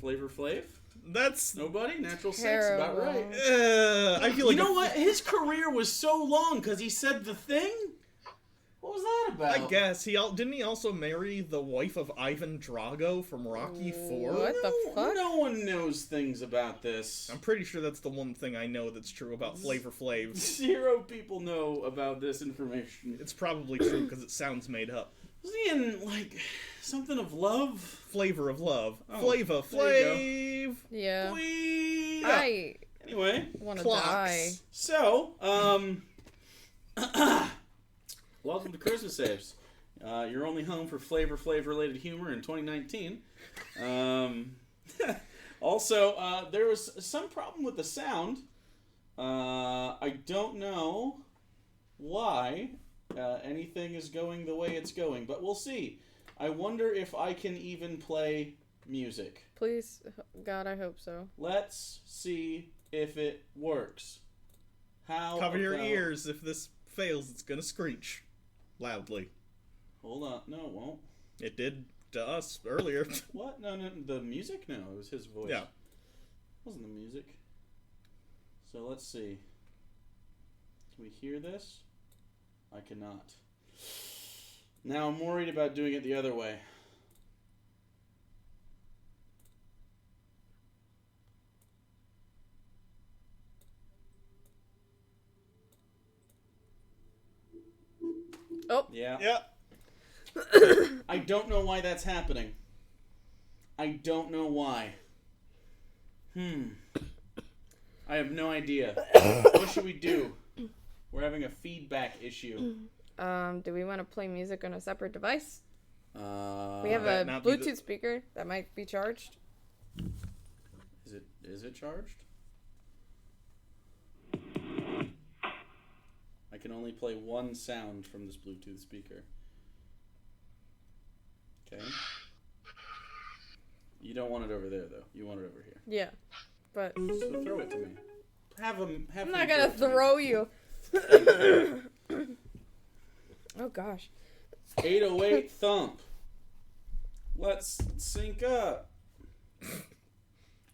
Flavor Flav? That's nobody. Natural terrible. 6, about right. I feel like you know what? His career was so long because he said the thing. What was that about? I guess didn't he also marry the wife of Ivan Drago from Rocky IV? What the fuck? No one knows things about this. I'm pretty sure that's the one thing I know that's true about Flavor Flav. 0 people know about this information. It's probably true because it sounds made up. Was he in, like, something of love? Flavor of Love. Oh, Flava Flav. Yeah. Whee! I Anyway. want to Clocks. die. So, welcome to Christmas Saves. Your only home for Flavor Flav related humor in 2019. Also, there was some problem with the sound. I don't know why anything is going the way it's going, but we'll see. I wonder if I can even play music. Please, God, I hope so. Let's see if it works. How Cover your about- ears. If this fails, it's gonna screech loudly. Hold on. No, it won't. It did to us earlier. What? No, the music? No, it was his voice. Yeah. It wasn't the music. So let's see. Can we hear this? I cannot. Now I'm worried about doing it the other way. Oh. Yeah. Yeah. I don't know why that's happening. I don't know why. I have no idea. What should we do? We're having a feedback issue. Do we want to play music on a separate device? We have that a not be Bluetooth the- speaker that might be charged. Is it charged? I can only play one sound from this Bluetooth speaker. Okay. You don't want it over there though. You want it over here. Yeah, but So throw it to me. I'm him not gonna it to me. throw you. Oh gosh. 808 thump. Let's sync up.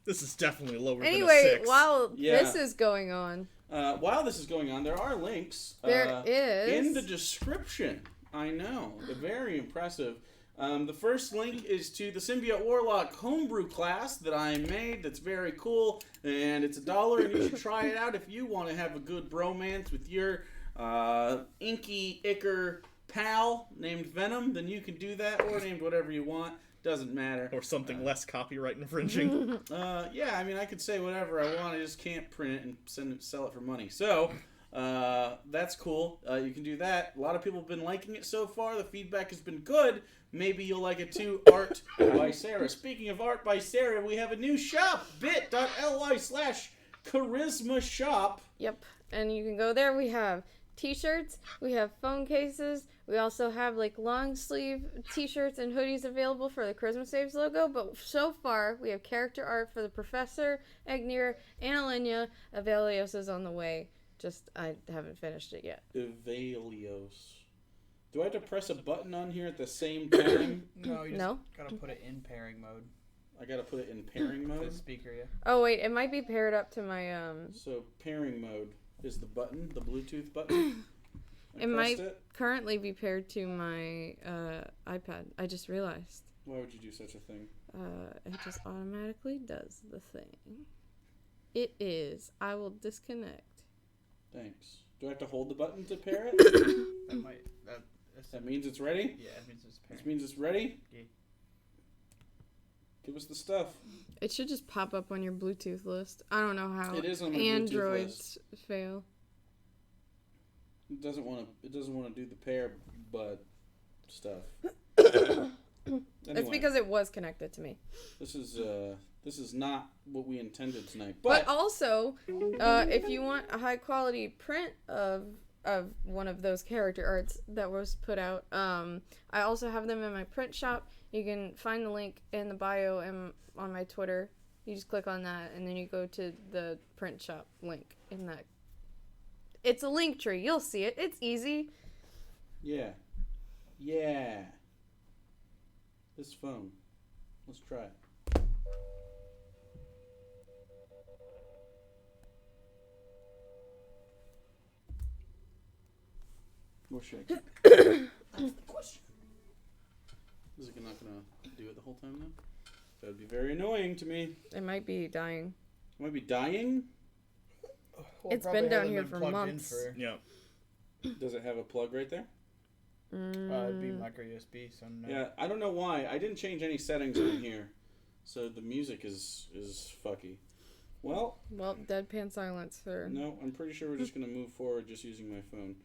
This is definitely lower than a Anyway, 6. while Yeah. this is going on, While this is going on, there are links there is in the description. I know. They're very impressive. The first link is to the Symbiote Warlock homebrew class that I made that's very cool, and it's $1, and you should try it out if you want to have a good bromance with your inky icker pal named Venom. Then you can do that, or named whatever you want. Doesn't matter. Or something less copyright infringing. Yeah, I mean, I could say whatever I want. I just can't print it and sell it for money. So, that's cool. You can do that. A lot of people have been liking it so far. The feedback has been good. Maybe you'll like it too. Art by Sarah. Speaking of Art by Sarah, we have a new shop. bit.ly/charisma shop. Yep, and you can go there. We have t-shirts, we have phone cases, we also have like long sleeve t-shirts and hoodies available for the Charisma Saves logo, but so far we have character art for the Professor, Agnir, and Alenia. Avelios is on the way, just I haven't finished it yet. Evelios. Do I have to press a button on here at the same time? No, you just No? gotta put it in pairing mode. I gotta put it in pairing The mode. speaker, yeah. Oh wait, it might be paired up to my So pairing mode is the button, the Bluetooth button. I It might pressed it. currently be paired to my iPad. I just realized. Why would you do such a thing? It just automatically does the thing. It is. I will disconnect. Thanks. Do I have to hold the button to pair it? That That means it's ready? yeah, it means it's This pairing. means it's ready? Yeah. Give us the stuff. It should just pop up on your Bluetooth list. I don't know how It is on my Bluetooth Androids fail. It doesn't want to do the pair bud stuff. It's because it was connected to me. this is not what we intended tonight. But But also, if you want a high quality print of one of those character arts that was put out, I also have them in my print shop. You can find the link in the bio and on my Twitter. You just click on that and then you go to the print shop link in that. It's a link tree. You'll see it. It's easy. yeah. This phone. Let's try it. Or should I keep it? That's the question. Is it not going to do it the whole time, though? That would be very annoying to me. It might be dying. It might be dying? Well, It's probably been down hasn't here been for plugged in months. for- Yeah. Does it have a plug right there? it'd be micro USB, so no. Yeah, I don't know why. I didn't change any settings on here. So the music is fucky. Well, deadpan silence for... no, I'm pretty sure we're just going to move forward just using my phone.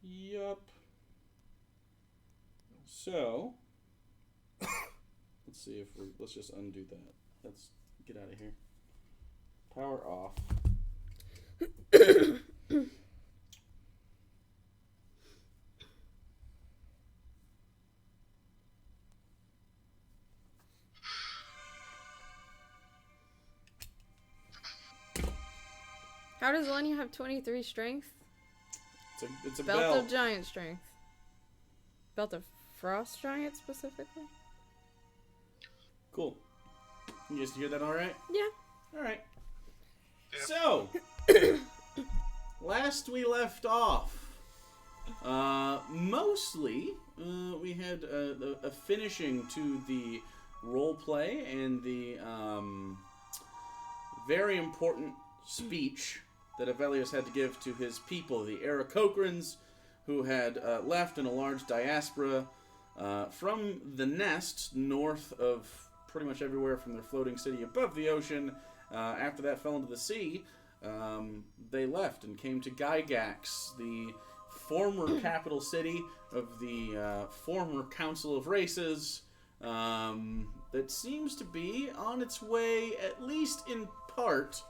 Yup. So, let's see if let's just undo that. Let's get out of here. Power off. How does Lenny have 23 strength? It's a Belt belt. of giant strength. Belt of frost giant specifically? Cool. You just hear that all right? Yeah. All right. So, last we left off, mostly we had a finishing to the role play and the very important speech that Avelius had to give to his people, the Aarakocrans, who had left in a large diaspora from the nest north of pretty much everywhere from their floating city above the ocean. After that fell into the sea, they left and came to Gygax, the former capital city of the former Council of Races, that seems to be on its way, at least in part,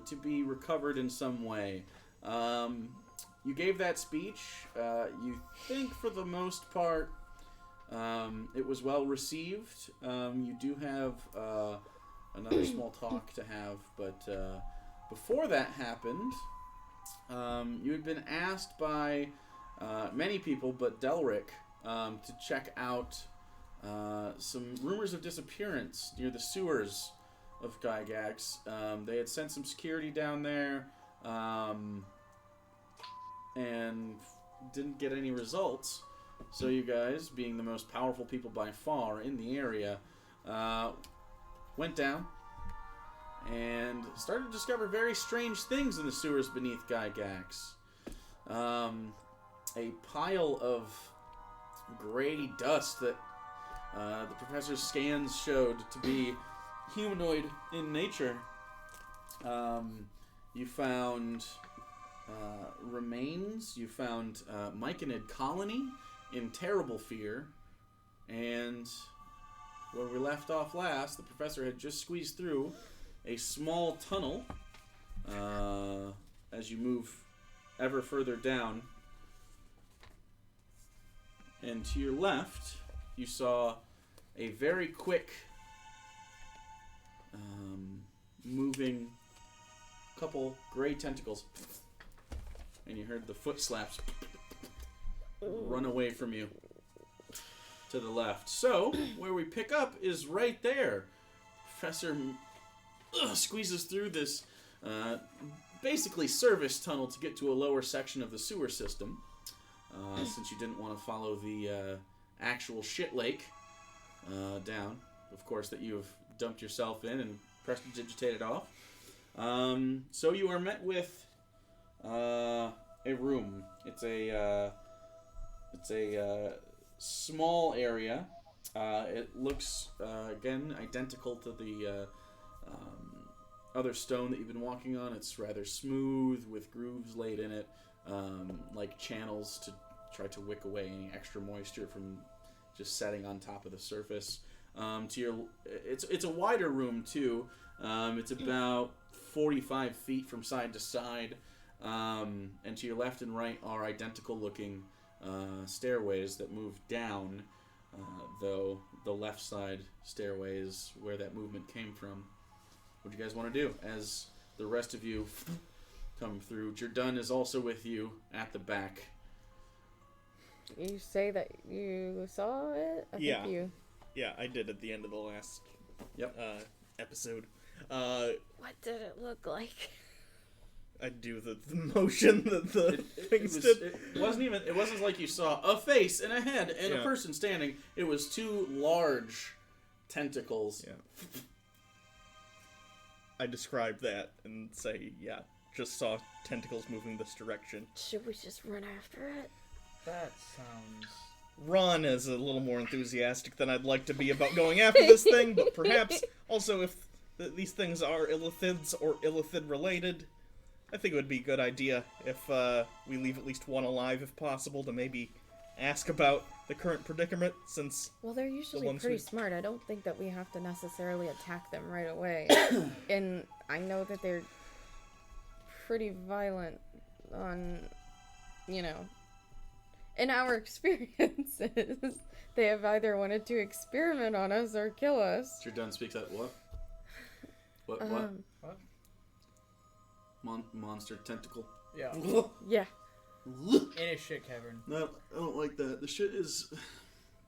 to be recovered in some way. You gave that speech. You think, for the most part, it was well received. You do have another small talk to have, but before that happened, you had been asked by many people, but Delric, to check out some rumors of disappearance near the sewers of Gygax. They had sent some security down there, and didn't get any results. So you guys, being the most powerful people by far in the area, went down and started to discover very strange things in the sewers beneath Gygax. A pile of gray dust that the professor's scans showed to be humanoid in nature. You found remains. You found Myconid colony in terrible fear. And where we left off last, the professor had just squeezed through a small tunnel as you move ever further down. And to your left, you saw a very quick moving couple gray tentacles, and you heard the foot slaps run away from you to the left. So where we pick up is right there. Professor squeezes through this basically service tunnel to get to a lower section of the sewer system, since you didn't want to follow the actual shit lake down, of course, that you have dumped yourself in and prestidigitated off. So you are met with a room. It's a small area. It looks again identical to the other stone that you've been walking on. It's rather smooth with grooves laid in it, like channels to try to wick away any extra moisture from just setting on top of the surface. It's a wider room too. It's about 45 feet from side to side, and to your left and right are identical looking stairways that move down, though the left side stairway is where that movement came from. What do you guys want to do as the rest of you come through? Jerdun is also with you at the back. You say that you saw it? I Yeah. think you... Yeah, I did at the end of the last episode. What did it look like? I do the motion that the things did. It wasn't like you saw a face and a head and a Yeah. person standing. It was two large tentacles. Yeah. I describe that and say, yeah, just saw tentacles moving this direction. Should we just run after it? That sounds... Ron is a little more enthusiastic than I'd like to be about going after this thing, but perhaps also if these things are illithids or illithid related, I think it would be a good idea if we leave at least one alive if possible to maybe ask about the current predicament, since... Well, they're usually ones pretty we- smart. I don't think that we have to necessarily attack them right away. And I know that they're pretty violent on, you know, in our experiences. They have either wanted to experiment on us or kill us. Jordan speaks out. What? What? What? Monster tentacle. Yeah. Yeah. In a shit cavern. No, I don't like that. The shit is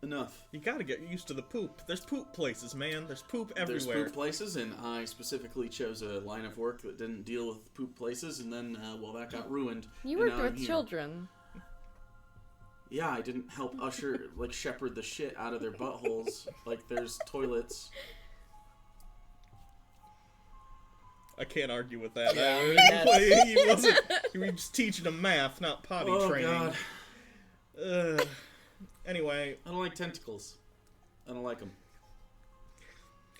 enough. You gotta get used to the poop. There's poop places, man. There's poop There's everywhere. poop places, and I specifically chose a line of work that didn't deal with poop places, and then, well, that got ruined. You and worked now I'm with here. children. Yeah, I didn't help usher, shepherd the shit out of their buttholes. Like, there's toilets. I can't argue with that. Yeah, He was just teaching them math, not potty Oh, training. God. Anyway, I don't like tentacles. I don't like them.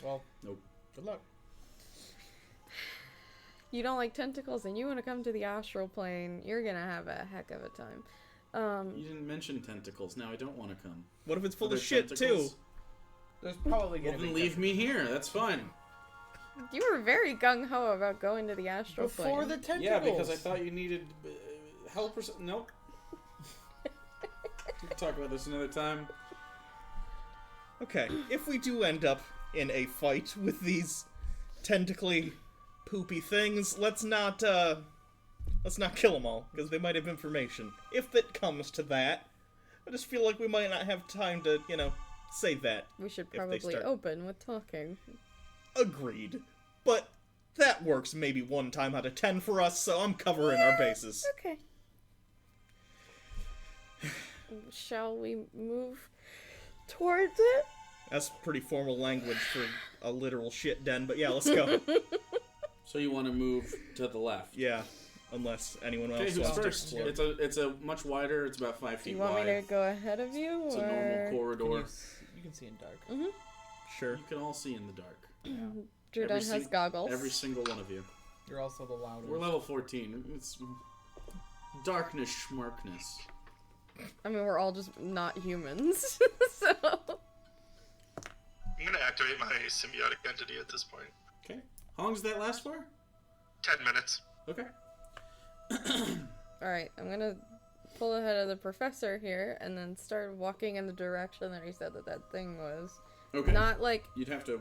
Well, Nope. good luck. You don't like tentacles and you want to come to the astral plane, you're gonna have a heck of a time. You didn't mention tentacles. Now I don't want to come. what if it's full Are of there shit tentacles? too? There's probably Well, gonna then be leave me here. That's fine. You were very gung-ho about going to the astral before plane. the tentacles. Yeah, because I thought you needed help or something. Nope. We can talk about this another time. Okay, if we do end up in a fight with these tentacly, poopy things, let's not kill them all, because they might have information. If it comes to that, I just feel like we might not have time to, say that. We should they probably start- open with talking. Agreed. But that works maybe 1 time out of 10 for us, so I'm covering our bases. Okay. Shall we move towards it? That's pretty formal language for a literal shit den, but yeah, let's go. So you want to move to the left? Yeah, unless anyone else Okay, who's wants to first? explore. It's a much wider. It's about 5 Do feet you want wide. me to go ahead of you, It's or a normal corridor. You can see in dark. Sure. You can all see in the dark. Jordan Every has sing- goggles? Every single one of you. You're also the loudest. We're level 14. It's darkness schmarkness. I mean, we're all just not humans, so... I'm gonna activate my symbiotic entity at this point. Okay. How long does that last for? 10 minutes. Okay. Alright, I'm gonna pull ahead of the professor here, and then start walking in the direction that he said that thing was. Okay. Not, like, You'd have to.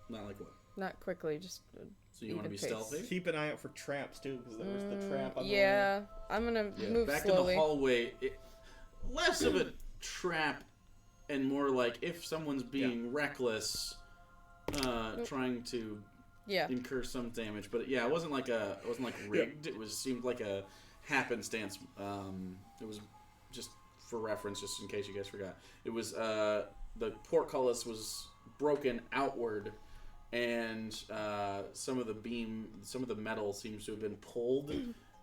Not like what? not quickly, just... So you want to be Even pace. stealthy? Keep an eye out for traps, too, because there was the trap on the Yeah, I'm gonna move Back slowly. in the hallway. Less of a trap, and more like if someone's being reckless, trying to Yeah. incur some damage. But yeah, it wasn't like rigged. It seemed like a happenstance. It was just for reference, just in case you guys forgot. It was the portcullis was broken outward, and some of the metal seems to have been pulled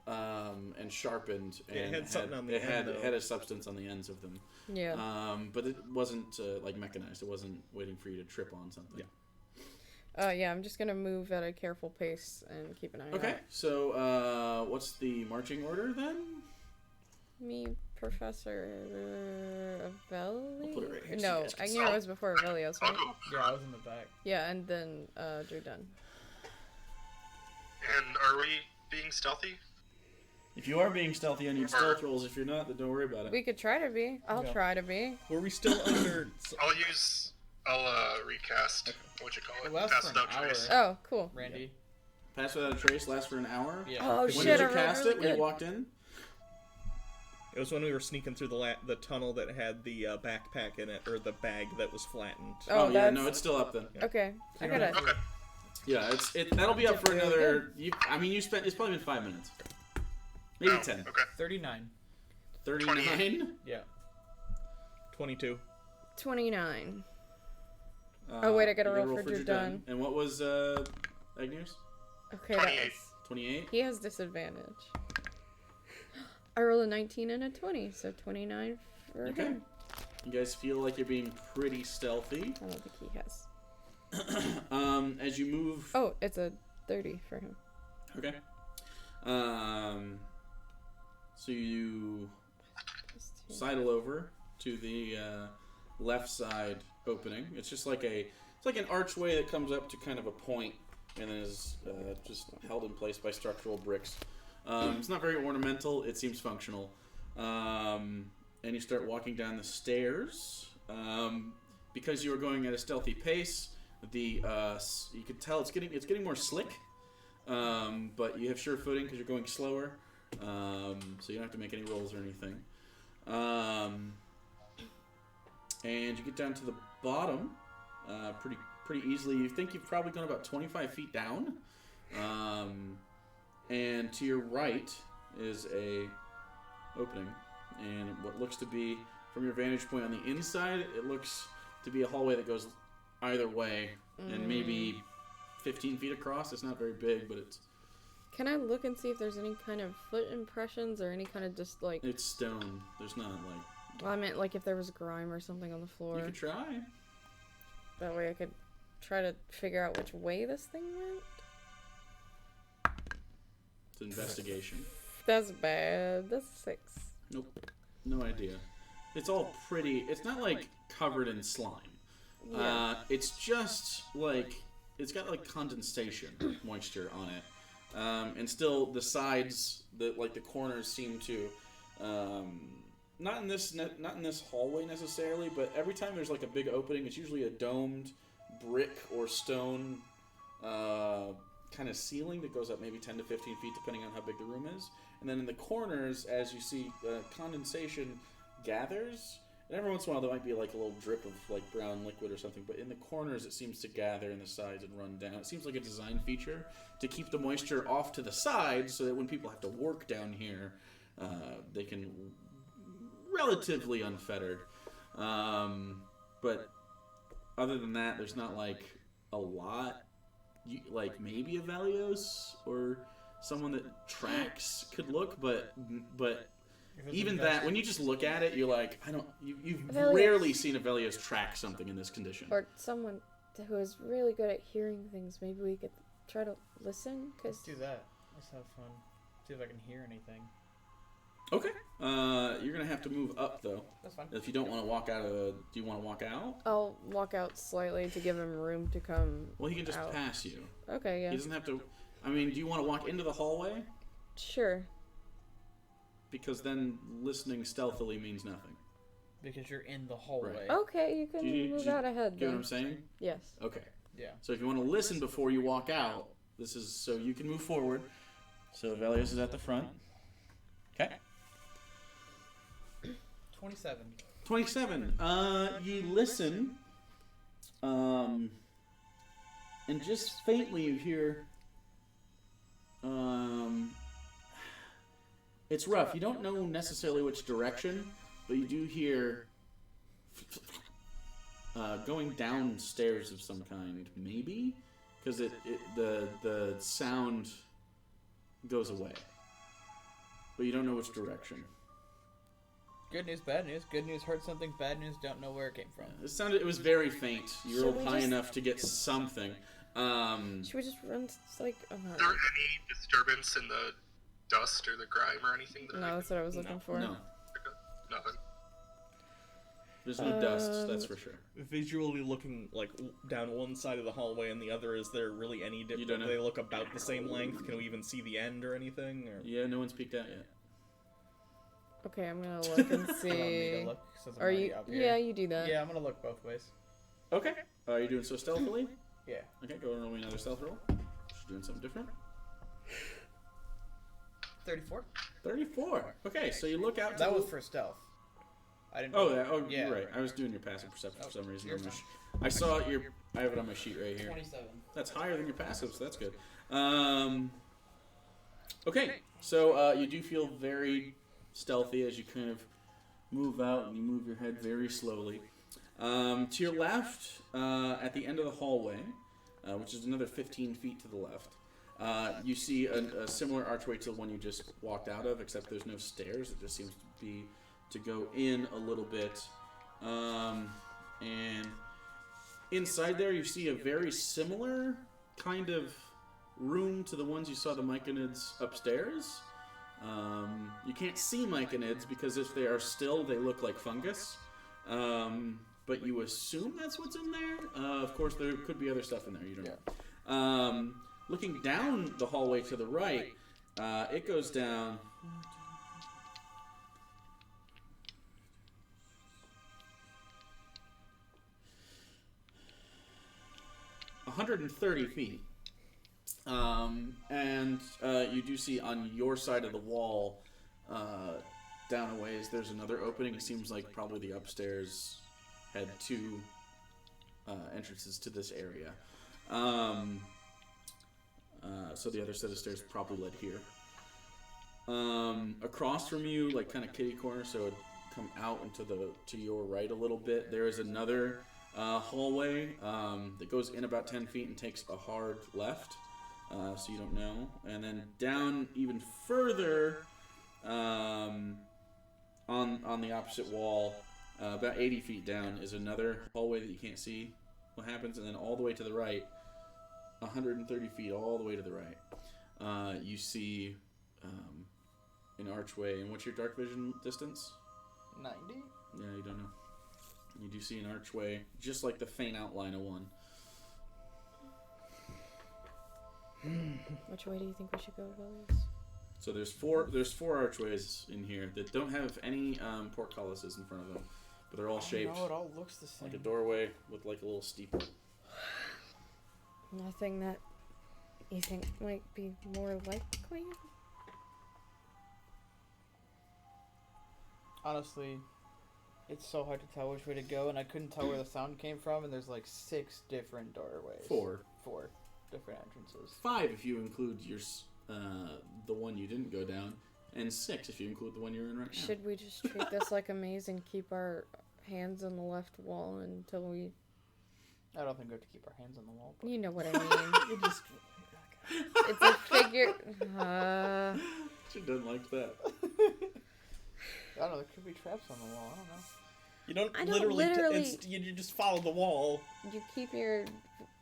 and sharpened. And it had something on the it end, had, though. had a substance on the ends of them. Yeah. But it wasn't like mechanized. It wasn't waiting for you to trip on something. Yeah. Yeah, I'm just gonna move at a careful pace and keep an eye Okay, out. so what's the marching order then? Me, Professor Avelli? put it right here so No, you guys can see. Agnew was before Avelios, I'll right? go. Yeah, I was in the back. Yeah, and then Jordan. And are we being stealthy? If you are being stealthy on your stealth rolls, if you're not, then don't worry about it. We could try to be. I'll Yeah. try to be. Were we still under... I'll recast, what you call it, It lasts pass for an without hour. trace. Oh, cool. Randy. Pass without a trace lasts for an hour. Yeah. Oh, When shit, did I you rolled cast really it? When you good. walked in? It was when we were sneaking through the tunnel that had the backpack in it, or the bag that was flattened. Oh, yeah, that's... no, it's still up then. Okay, I You don't gotta... have Okay. Yeah, that'll be up for Really another. It's probably been 5 minutes, maybe 10. Okay. 39. 39. Yeah. 22. 29. Oh, wait, I gotta you roll for you're done. And what was Agnews? Okay, 28. that was... 28. He has disadvantage. I roll a 19 and a 20, so 29 for Okay. him. You guys feel like you're being pretty stealthy. I don't think he has. As you move. Oh, it's a 30 for him. Okay. So you sidle over to the left side opening. It's just like an archway that comes up to kind of a point and then is just held in place by structural bricks. It's not very ornamental. It seems functional. And you start walking down the stairs. Because you are going at a stealthy pace, you can tell it's getting more slick. But you have sure footing because you're going slower. So you don't have to make any rolls or anything. And you get down to the bottom pretty easily. You think you've probably gone about 25 feet down. And to your right is a opening. And what looks to be, from your vantage point on the inside, it looks to be a hallway that goes either way. And maybe 15 feet across. It's not very big, but it's... Can I look and see if there's any kind of foot impressions or any kind of just like... It's stone. There's not like... Well, I meant like if there was grime or something on the floor. You could try. That way I could try to figure out which way this thing went. It's an investigation. That's bad. That's 6. Nope. No idea. It's all pretty... It's not like covered in slime. Yeah. It's just like... It's got like condensation moisture on it. And still the sides, the corners seem to... not in this hallway necessarily, but every time there's like a big opening, it's usually a domed brick or stone kind of ceiling that goes up maybe 10 to 15 feet depending on how big the room is. And then in the corners, as you see, condensation gathers. And every once in a while there might be like a little drip of like brown liquid or something, but in the corners it seems to gather in the sides and run down. It seems like a design feature to keep the moisture off to the sides so that when people have to work down here, they can relatively unfettered. But other than that, there's not like a lot. Like maybe a Valios or someone that tracks could look, but even that, when you just look at it, you're like, you've Velios. rarely seen a Velios track something in this condition. Or someone who is really good at hearing things. Maybe we could try to listen? Cause... Let's do that. Let's have fun. See if I can hear anything. Okay. You're going to have to move up, though. That's fine. If you don't want to walk out of the... Do you want to walk out? I'll walk out slightly to give him room to come Well, he can just out. pass you. Okay, yeah. He doesn't have to... I mean, do you want to walk into the hallway? Sure. Because then listening stealthily means nothing. Because you're in the hallway. Right. Okay, you can move out ahead Get what then. I'm saying? Yes. Okay. Yeah. So if you want to listen before you walk out, this is so you can move forward. So Velios is at the front. Okay. 27. 27. You listen, and just faintly you hear, it's rough. You don't know necessarily which direction, but you do hear going downstairs of some kind, maybe, because the sound goes away, but you don't know which direction. Good news, bad news. Good news, heard something. Bad news, don't know where it came from. It was very faint. You Should rolled we high just- enough to get something. Should we just run like... Is there any disturbance in the dust or the grime or anything? No, that's what I was looking for. No, Nothing. there's no dust, that's for sure. Visually looking like down one side of the hallway and the other, is there really any difference? You don't know. Do they look about the same length? Can we even see the end or anything? Or... Yeah, no one's peeked out yet. Okay, I'm gonna look and You want me see. to look, since I'm Are already you? up here? Yeah, you do that. Yeah, I'm gonna look both ways. Okay. Are you doing so stealthily? Yeah. Okay, go and roll me another stealth roll. Just doing something different. 34. 34. Okay, so you look out. That was for stealth. I didn't. Oh, yeah. Oh, Yeah. you're right. I was doing your passive perception for some reason. You're I saw your. I have it on my sheet right here. 27. That's higher than your passive, so that's good. Okay, so you do feel very stealthy as you kind of move out and you move your head very slowly. To your left, at the end of the hallway, which is another 15 feet to the left, you see a similar archway to the one you just walked out of, except there's no stairs. It just seems to be to go in a little bit. And inside there, you see a very similar kind of room to the ones you saw the myconids upstairs. You can't see myconids because if they are still, they look like fungus. But you assume that's what's in there. Of course, there could be other stuff in there. You don't know. Looking down the hallway to the right, it goes down. 130 feet. And you do see on your side of the wall, down a ways, there's another opening. It seems like probably the upstairs had two entrances to this area. So the other set of stairs probably led here. Across from you, like kind of kitty corner, so it'd come out into to your right a little bit. There is another hallway that goes in about 10 feet and takes a hard left. So you don't know. And then down even further, on the opposite wall, about 80 feet down, is another hallway that you can't see what happens. And then all the way to the right, 130 feet all the way to the right, you see an archway. And what's your dark vision distance? 90? Yeah, you don't know. You do see an archway, just like the faint outline of one. Which way do you think we should go, Williams? So there's four archways in here that don't have any portcullises in front of them, but they're all shaped No, it all looks the same. like a doorway with like a little steeple. Nothing that you think might be more likely? Honestly, it's so hard to tell which way to go, and I couldn't tell where the sound came from, and there's like 6 different doorways. Four. 4 different entrances. 5 if you include your the one you didn't go down, and 6 if you include the one you're in right now. Should we just treat this like a maze and keep our hands on the left wall until we... I don't think we have to keep our hands on the wall. But You know what I mean. you just... It's a figure... She doesn't like that. I don't know, there could be traps on the wall, I don't know. You don't I don't literally, literally- you just follow the wall. You keep your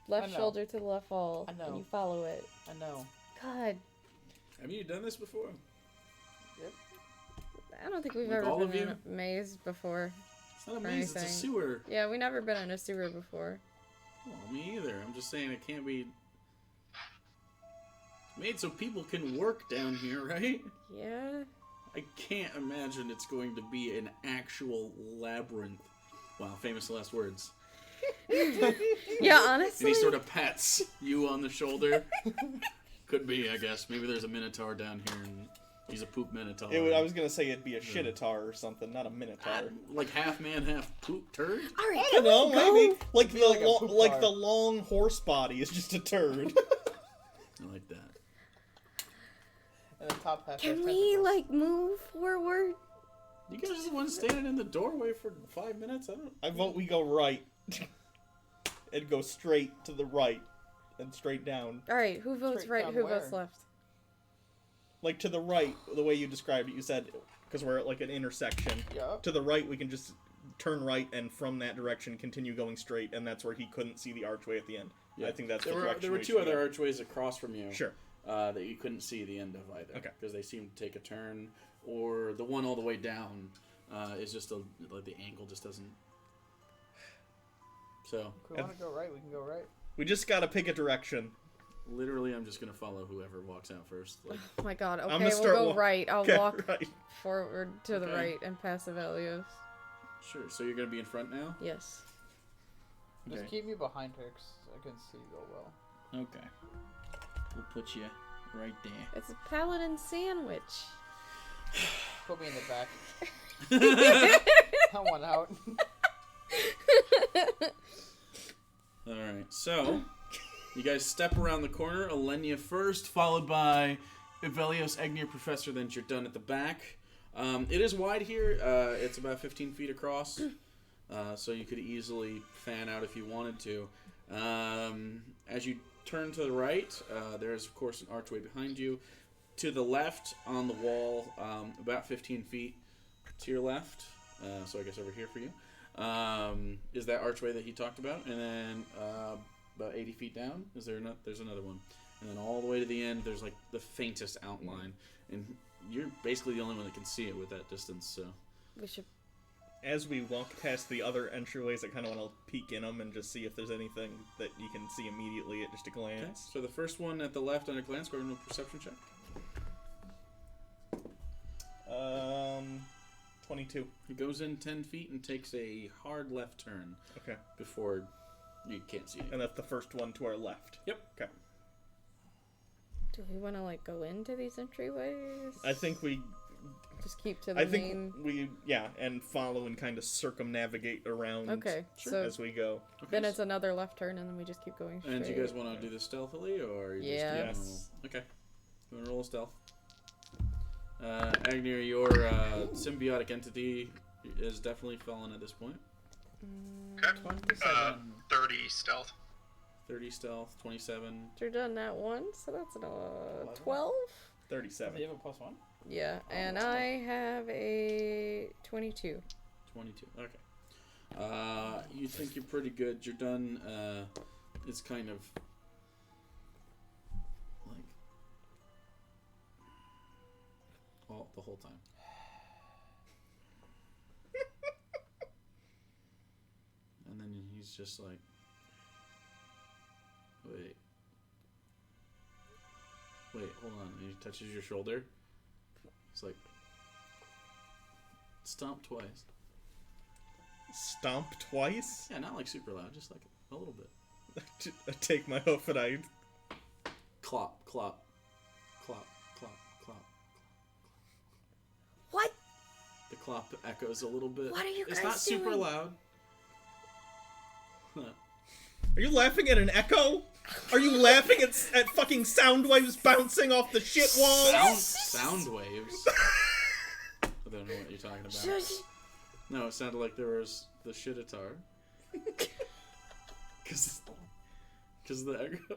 left I know. shoulder to the left wall, I know. and you follow it. I know. God, Have you done this before? Yep. I don't think we've Like all ever of been in you? a maze before. It's not a Or maze, it's a anything. sewer. Yeah, we never been in a sewer before. Well, me either. I'm just saying it can't be... It's made so people can work down here, right? Yeah. I can't imagine it's going to be an actual labyrinth. Wow, famous last words. Yeah, honestly. And he sort of pats you on the shoulder. Could be, I guess. Maybe there's a minotaur down here, and he's a poop minotaur. I was gonna say it'd be a shitatar or something, not a minotaur. Like half man, half poop turd? All right, I don't know, maybe like the like a poop like bar. the long horse body is just a turd. I like that. And the top half Can has we, tentacles. like, move forward? You guys are the ones standing in the doorway for 5 minutes? I don't... I vote we go right. And go straight to the right and straight down. All right, who votes Straight right, down who where? votes left? Like to the right, the way you described it. You said because we're at like an intersection. Yeah. To the right, we can just turn right and from that direction continue going straight, and that's where he couldn't see the archway at the end. Yeah. I think that's There the were direction. we two should other go. archways across from you. Sure. That you couldn't see the end of either. Okay. Because they seemed to take a turn, or the one all the way down is just like the angle just doesn't. So If we want to go right, we can go right. We just gotta pick a direction. literally, I'm just gonna follow whoever walks out first. Like, Oh my god, okay, gonna we'll start go right. I'll Okay, walk right. forward to the Okay. right and pass Avelios. sure. So you're gonna be in front now. Yes. Just keep me behind her, 'cause I can see real well. Okay. We'll put you right there. It's a paladin sandwich. Put me in the back. I want out. Alright, so you guys step around the corner. Alenia first, followed by Ivelios, Egnir, Professor, then you're done at the back. It is wide here. It's about 15 feet across. So you could easily fan out if you wanted to. As you turn to the right, there's, of course, an archway behind you. To the left, on the wall, about 15 feet to your left, so I guess over here for you, is that archway that he talked about. And then about 80 feet down, there's another one. And then all the way to the end, there's like the faintest outline. And you're basically the only one that can see it with that distance, so... We should... As we walk past the other entryways, I kind of want to peek in them and just see if there's anything that you can see immediately at just a glance. Okay. So the first one at the left on a glance, go ahead and roll a perception check. 22. He goes in 10 feet and takes a hard left turn. Okay. Before you can't see anything. And that's the first one to our left. Yep. Okay. Do we want to, like, go into these entryways? I think we... Just keep to the main... and follow and kind of circumnavigate around as we go. Okay. Then it's another left turn, and then we just keep going straight. And do you guys want to do this stealthily, or you just Yes. Okay. You want to roll a stealth? Agnir, your symbiotic entity is definitely fallen at this point. Okay. 30 stealth. 30 stealth, 27. You're done that one, so that's 12? 37. You have a +1? Yeah, and I have a 22. 22, okay. You think you're pretty good. You're done. It's kind of like the whole time. And then he's just like, wait, hold on. And he touches your shoulder. It's like, stomp twice. Stomp twice? Yeah, not like super loud, just like a little bit. I take my hoof and I... Clop, clop, clop, clop, clop. What? The clop echoes a little bit. What are you guys It's not super doing? loud. Are you laughing at an echo? Are you laughing at fucking sound waves bouncing off the shit walls? Sound waves. I don't know what you're talking about. Shush. No, it sounded like there was the shitatar. Cause the echo.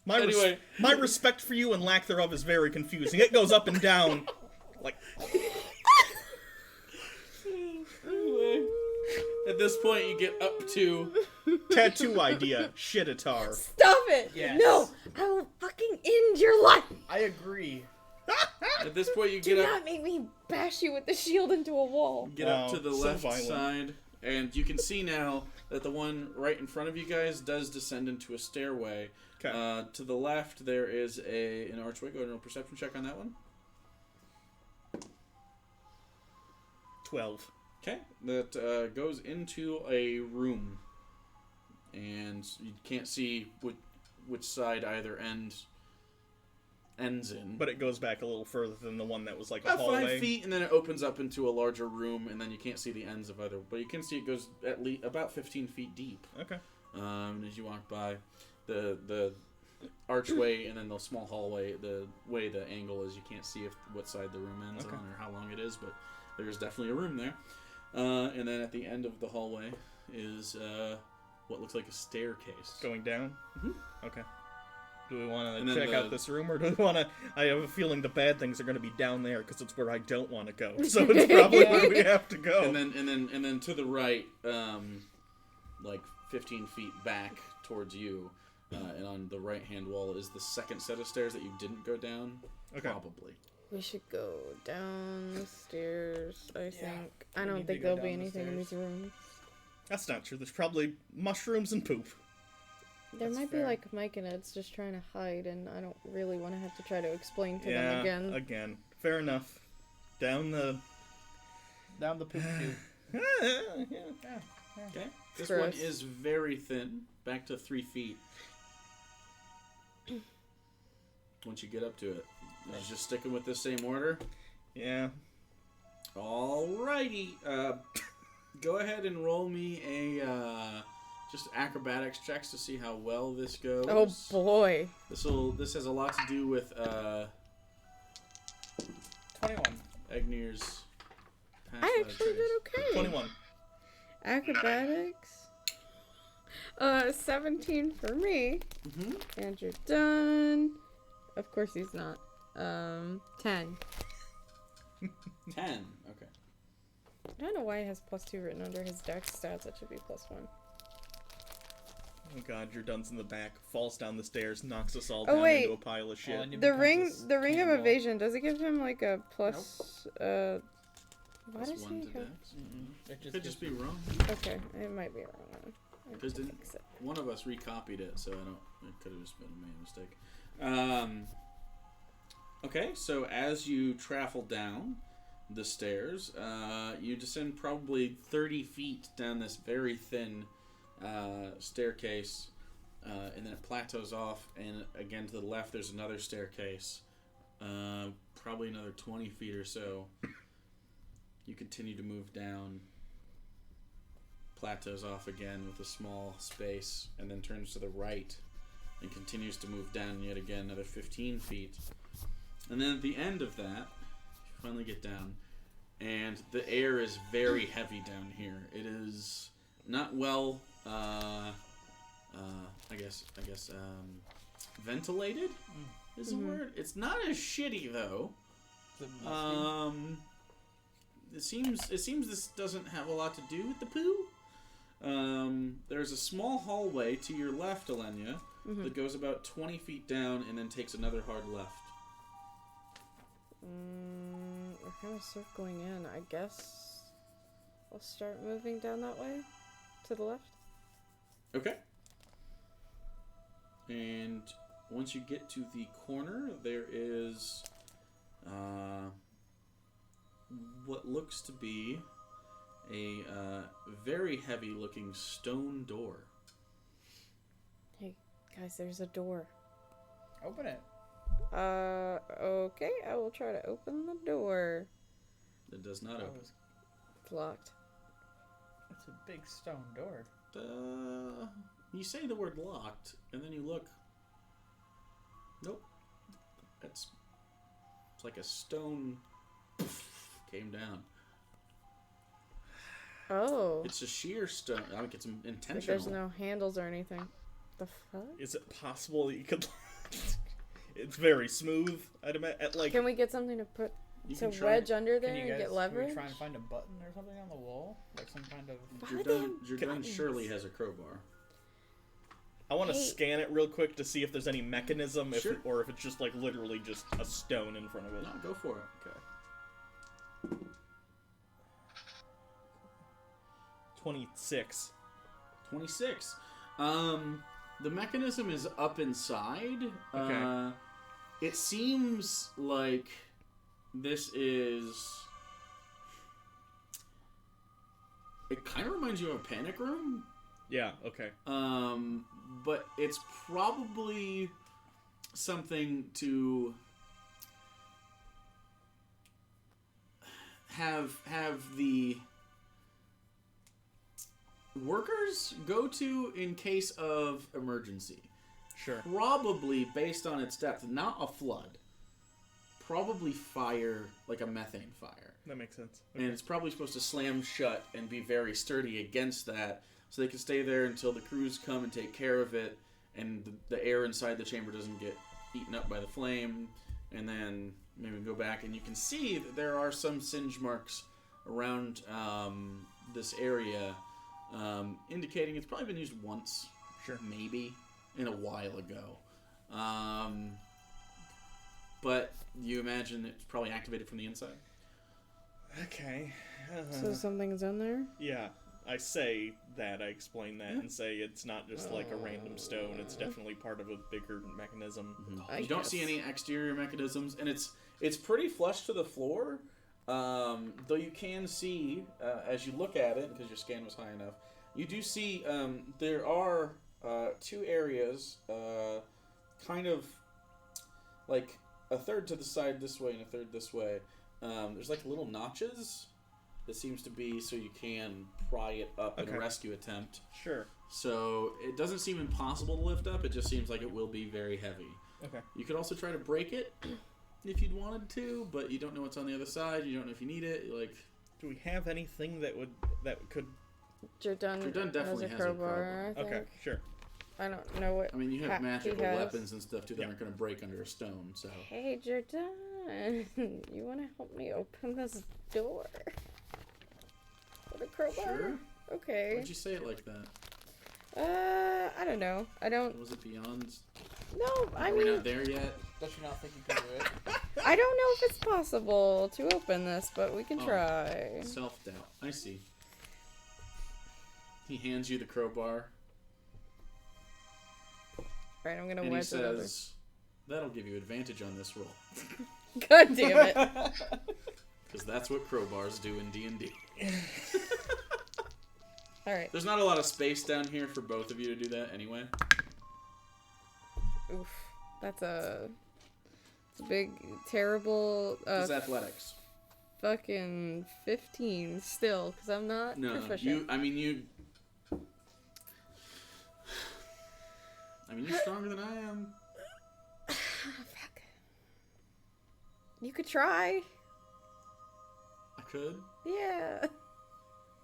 My respect for you and lack thereof is very confusing. It goes up and down, like. Anyway, at this point, you get up to tattoo idea, shitatar. Stop it! Yes. No! I will fucking end your life! I agree. At this point, you Do get up. not make me bash you with the shield into a wall. Get up to the so left violent. side, and you can see now that the one right in front of you guys does descend into a stairway. Okay. To the left, there is an archway. Go ahead and roll a perception check on that one. 12. Okay. That goes into a room, and you can't see which side either ends in. But it goes back a little further than the one that was like a About hallway. 5 feet, and then it opens up into a larger room, and then you can't see the ends of either. But you can see it goes at least about 15 feet deep. Okay. As you walk by the archway and then the small hallway, the way the angle is, you can't see what side the room ends on or how long it is, but there's definitely a room there. And then at the end of the hallway is what looks like a staircase. Going down? Mhm. Okay. Do we want And to then check out this room, or do we want to... I have a feeling the bad things are going to be down there, because it's where I don't want to go. So it's probably where we have to go. And then to the right, like 15 feet back towards you, and on the right-hand wall is the second set of stairs that you didn't go down. Okay. Probably. We should go down the stairs, I think. I we don't need think to go there'll be down the anything in these stairs. rooms. That's not true. There's probably mushrooms and poop. There That's might be fair. like Mike and Ed's just trying to hide, and I don't really want to have to try to explain to them again. again. Fair enough. Down the... Down the poop chute. yeah. Okay. This Gross. one is very thin, back to 3 feet. Once you get up to it, it's just sticking with the same order. Yeah. Alrighty. Go ahead and roll me a just acrobatics checks to see how well this goes. Oh boy. This has a lot to do with 21. Egnir's past I life actually trace. did okay. 21. Acrobatics. 17 for me. Mhm. And you're done. Of course he's not. 10. 10. Okay. I don't know why he has +2 written under his dex stats. That should be +1. Oh god, your dun's in the back, falls down the stairs, knocks us all Oh, down wait. into a pile of shit. All I need The becomes ring, this the ring of cannonball. evasion. Does it give him like a plus? Why Plus does 1 he to have? dex. It Could gives- just be wrong. Okay, it might be a wrong one. I have Because to didn't fix it. one of us recopied it, so I don't. It could have just been a main mistake. Okay, so as you travel down the stairs, you descend probably 30 feet down this very thin staircase, and then it plateaus off. And again to the left, there's another staircase, probably another 20 feet or so. You continue to move down. Plateaus off again with a small space, and then turns to the right and continues to move down yet again another 15 feet. And then at the end of that, you finally get down, and the air is very heavy down here. It is not well, ventilated is the word. It's not as shitty though. Is it musky? It seems this doesn't have a lot to do with the poo. There's a small hallway to your left, Alenia, that goes about 20 feet down and then takes another hard left. We're kind of circling in. I guess I'll start moving down that way to the left. Okay. And once you get to the corner, there is what looks to be a very heavy-looking stone door. Hey, guys, there's a door. Open it. Okay, I will try to open the door. It does not open. It's locked. It's a big stone door. You say the word locked, and then you look. Nope. It's like a stone came down. Oh. It's a sheer stone. I think it's Like intentional. there's no handles or anything. The fuck? Is it possible that you could... It's very smooth, I'd imagine. Like, Can we get something to put You to can try- wedge under there Can you and guys get can leverage? we try and find a button or something on the wall? Like some kind of... Your gun buttons. surely has a crowbar. I want to Hey. scan it real quick to see if there's any mechanism, Sure. or if it's just like literally just a stone in front of it. No, go for it. Okay. 26. 26. The mechanism is up inside. Okay. It seems like this is... It kind of reminds you of a panic room. Yeah, okay. But it's probably something to have the workers go to in case of emergency. Sure. Probably based on its depth, not a flood. Probably fire, like a methane fire. That makes sense. And it's probably supposed to slam shut and be very sturdy against that, so they can stay there until the crews come and take care of it, and the air inside the chamber doesn't get eaten up by the flame, and then maybe go back, and you can see that there are some singe marks around this area, indicating it's probably been used once, Sure. maybe, in a while ago. But you imagine it's probably activated from the inside? Okay. So something's in there? Yeah, I say that, I explain that, and say it's not just like a random stone, it's definitely part of a bigger mechanism. I You don't see guess. any exterior mechanisms, and it's pretty flush to the floor. Though you can see, as you look at it, because your scan was high enough, you do see there are two areas, kind of like a third to the side this way and a third this way. There's like little notches that seems to be so you can pry it up in Okay. a rescue attempt. Sure. So it doesn't seem impossible to lift up. It just seems like it will be very heavy. Okay. You could also try to break it if you'd wanted to, but you don't know what's on the other side. You don't know if you need it. Like, do we have anything that could? Jordan definitely has a crowbar. I think. Okay, sure. I don't know what. I mean, you have magical he has. weapons and stuff too that aren't going to break under a stone. So. Hey, Jordan, you want to help me open this door with a crowbar? Sure. Okay. Why'd you say it like that? I don't know. I don't. Was it beyond? No, I Are we mean, not there yet? Does she not think you can do it? I don't know if it's possible to open this, but we can try. Self-doubt. I see. He hands you the crowbar, Right, I'm gonna and he wedge it over. says, "That'll give you advantage on this roll, God damn it! because that's what crowbars do in D&D." All right. There's not a lot of space down here for both of you to do that anyway. Oof. That's a big, terrible. It's athletics. Fucking 15 still, because I'm not No, proficient. you're stronger than I am. Fuck. You could try. I could. Yeah.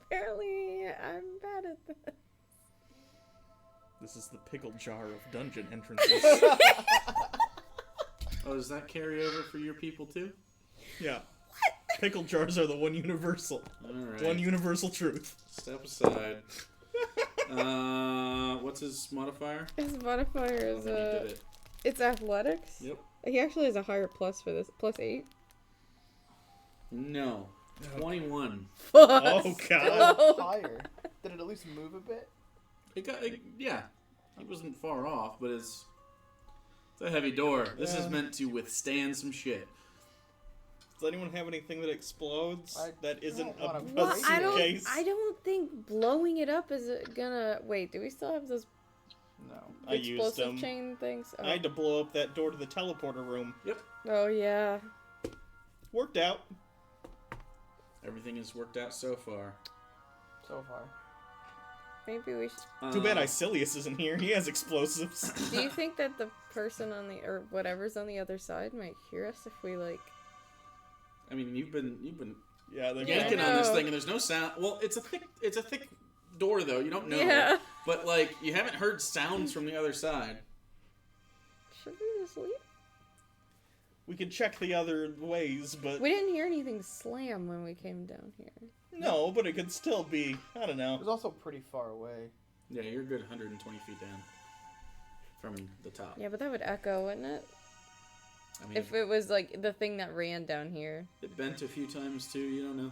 Apparently, I'm bad at this. This is the pickle jar of dungeon entrances. Oh, does that carry over for your people too? Yeah. Pickle jars are the one universal. All right. One universal truth. Step aside. What's his modifier? His modifier Oh, is then he did it. it's athletics. Yep. He actually has a higher plus for this, +8. No. 21. Oh god. Higher. Did it at least move a bit? Yeah. He wasn't far off, but it's a heavy door. This is Yeah. meant to withstand some shit. Does anyone have anything that explodes that isn't don't wanna a break it. suitcase? I don't think blowing it up is gonna. Wait, do we still have those No. I used explosive them. chain things? Oh. I had to blow up that door to the teleporter room. Yep. Oh yeah. Worked out. Everything has worked out so far. So far. Maybe we should. Too bad Icilius isn't here. He has explosives. Do you think that the person on the or whatever's on the other side might hear us if we like? I mean, you've been Yeah, they're Yeah, yanking I on this know. thing, and there's no sound. Well, it's a thick door though. You don't know. Yeah. But like, you haven't heard sounds from the other side. Should we just leave? We could check the other ways, but We didn't hear anything slam when we came down here. no, but it could still be. I don't It know. was also pretty far away. Yeah, you're a good 120 feet down from the top. Yeah, but that would echo, wouldn't it? I mean, If it was like the thing that ran down here. it bent a few times too. You don't know.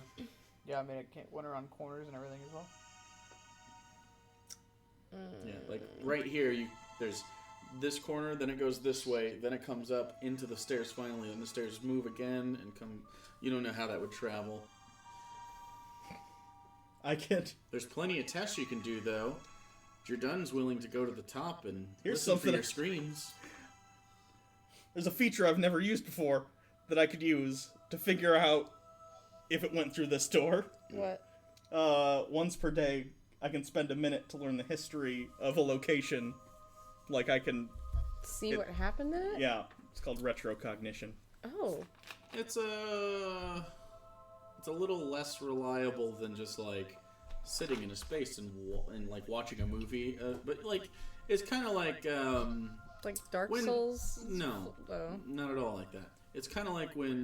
Yeah, I mean, it went around corners and everything as well. Yeah, like right here, there's this corner, then it goes this way, then it comes up into the stairs finally, and the stairs move again and come. You don't know how that would travel. I can't. There's plenty of tests you can do though. Jordan's willing to go to the top and Here's listen for something your screams. There's a feature I've never used before that I could use to figure out if it went through this door. What? Once per day, I can spend a minute to learn the history of a location. Like I can, See what happened to it? yeah, it's called retrocognition. Oh. It's a little less reliable than just like sitting in a space and like watching a movie. But like it's kind of like Like Dark When- Souls? no, Oh. not at all like that. It's kind of like when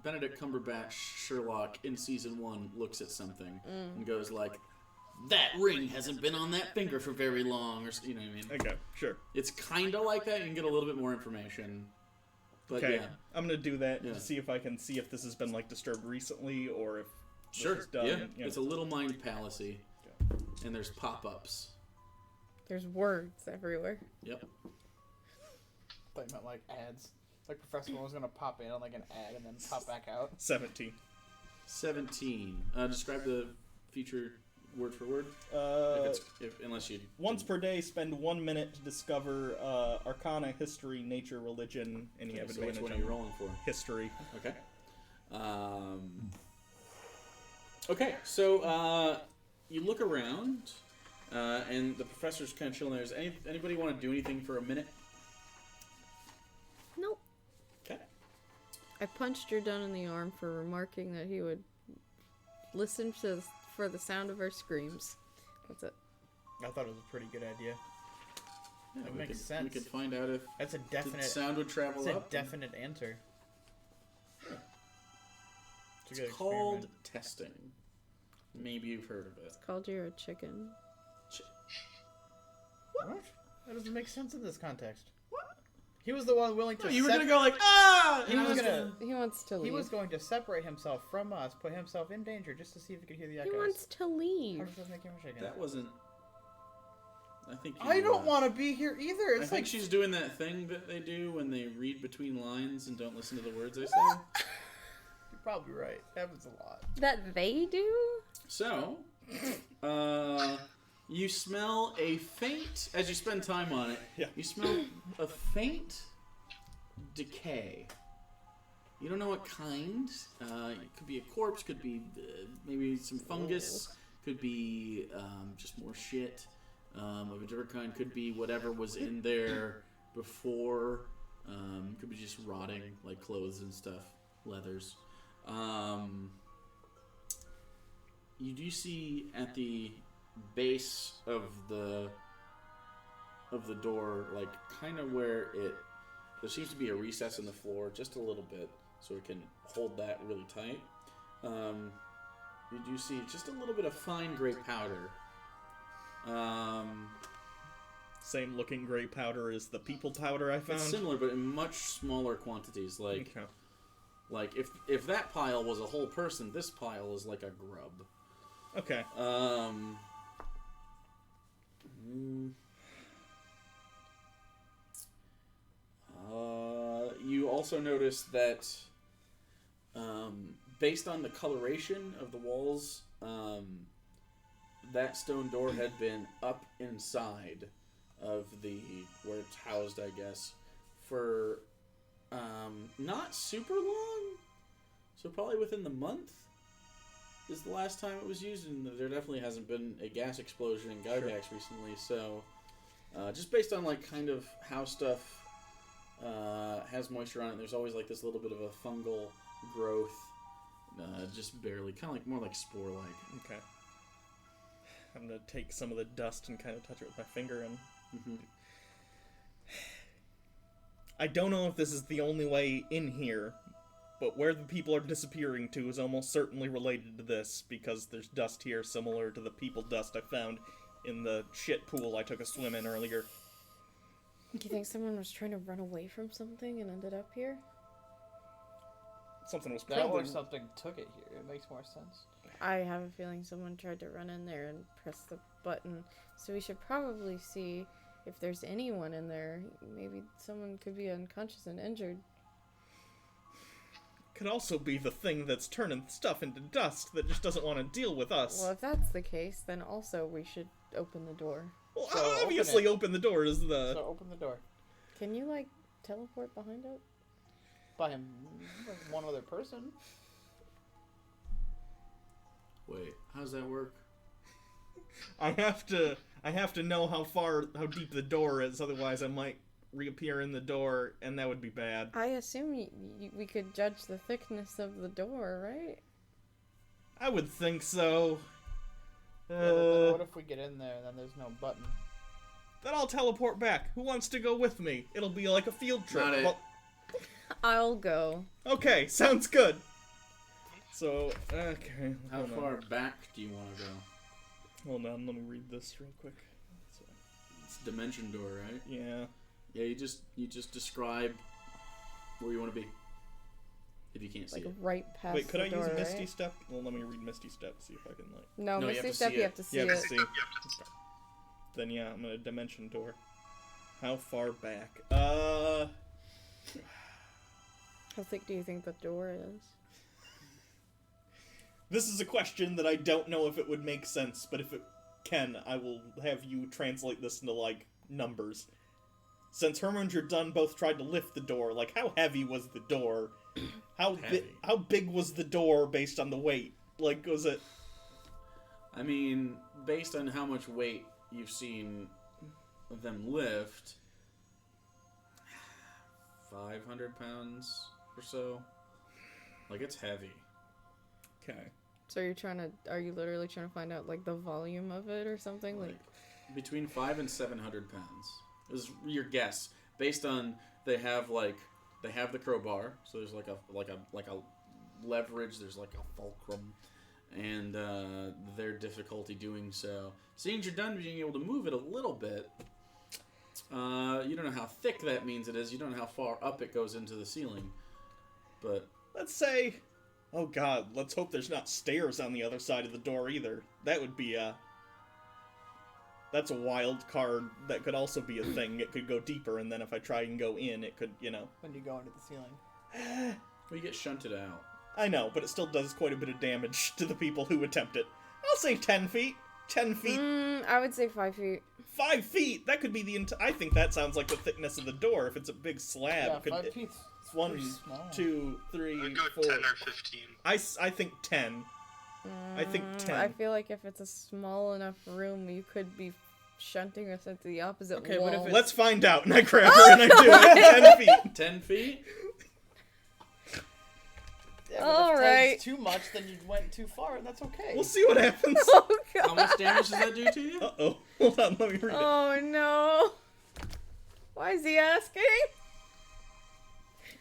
Benedict Cumberbatch Sherlock in season 1 looks at something and goes like, "That ring hasn't been on that finger for very long," or you know what I mean. Okay, sure. It's kind of like that. You can get a little bit more information. But Okay, yeah, I'm gonna do that Yeah. to see if I can see if this has been like disturbed recently or if this sure. is done. Yeah, it's a little mind palace-y. And there's pop-ups. There's words everywhere. Yep. I thought you meant like ads. Like Professor One was gonna pop in on like an ad and then pop back out. 17. 17. Describe the feature word for word. Unless you. Once per day, spend 1 minute to discover Arcana, History, Nature, Religion, and you have So which advantage one are on you rolling for? History. Okay. Okay, so you look around. And the professor's kind of chilling there. Does anybody want to do anything for a minute? Nope. Okay. I punched Jordan in the arm for remarking that he would listen for the sound of our screams. That's it. I thought it was a pretty good idea. Yeah, That we makes could, sense. We could find out if That's a the definite. sound would travel That's a up. definite answer. It's called testing. Maybe you've heard of it. It's called You're a Chicken. What? That doesn't make sense in this context. What? He was the one willing to. No, you were gonna go like, ah! He was gonna. He wants to leave. He was going to separate himself from us, put himself in danger, just to see if he could hear the echoes. He wants to leave. How does that make him a chicken? That wasn't. I think. I don't want to be here either. It's I think she's doing that thing that they do when they read between lines and don't listen to the words they say. You're probably right. Happens a lot. That they do? So, you smell a faint, as you spend time on it, Yeah. you smell a faint decay. You don't know what kind. It could be a corpse, could be maybe some fungus, could be just more shit of a different kind, could be whatever was in there before, could be just rotting, like clothes and stuff, leathers. You do see at the base of the door, like kind of where there seems to be a recess in the floor, just a little bit, so it can hold that really tight. You do see just a little bit of fine gray powder. Same looking gray powder as the people powder I found. It's similar, but in much smaller quantities. Like, Okay. like if that pile was a whole person, this pile is like a grub. Okay. You also notice that, based on the coloration of the walls, that stone door had been up inside of where it's housed, I guess, for not super long. So probably within the month is the last time it was used, and there definitely hasn't been a gas explosion in Gygax recently. So just based on like kind of how stuff has moisture on it, there's always like this little bit of a fungal growth, just barely, kind of like more like spore-like. Okay. I'm gonna take some of the dust and kind of touch it with my finger and. Mm-hmm. I don't know if this is the only way in here, but where the people are disappearing to is almost certainly related to this, because there's dust here similar to the people dust I found in the shit pool I took a swim in earlier. Do you think someone was trying to run away from something and ended up here? Something was That probably... or something took it here. It makes more sense. I have a feeling someone tried to run in there and press the button. So we should probably see if there's anyone in there. Maybe someone could be unconscious and injured. Could also be the thing that's turning stuff into dust that just doesn't want to deal with us. Well, if that's the case, then also we should open the door. Well, So obviously open the door is the... So open the door. Can you, like, teleport behind it? By him, one other person. Wait, how does that work? I have to know how deep the door is, otherwise I might reappear in the door, and that would be bad. I assume we could judge the thickness of the door, right? I would think so. Yeah, but then what if we get in there and then there's no button? Then I'll teleport back. Who wants to go with me? It'll be like a field trip. Not it. Well, I'll go. okay, sounds good. So, okay. How hold on. far back do you want to go? Hold on, let me read this real quick. So, It's dimension door, right? yeah. Yeah, you just describe where you want to be. If you can't see Like, it. right past Wait, could the I door, use Misty right? Step? Well, let me read Misty Step, see if I can, like... No, No, you have Misty to Step, see you it. have to see Yeah, it. but see. Then yeah, I'm gonna dimension door. How far back? How thick do you think the door is? This is a question that I don't know if it would make sense, but if it can, I will have you translate this into, like, numbers. Since Herman and Jordan both tried to lift the door, like, how heavy was the door? How big was the door based on the weight? Like, was it... I mean, based on how much weight you've seen them lift 500 pounds or so. Like, it's heavy. Okay. So are you literally trying to find out, like, the volume of it or something? Like between 500 and 700 pounds is your guess, based on they have the crowbar, so there's like a leverage, there's like a fulcrum, and their difficulty doing so. Seeing you're done being able to move it a little bit, you don't know how thick that means it is. You don't know how far up it goes into the ceiling, but Let's say... Oh god, let's hope there's not stairs on the other side of the door either. That would be that's a wild card that could also be a thing. It could go deeper, and then if I try and go in, it could, When you go into the ceiling. we get shunted out. I know, but it still does quite a bit of damage to the people who attempt it. I'll say 10 feet. 10 feet. I would say 5 feet. 5 feet? That could be the I think that sounds like the thickness of the door. If it's a big slab, Yeah, it could... 5 feet. It's 1, Pretty small. 2, 3, I'd go 4... 10 or 15. I think 10. I think 10. I feel like if it's a small enough room, you could be shunting us into the opposite Okay, wall. what if Let's find out. And I grab her and I do it. 10 feet. 10 feet? Yeah, but All if right. 10's too much, then you went too far, and that's okay. We'll see what happens. Oh, How God. much damage does that do to you? Uh-oh. Hold on, let me read it. Oh, no. Why is he asking?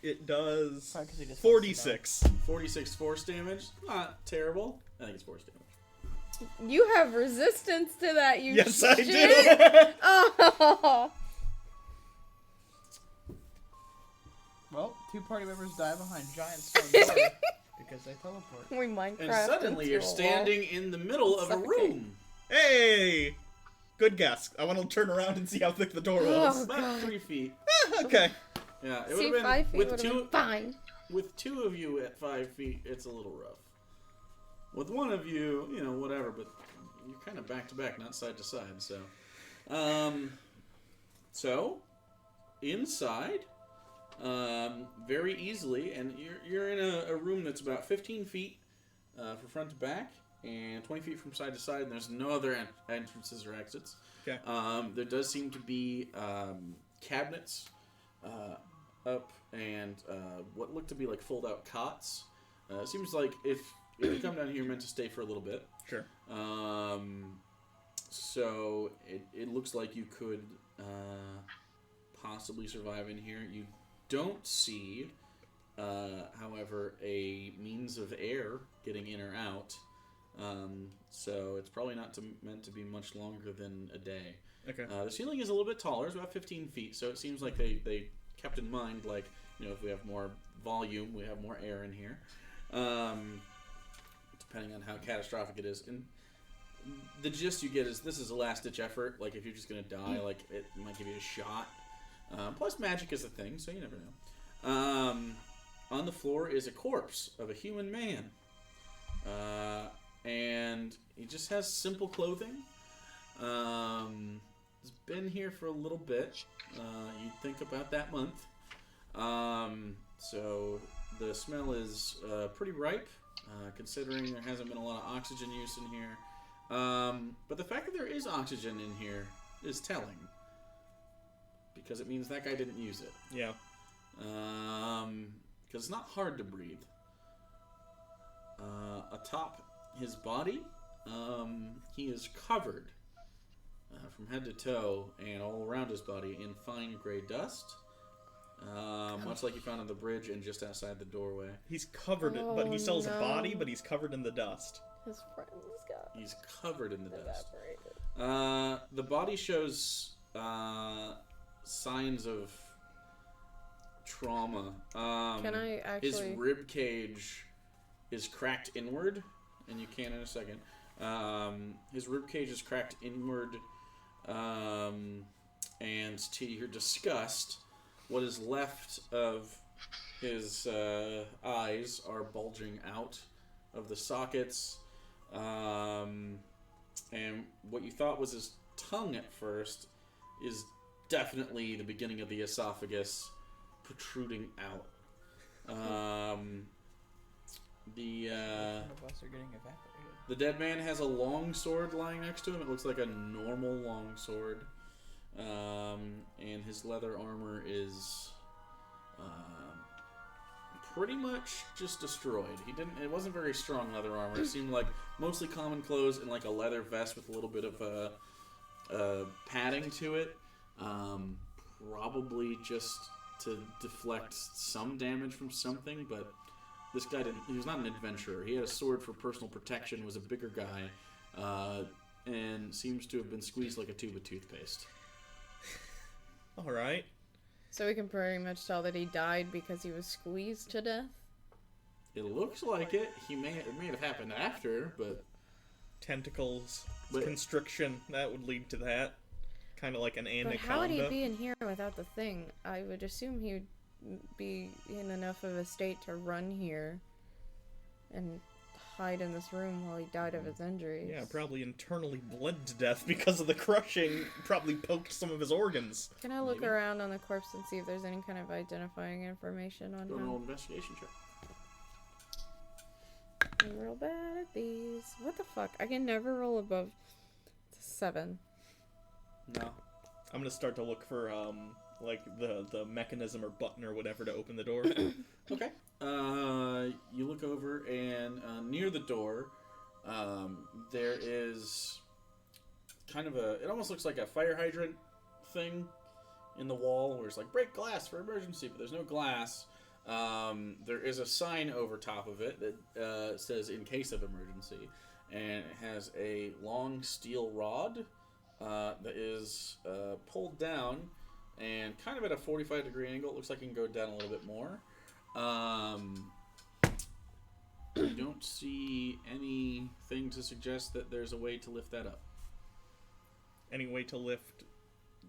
It does Probably 'cause he just wants to 46. 46 force damage. Not terrible. I think it's force damage. You have resistance to that, you Yes, I shit. do. Oh. Well, 2 party members die behind giant stone door because they teleport. We Minecraft. And suddenly into you're a wall. standing in the middle of a Suffocate. room. Hey! Good guess. I want to turn around and see how thick the door was. Oh. About God. 3 feet. Okay. Yeah, it See, would 5 have feet been would have been fine. with 2 of you at 5 feet. It's a little rough. With 1 of you, whatever. But you're kind of back to back, not side to side. So, inside, very easily, and you're in a room that's about 15 feet from front to back, and 20 feet from side to side. And there's no other entrances or exits. Okay. There does seem to be cabinets up and what look to be like fold-out cots. It seems like if you come down here, you're meant to stay for a little bit. Sure. So it looks like you could possibly survive in here. You don't see, however, a means of air getting in or out. So it's probably not meant to be much longer than a day. Okay. The ceiling is a little bit taller. It's about 15 feet, so it seems like they kept in mind, like, if we have more volume, we have more air in here. Depending on how catastrophic it is. And the gist you get is this is a last-ditch effort. Like, if you're just going to die, like, it might give you a shot. Plus, magic is a thing, so you never know. On the floor is a corpse of a human man. And he just has simple clothing. He's been here for a little bit. You'd think about that month. So the smell is pretty ripe, considering there hasn't been a lot of oxygen use in here. But the fact that there is oxygen in here is telling, because it means that guy didn't use it. Yeah. Because it's not hard to breathe. Atop his body, he is covered from head to toe and all around his body in fine gray dust, much like you found on the bridge and just outside the doorway. He's covered, but he still has a no. body, but he's covered in the dust. His friends got He's covered in the dust. evaporated. The body shows signs of trauma. Can I His actually... rib cage is cracked inward, and you can in a second. His rib cage is cracked inward, and to your disgust, what is left of his eyes are bulging out of the sockets, and what you thought was his tongue at first is definitely the beginning of the esophagus protruding out. unless they're getting evaporated. The dead man has a long sword lying next to him. It looks like a normal long sword. And his leather armor is pretty much just destroyed. It wasn't very strong leather armor. It seemed like mostly common clothes and like a leather vest with a little bit of padding to it. Probably just to deflect some damage from something, but this guy he was not an adventurer. He had a sword for personal protection, was a bigger guy, and seems to have been squeezed like a tube of toothpaste. Alright. So we can pretty much tell that he died because he was squeezed to death? It looks like it. It may have happened after, but... Tentacles, constriction, that would lead to that. Kind of like an anaconda. But how would he be in here without the thing? I would assume he would be in enough of a state to run here and hide in this room while he died of his injuries. Yeah, probably internally bled to death because of the crushing. Probably poked some of his organs. Can I look around on the corpse and see if there's any kind of identifying information on Go him? roll an investigation check. I'm real bad at these. What the fuck? I can never roll above 7. No. I'm gonna start to look for like the mechanism or button or whatever to open the door. Okay. You look over, and near the door, there is kind of it almost looks like a fire hydrant thing in the wall where it's like, break glass for emergency, but there's no glass. There is a sign over top of it that says in case of emergency, and it has a long steel rod that is pulled down and kind of at a 45-degree angle. It looks like it can go down a little bit more. You don't see anything to suggest that there's a way to lift that up. Any way to lift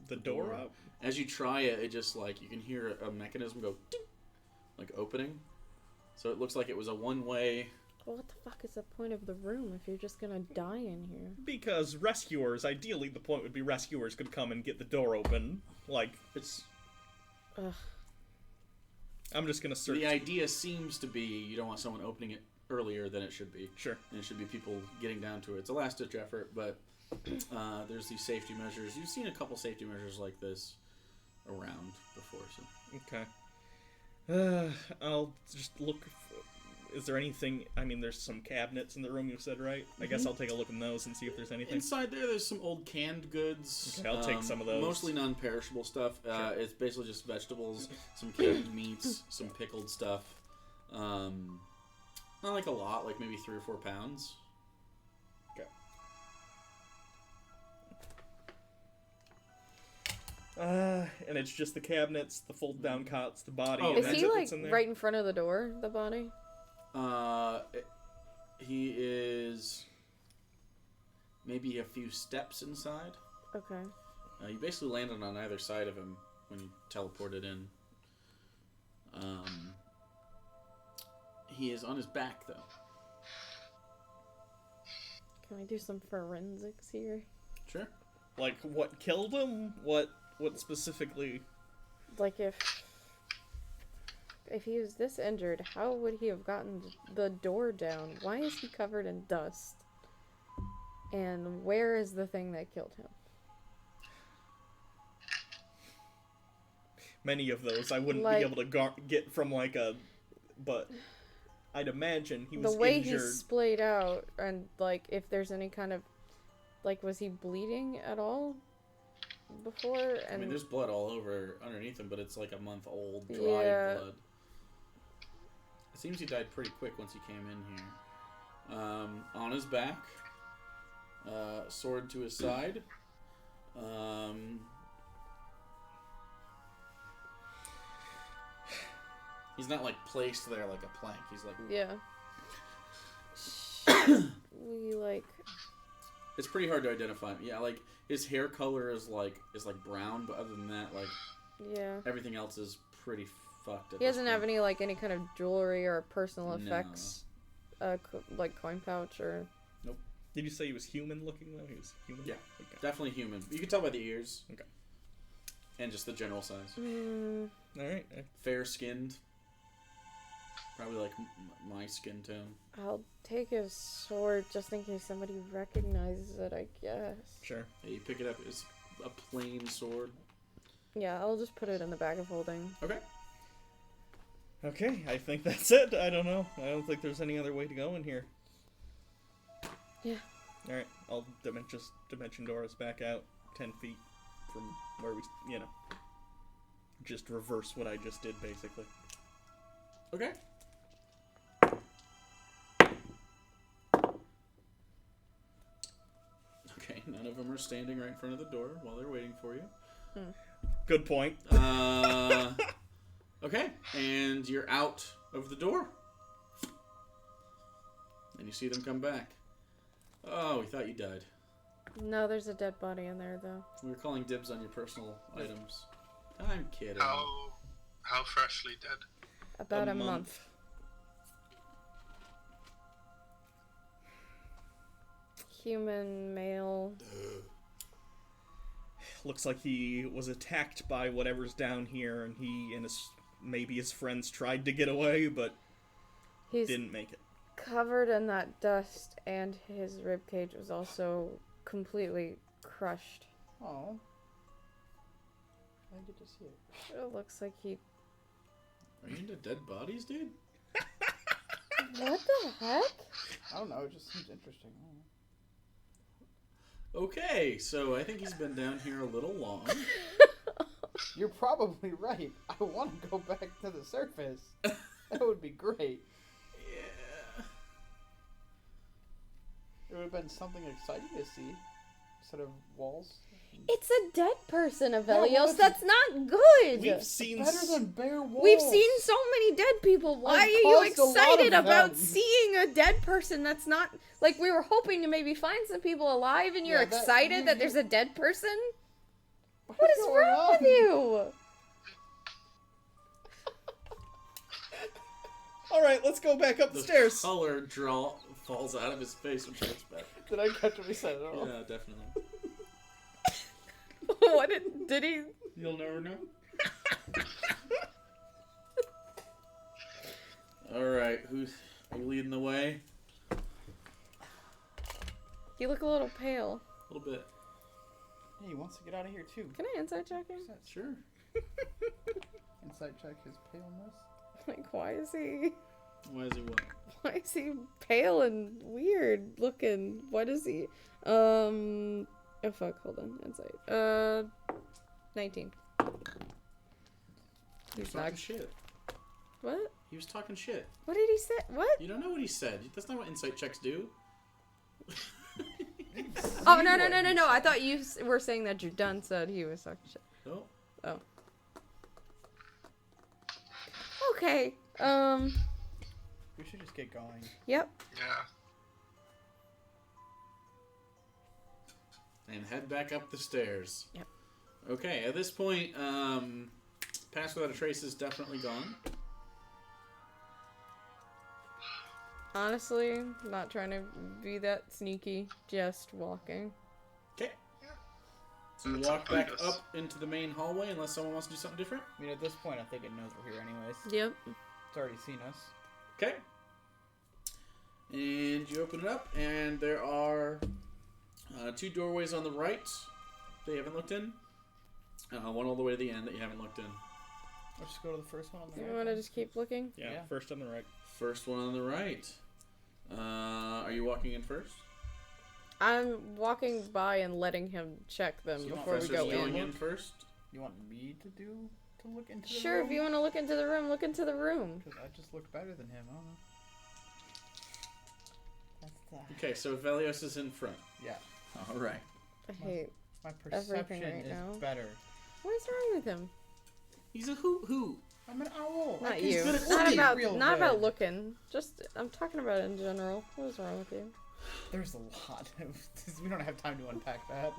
the door up? As you try it, it just like you can hear a mechanism go ding, like opening. So it looks like it was a one-way. Well, what the fuck is the point of the room if you're just gonna die in here? Because rescuers, ideally the point would be rescuers could come and get the door open. Like, It's Ugh. I'm just gonna search. the idea seems to be you don't want someone opening it earlier than it should be. Sure. And it should be people getting down to it. It's a last-ditch effort, but there's these safety measures. You've seen a couple safety measures like this around before, so. Okay. I'll just look. Is there anything? I mean, there's some cabinets in the room you said, right? I guess I'll take a look in those and see if there's anything. Inside there's some old canned goods. Okay, I'll take some of those. Mostly non-perishable stuff. Sure. It's basically just vegetables, some canned meats, some pickled stuff. Not like a lot, like maybe 3 or 4 pounds. And it's just the cabinets, the fold-down cots, the body. Oh, and Is that's he it like that's in there? right in front of the door, the body? He is maybe a few steps inside. Okay. You basically landed on either side of him when you teleported in. He is on his back, though. Can we do some forensics here? Sure. Like, what killed him? What specifically? Like if he was this injured, how would he have gotten the door down? Why is he covered in dust? And where is the thing that killed him? Many of those I wouldn't Like- be able to get from like a, but I'd imagine he was The way injured. he's splayed out, and like if there's any kind of, like, was he bleeding at all before? And I mean, there's blood all over underneath him, but it's like a month old, dried Yeah. blood. It seems he died pretty quick once he came in here. On his back, sword to his side. He's not like placed there like a plank. He's like, yeah. We like. it's pretty hard to identify him. Yeah, like his hair color is like brown, but other than that, like Yeah. everything else is pretty fucked. He doesn't have any like any kind of jewelry or personal effects, like coin pouch or. Did you say he was human looking though? He was human. Yeah. Okay. Definitely human. You can tell by the ears. Okay. And just the general size. Mm, All right. Fair skinned. Probably like my skin tone. I'll take his sword just in case somebody recognizes it, I guess. Sure. Yeah, you pick it up. It's a plain sword. Yeah, I'll just put it in the bag of holding. Okay. Okay, I think that's it. I don't know. I don't think there's any other way to go in here. Yeah. Alright, I'll dimension door us back out 10 feet from where we, just reverse what I just did, basically. Okay. Okay, none of them are standing right in front of the door while they're waiting for you. Good point. Okay, and you're out of the door. And you see them come back. Oh, we thought you died. No, there's a dead body in there, though. We were calling dibs on your personal items. I'm kidding. How freshly dead? About a month. Human, male. Looks like he was attacked by whatever's down here, and he and maybe his friends tried to get away, but He's didn't make it. covered in that dust, and his ribcage was also completely crushed. Oh. I get to see it. It looks like he... Are you into dead bodies, dude? What the heck? I don't know, it just seems interesting. I don't know. Okay, so I think he's been down here a little long. You're probably right. I want to go back to the surface. That would be great. Yeah. It would have been something exciting to see instead of walls. It's a dead person, Avelios. Yeah, well, That's not good. We've seen Better than bare walls. We've seen so many dead people. Why I've are you caused a lot excited of about them. seeing a dead person? That's not... Like, we were hoping to maybe find some people alive, and you're Yeah, that- excited that there's a dead person? What What is going wrong on? with you? Alright, let's go back up the stairs. Color falls out of his face when she looks back. Did I catch what he said at all? Yeah, definitely. What did he... You'll never know. Alright, are you leading the way? You look a little pale. A little bit. Yeah, he wants to get out of here too. Can I insight check him? Sure. Insight check his paleness. Like, why is he... Why is he what? Why is he pale and weird looking? What is he? Oh fuck, hold on. Insight. 19. He was talking shit. What? He was talking shit. What did he say? What? You don't know what he said. That's not what insight checks do. Oh, no. I thought you were saying that your done said he was talking shit. Oh. Oh. Okay. We should just get going. Yep. Yeah. And head back up the stairs. Yep. Okay, at this point, Pass Without a Trace is definitely gone. Honestly, not trying to be that sneaky, just walking. Okay. So you walk back up into the main hallway unless someone wants to do something different. I mean, at this point, I think it knows we're here anyways. Yep. It's already seen us. Okay. And you open it up, and there are 2 doorways on the right that you haven't looked in. One all the way to the end that you haven't looked in. Let's just go to the first one on the You right. want to just keep looking? Yeah, Yeah. first on the right. First one on the right. Are you walking in first? I'm walking by and letting him check them So before we Professor's go going in. in first. You want me to look into the Sure, room? if you want to look into the room, look into the room. Because I just look better than him. I don't know. That's Okay, so Velios is in front. Yeah. All right. I hate. My Everything perception right is now. better. What is wrong with him? He's a hoot. I'm an owl. Not he's you. good at Not looking. about. Real Not good. about looking. Just. I'm talking about it in general. What is wrong with you? There's a lot. We don't have time to unpack that.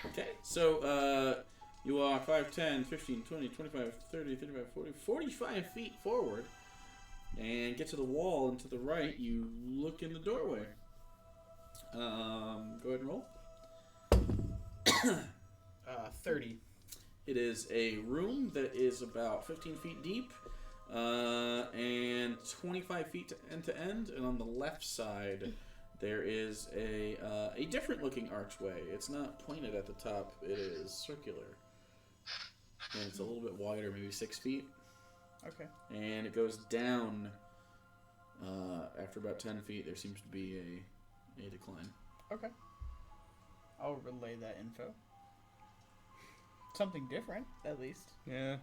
Okay, so you walk 5, 10, 15, 20, 25, 30, 35, 40, 45 feet forward and get to the wall, and to the right you look in the doorway. Go ahead and roll. 30. It is a room that is about 15 feet deep, and 25 feet to end, and on the left side there is a different looking archway. It's not pointed at the top, it is circular. And it's a little bit wider, maybe 6 feet. Okay. And it goes down after about 10 feet. There seems to be a decline. Okay. I'll relay that info. Something different, at least. Yeah.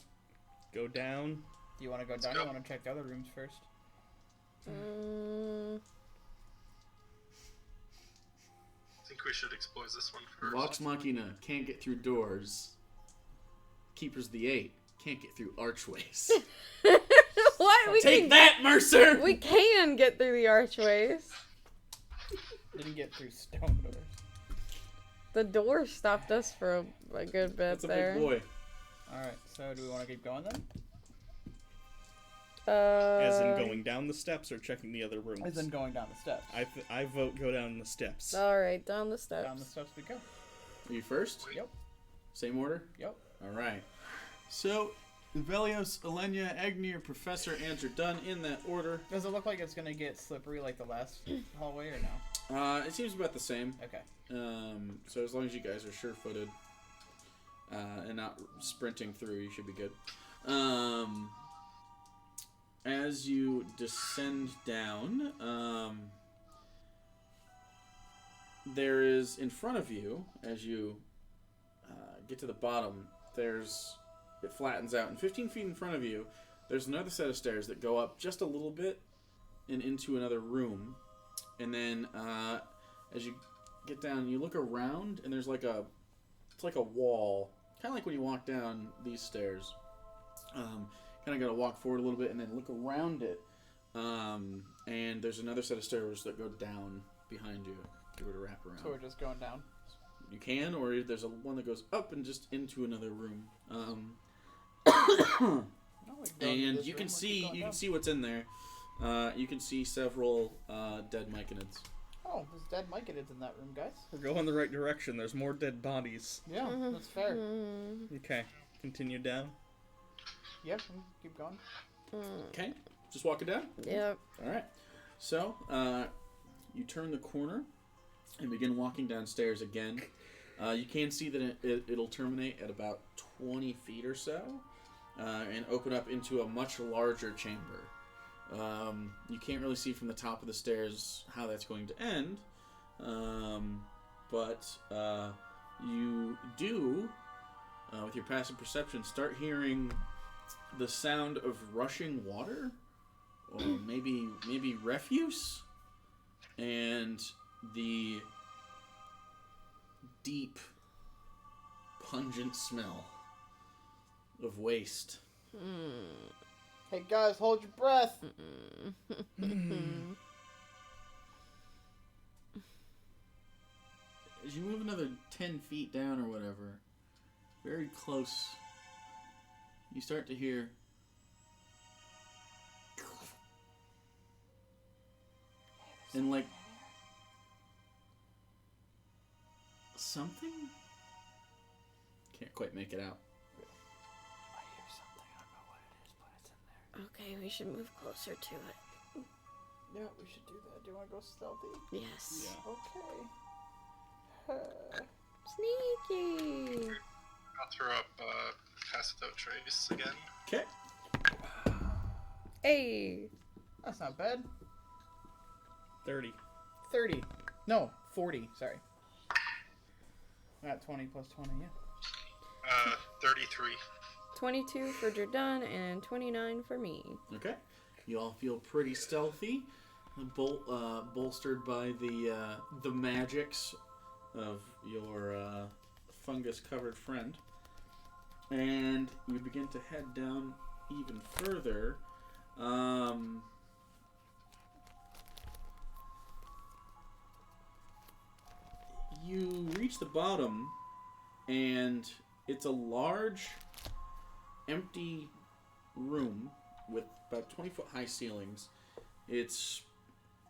Go down. Do you want to go down? Or you want to check the other rooms first? I think we should explore this one first. Vox Machina can't get through doors. Keepers of the Eight can't get through archways. What? We Take can, that, Mercer! We can get through the archways. Didn't get through stone doors. The door stopped us for a good bit That's a there. big boy. Alright, so do we want to keep going then? As in going down the steps or checking the other rooms? As in going down the steps. I vote go down the steps. Alright, down the steps. Down the steps we go. Are you first? Yep. Same order? Yep. Alright. So, Velios, Elenia, Agnir, Professor Ants are done in that order. Does it look like it's going to get slippery like the last hallway or no? It seems about the same. Okay. So as long as you guys are sure-footed and not sprinting through, you should be good. As you descend down, there is in front of you, as you get to the bottom, it flattens out, and 15 feet in front of you, there's another set of stairs that go up just a little bit and into another room. And then as you get down, you look around, and there's it's like a wall, kind of like when you walk down these stairs. Kind of got to walk forward a little bit and then look around it. And there's another set of stairs that go down behind you if you were to wrap around. So we're just going down. You can, or there's one that goes up and just into another room. And you can see what's in there. You can see several dead myconids. Oh, there's dead myconids in that room, guys. We're going the right direction. There's more dead bodies. Yeah, that's fair. Okay, continue down. Yep, keep going. Okay, just walking down? Yep. Alright. So, you turn the corner and begin walking downstairs again. You can see that it'll terminate at about 20 feet or so and open up into a much larger chamber. You can't really see from the top of the stairs how that's going to end, but you do, with your passive perception, start hearing the sound of rushing water, or maybe refuse, and the deep, pungent smell of waste. Hey guys, hold your breath. As you move another 10 feet down or whatever, very close, you start to hear and like something? Can't quite make it out. I hear something. I don't know what it is, but it's in there. Okay, we should move closer to it. Yeah, we should do that. Do you want to go stealthy? Yes. Okay. Sneaky. I'll throw up Pass Without Trace again. Okay. Hey. That's not bad. 30. 30. No, 40. Sorry. Not 20 plus 20, yeah. 33. 22 for Jordan and 29 for me. Okay. You all feel pretty stealthy, bolstered by the magics of your fungus-covered friend. And you begin to head down even further. You reach the bottom, and it's a large, empty room with about 20-foot high ceilings. It's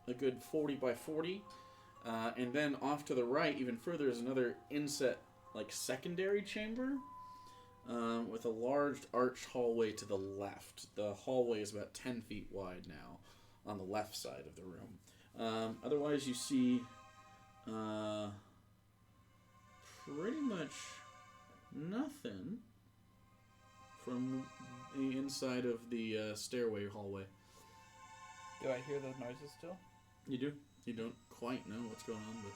a good 40 by 40. And then off to the right, even further, is another inset, like, secondary chamber. with a large arched hallway to the left. The hallway is about 10 feet wide now on the left side of the room. Otherwise, you see pretty much nothing from the inside of the stairway hallway. Do I hear those noises still? You do? You don't quite know what's going on, but...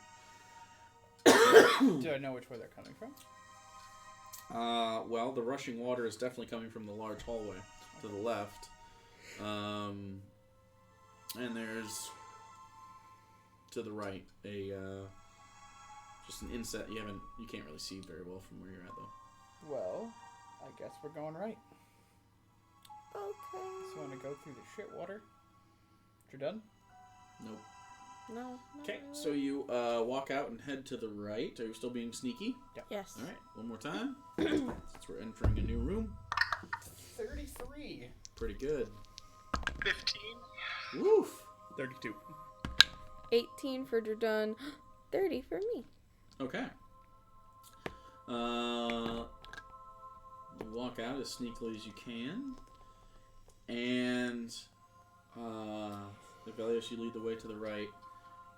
Do I know which way they're coming from? Well, the rushing water is definitely coming from the large hallway to the left. And there's, to the right, just an inset. You can't really see very well from where you're at, though. Well, I guess we're going right. Okay. So you want to go through the shit water? You're done? Nope. No. Okay, so you walk out and head to the right. Are you still being sneaky? Yes. All right, one more time. Since we're entering a new room. 33. Pretty good. 15. Woof. 32. 18 for Jordan. 30 for me. Okay. You walk out as sneakily as you can. And Velios, you lead the way to the right.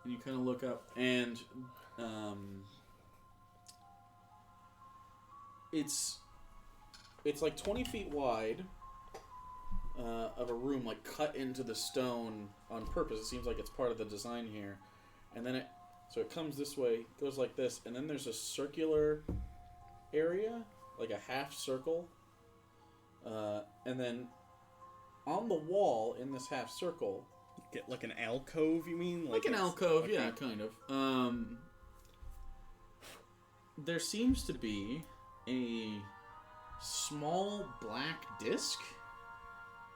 And you kind of look up, and it's like 20 feet wide of a room, like cut into the stone on purpose. It seems like it's part of the design here. And then it comes this way, goes like this, and then there's a circular area, like a half circle. And then on the wall in this half circle, Get like an alcove, you mean? like an alcove, yeah, kind of. There seems to be a small black disc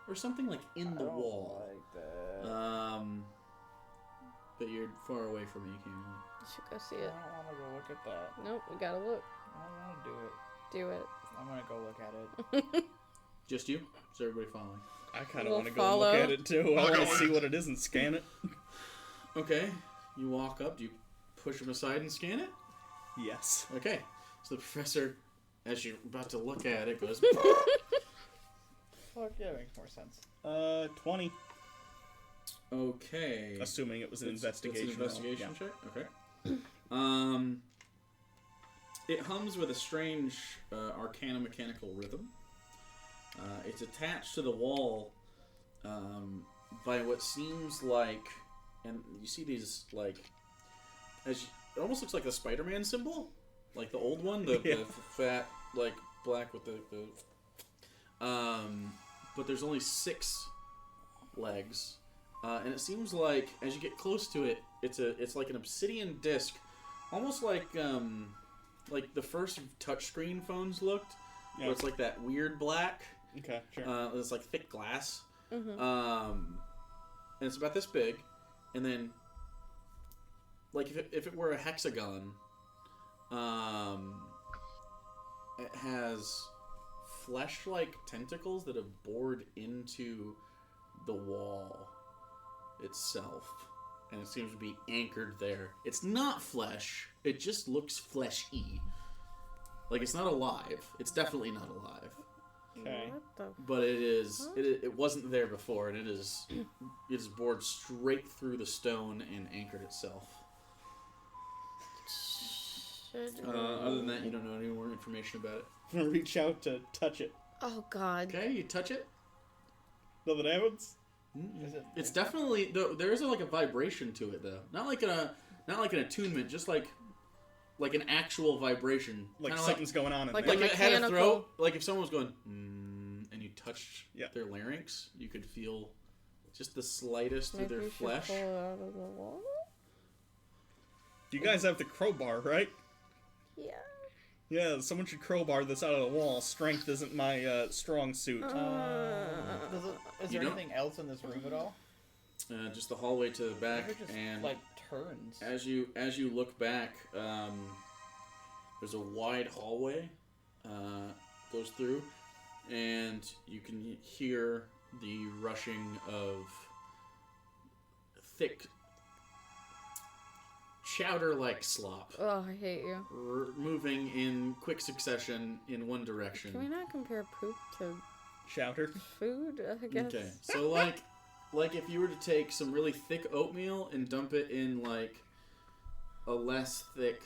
or something like in the wall. Like that. But you're far away from it. You can't really. You should go see I it. don't want to go look at that. Nope, we gotta look. I don't want to do it. Do it. I'm going to go look at it. Just you? Is everybody following? I kind of We'll want to go follow. look at it too. I I'll want go to with see you. what it is and scan it. Okay. You walk up. Do you push them aside and scan it? Yes. Okay. So the professor, as you're about to look at it, goes. Fuck yeah, makes more sense. 20. Okay. Assuming it was an investigation. It's an investigation roll. check? Okay. It hums with a strange arcana mechanical rhythm. It's attached to the wall by what seems like, and you see these, like, it almost looks like the Spider-Man symbol, like the old one, the fat, like, black with the but there's only 6 legs. And it seems like as you get close to it, it's like an obsidian disc, almost like the first touchscreen phones looked, where it's like that weird black. Okay, sure. It's like thick glass. Mm-hmm. And it's about this big, and then like if it were a hexagon, it has flesh-like tentacles that have bored into the wall itself, and it seems to be anchored there. It's not flesh, it just looks fleshy. Like, it's not alive. It's definitely not alive. Okay. What the? But it is, it wasn't there before, and it is bored straight through the stone and anchored itself. Other than that, you don't know any more information about it. I'm gonna reach out to touch it. Oh God. Okay, you touch it. Nothing happens? Is it? It's definitely there is like a vibration to it though. Not like an attunement, just like an actual vibration. Like Kinda something's going on in like there. like it had a mechanical- throat. Like if someone was going and you touched Yeah. their larynx, you could feel just the slightest through Maybe their we should flesh. pull it out of the wall. You guys have the crowbar, right? Yeah. Yeah, someone should crowbar this out of the wall. Strength isn't my strong suit. Is You there don't- anything else in this room at all? Just the hallway to the back, Maybe it just, and like, turns. as you look back, there's a wide hallway goes through, and you can hear the rushing of thick chowder-like slop, Oh, I hate you. moving in quick succession in one Can we direction. not compare poop to Chowder. food, I guess? Okay, so like if you were to take some really thick oatmeal and dump it in like a less thick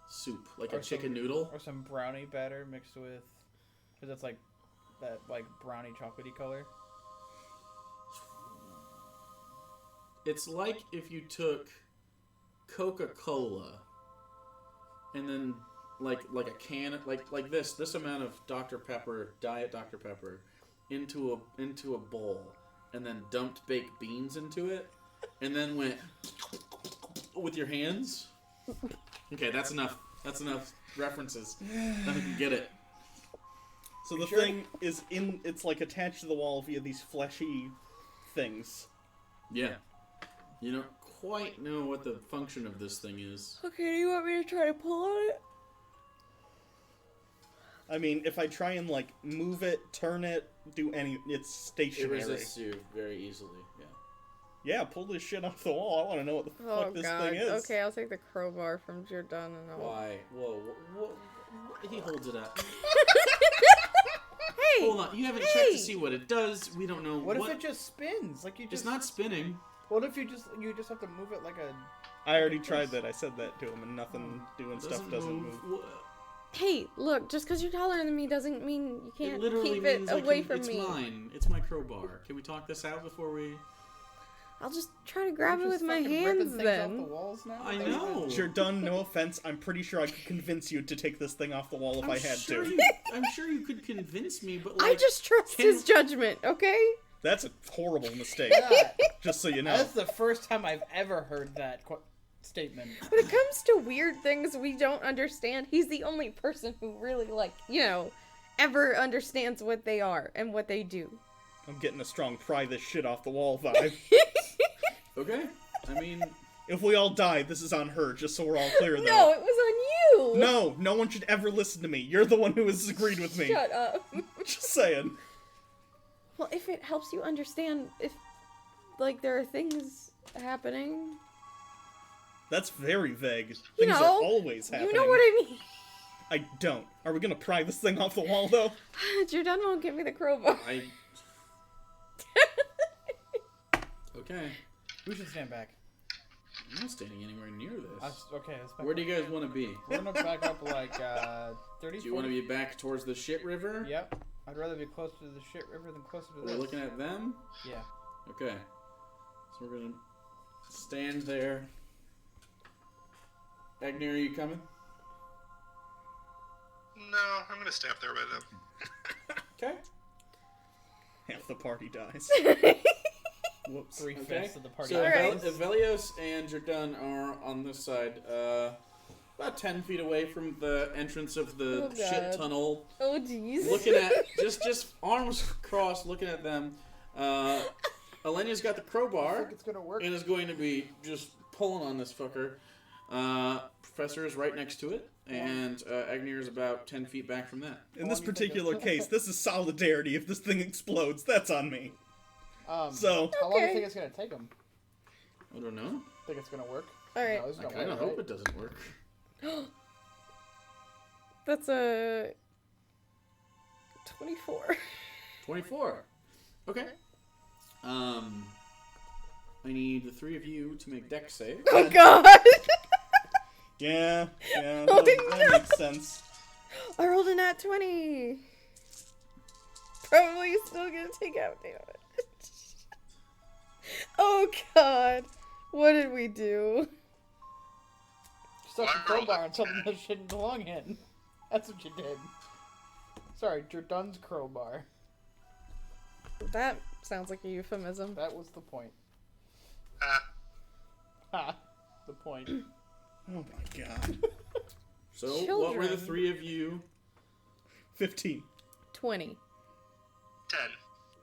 soup, like a Or chicken some- noodle. Or some brownie batter mixed with, because it's like that like brownie chocolatey color. It's like if you took Coca-Cola and then like a can like this amount of Dr. Pepper, Diet Dr. Pepper into a bowl and then dumped baked beans into it and then went with your hands. Okay, that's enough. That's enough references. Then I can get it. So the Sure. thing is it's like attached to the wall via these fleshy things. Yeah. You don't quite know what the function of this thing is. Okay, do you want me to try to pull on it? I mean, if I try and like move it, turn it, do any, it's It stationary. resists you very easily. Yeah. Yeah, pull this shit off the wall. I want to know what the Oh fuck this god. thing is. Okay, I'll take the crowbar from Jordan and I'll... Why? Whoa. He holds it up. Hey! Hold on. You haven't checked Hey! to see what it does. We don't know What if it just spins? Like you just. It's not spinning. What if you just have to move it like a? I already tried that. I said that to him, and nothing doing stuff doesn't move. Hey, look, just because you're taller than me doesn't mean you It can't literally keep it means away from it's me. mine. It's my crowbar. Can we talk this out before we? I'll just try to grab it You're with just my fucking ripping hands things then. Off the walls now? I know. Sure, done. No offense. I'm pretty sure I could convince you to take this thing off the wall if I had to. I'm sure you could convince me, but like, I just trust can- his judgment, okay? That's a horrible mistake. Yeah. Just so you know. That's the first time I've ever heard that statement. When it comes to weird things we don't understand, he's the only person who really, like, ever understands what they are and what they do. I'm getting a strong pry this shit off the wall vibe. Okay. I mean, If we all die, this is on her, just so we're all clear, though. No, it was on you! No, no one should ever listen to me. You're the one who has agreed with me. Shut up. Just saying. Well, if it helps you understand if, like, there are things happening. That's very vague. You Things know, are always happening. You know what I mean. I don't. Are we gonna pry this thing off the wall, though? Jordan won't give me the crowbar. okay. We should stand back. I'm not standing anywhere near this. Okay, let's back Where up. do you guys want to be? We're gonna back up like 30, Do you want to be back towards the shit river? Yep. I'd rather be closer to the shit river than closer to We're this. looking at them? Yeah. Okay. So we're gonna stand there. Agnew, are you coming? No, I'm gonna stay up there with him. Okay. Half the party dies. Whoops. 3/5 Okay. of the party. So Alright. Velios and Jordan are on this side, about 10 feet away from the entrance of the Oh, God. shit tunnel. Oh, jeez. Looking at, just arms crossed, looking at them. Alenia's got the I crowbar think it's gonna work. and is going to be just pulling on this fucker. Professor is right next to it, and Agnew is about 10 feet back from that. In this do you think particular case, this is solidarity. If this thing explodes, that's on me. So, How long do you Okay. think it's gonna take him? I don't know. Think it's gonna work? Alright. No, it's I not kind of work, hope right? it doesn't work. That's a 24. 24. Okay. I need the three of you to make dex save. Oh, God. yeah, Oh, that no. makes sense. I rolled a nat 20. Probably still gonna take out damage. Oh, God. What did we do? Stuck the Well, I rolled crowbar a on something that shouldn't belong in. That's what you did. Sorry, Jordan's crowbar. That sounds like a euphemism. That was the point. Ha! The point. Oh my god. So, what were the Children. three of you? 15. 20. 10.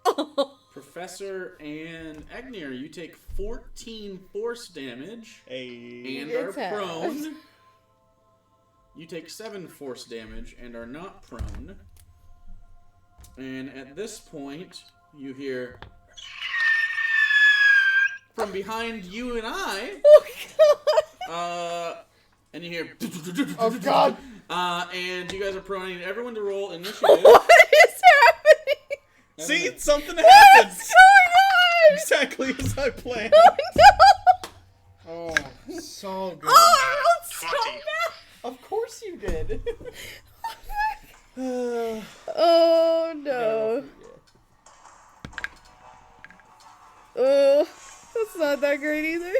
Oh. Professor and Agnew, you take 14 force damage and Good are times. prone. You take 7 force damage and are not prone. And at this point, you hear from behind you and I, Oh, And you hear. Oh God! And you guys are pronating everyone to roll initiative. What is happening? See, something happened. What's going on? Exactly as I planned. Oh no! Oh, so good. Oh, I rolled so 20. bad. Of course you did. Oh no. Oh, that's not that great either.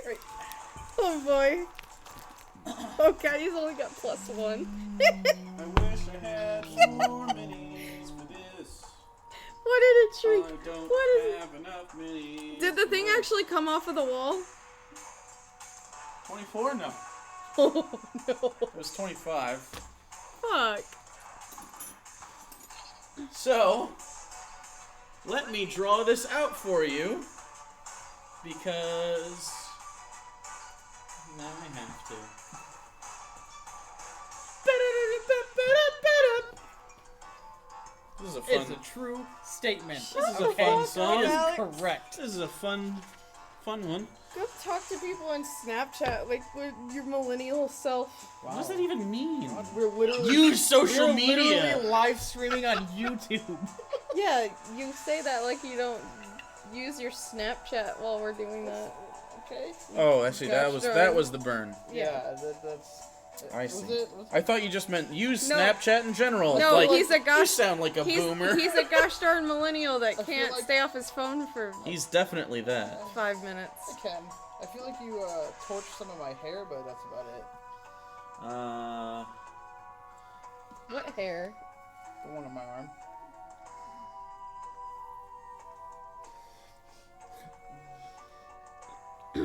Oh boy. Oh god, he's only got +1. I wish I had more minis for this. What did it shrink? I don't What is it? have enough minis. Did the thing actually come off of the wall? 24? No. Oh no. It was 25. Fuck. So, let me draw this out for you. Because now I have to. This is a fun. It's a true statement. This is a fun song. It is Alex. correct. This is a fun one. Go talk to people on Snapchat like with your millennial self. What does that even mean? We're literally Use social we're media. literally live streaming on YouTube. Yeah, you say that like you don't use your Snapchat while we're doing that. Okay? Oh, actually, Gosh that darn. was the burn. Yeah, that's. I was see. It, was I thought you just meant use No. Snapchat in general. No, like, he's a You gosh. sound like a boomer. He's a gosh darn millennial that I feel can't like- stay off his phone for He's definitely that. 5 minutes. I can. I feel like you torched some of my hair, but that's about it. What hair? The one on my arm. I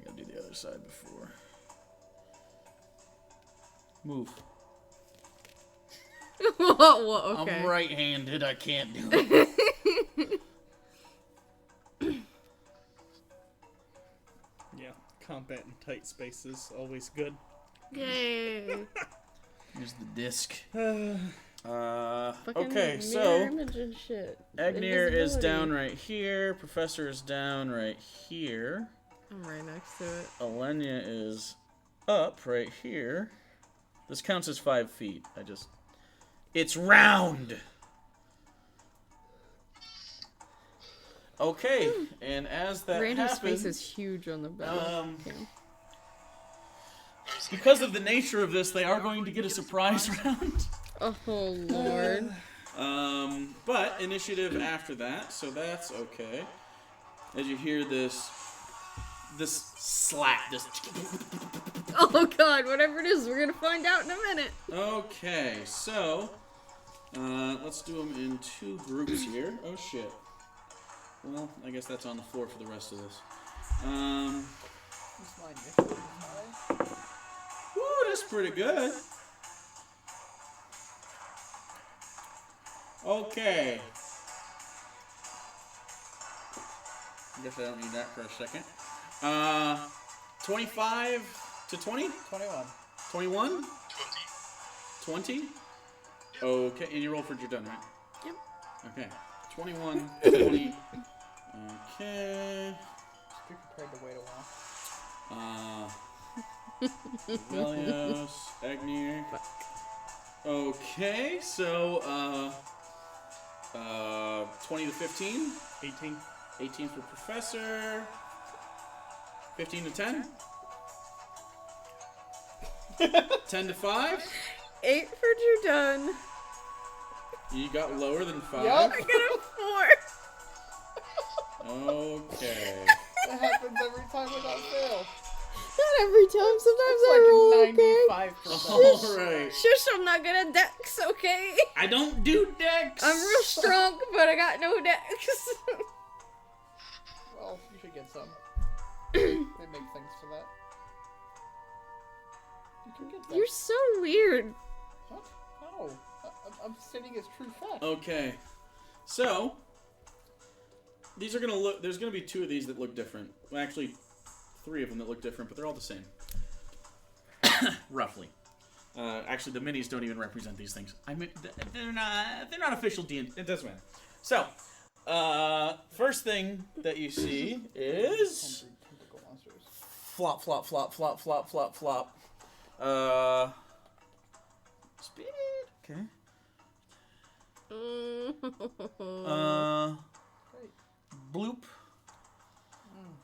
gotta do the other side before. Move. Whoa, okay. I'm right-handed. I can't do it. Yeah, combat in tight spaces, always good. Yay. Here's the disc. Fucking Okay, mirror so image and shit. Agnir is Invisibility. down right here. Professor is down right here. I'm right next to it. Alenia is up right here. This counts as 5 feet. It's round! Okay, and as that Randy's happens, face is huge on the back. because of the nature of this, they are going to get a surprise round. Oh lord. But initiative after that, so that's okay. As you hear this slap, this. Oh god, whatever it is, we're gonna find out in a minute. Okay, so let's do them in 2 groups here. Oh shit. Well, I guess that's on the floor for the rest of this. Is my initiative high? Ooh, that's pretty good. Okay. I guess I don't need that for a second. 25 to 20? 21. 21? 20? Okay, and you roll for you're done, right? Yep. Okay. 21, 20. Okay. Just be prepared to wait a while. Velios, Agnir. Okay, so 20 to 15. 18. 18 for Professor. 15 to 10. 10 to 5. 8 for Judun. You got lower than 5. Yup. I got a 4. Okay. That happens every time without fail. Not every time, sometimes It's I roll okay. like 95%. Alright. Shush, I'm not good at dex, okay? I don't do decks. I'm real strong, but I got no dex. Well, you should get some. They make things for that. You can get that. You're so weird. What? No. I'm stating as true fact. Okay. So, these are going to look... There's going to be 2 of these that look different. Well, actually, 3 of them that look different, but they're all the same. roughly. Actually, the minis don't even represent these things. I mean, they're not official D&D. It doesn't matter. So, first thing that you see is Tentacle monsters. flop, flop, flop, flop, flop, flop, flop. Speed. Okay. Bloop.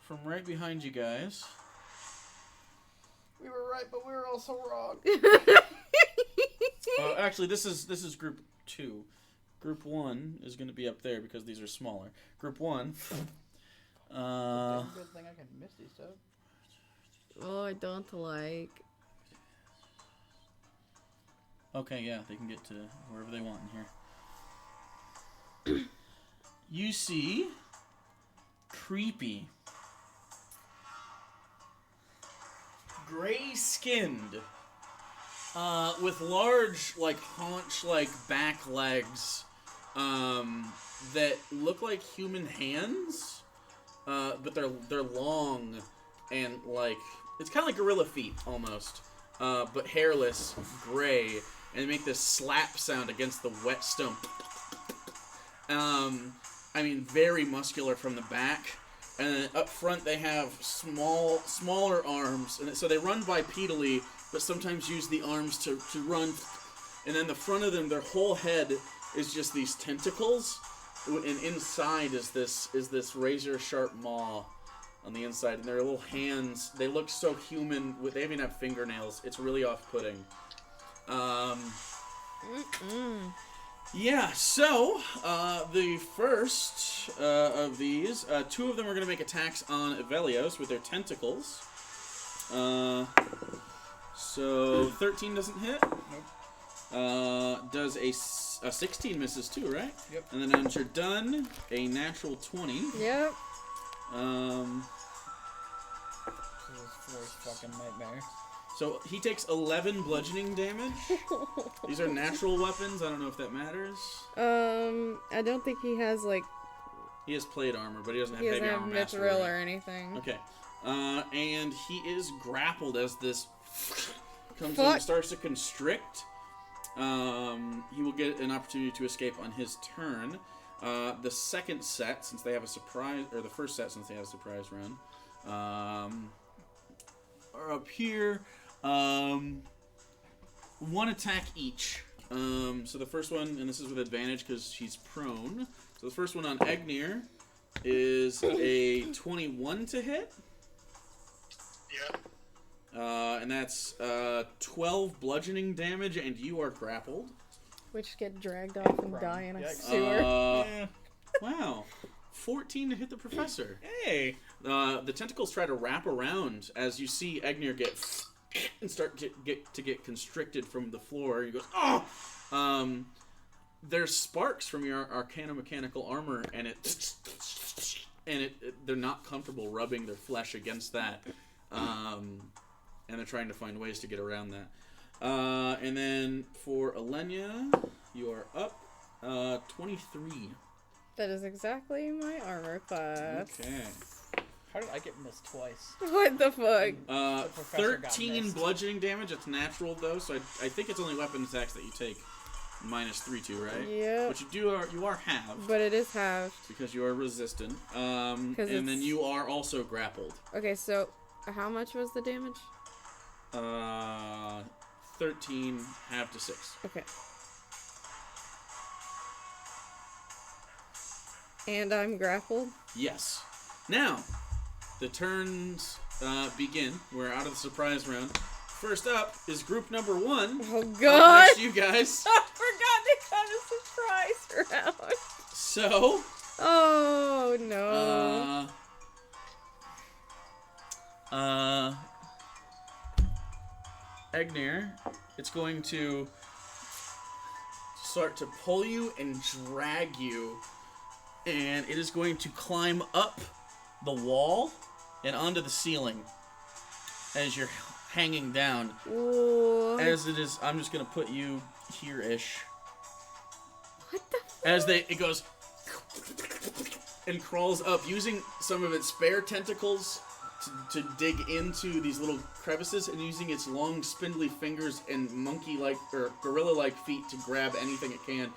From right behind you guys. We were right, but we were also wrong. Actually, this is group 2. Group 1 is going to be up there because these are smaller. Group 1. Damn good thing I can miss these stuff. Oh, I don't like. Okay, yeah, they can get to wherever they want in here. You see creepy, gray-skinned, with large, like, haunch-like back legs, that look like human hands, but they're long and, like, it's kind of like gorilla feet, almost, but hairless, gray, and they make this slap sound against the wet stone. I mean, very muscular from the back. And then up front they have smaller arms. And so they run bipedally, but sometimes use the arms to run. And then the front of them, their whole head is just these tentacles. And inside is this razor-sharp maw on the inside. And their little hands, they look so human. They even have fingernails. It's really off-putting. Yeah, so, the first of these, 2 of them are going to make attacks on Evelios with their tentacles. So, 13 doesn't hit. Nope. Does a 16 misses too, right? Yep. And then once you're done, a natural 20. Yep. This is 4 fucking nightmares. So, he takes 11 bludgeoning damage. These are natural weapons. I don't know if that matters. I don't think he has, like... He has plate armor, but he doesn't have He doesn't heavy have armor mastery. mithril or anything. Okay. And he is grappled as this comes in and starts to constrict. He will get an opportunity to escape on his turn. The second set, since they have a surprise, or the first set, since they have a surprise run, are up here. 1 attack each. So the first one, and this is with advantage because she's prone. So the first one on Egnir is a 21 to hit. Yeah. And that's 12 bludgeoning damage, and you are grappled. Which get dragged off and die in a Yikes. sewer. Wow. 14 to hit the professor. Hey! The tentacles try to wrap around as you see Egnir get and start to get constricted from the floor. He goes, oh! There's sparks from your arcano-mechanical armor, and they're not comfortable rubbing their flesh against that. And they're trying to find ways to get around that. And then for Alenia, you are up 23. That is exactly my armor class. Okay. How did I get missed twice? What the fuck? The professor got 13 missed. bludgeoning damage. It's natural though, so I think it's only weapon attacks that you take -3 to, right? Yep. But you are halved But it is halved. because you are resistant. And then you are also grappled. Okay, so how much was the damage? 13 halved to 6. Okay. And I'm grappled? Yes. Now, the turns begin. We're out of the surprise round. First up is group number 1. Oh Up god! next to you guys. I forgot to cut a surprise round. So, Oh no. Egnir, it's going to start to pull you and drag you, and it is going to climb up the wall and onto the ceiling as you're hanging down. Ooh. As it is, I'm just going to put you here-ish. What the As it goes and crawls up using some of its spare tentacles to dig into these little crevices and using its long, spindly fingers and monkey-like or gorilla-like feet to grab anything it can.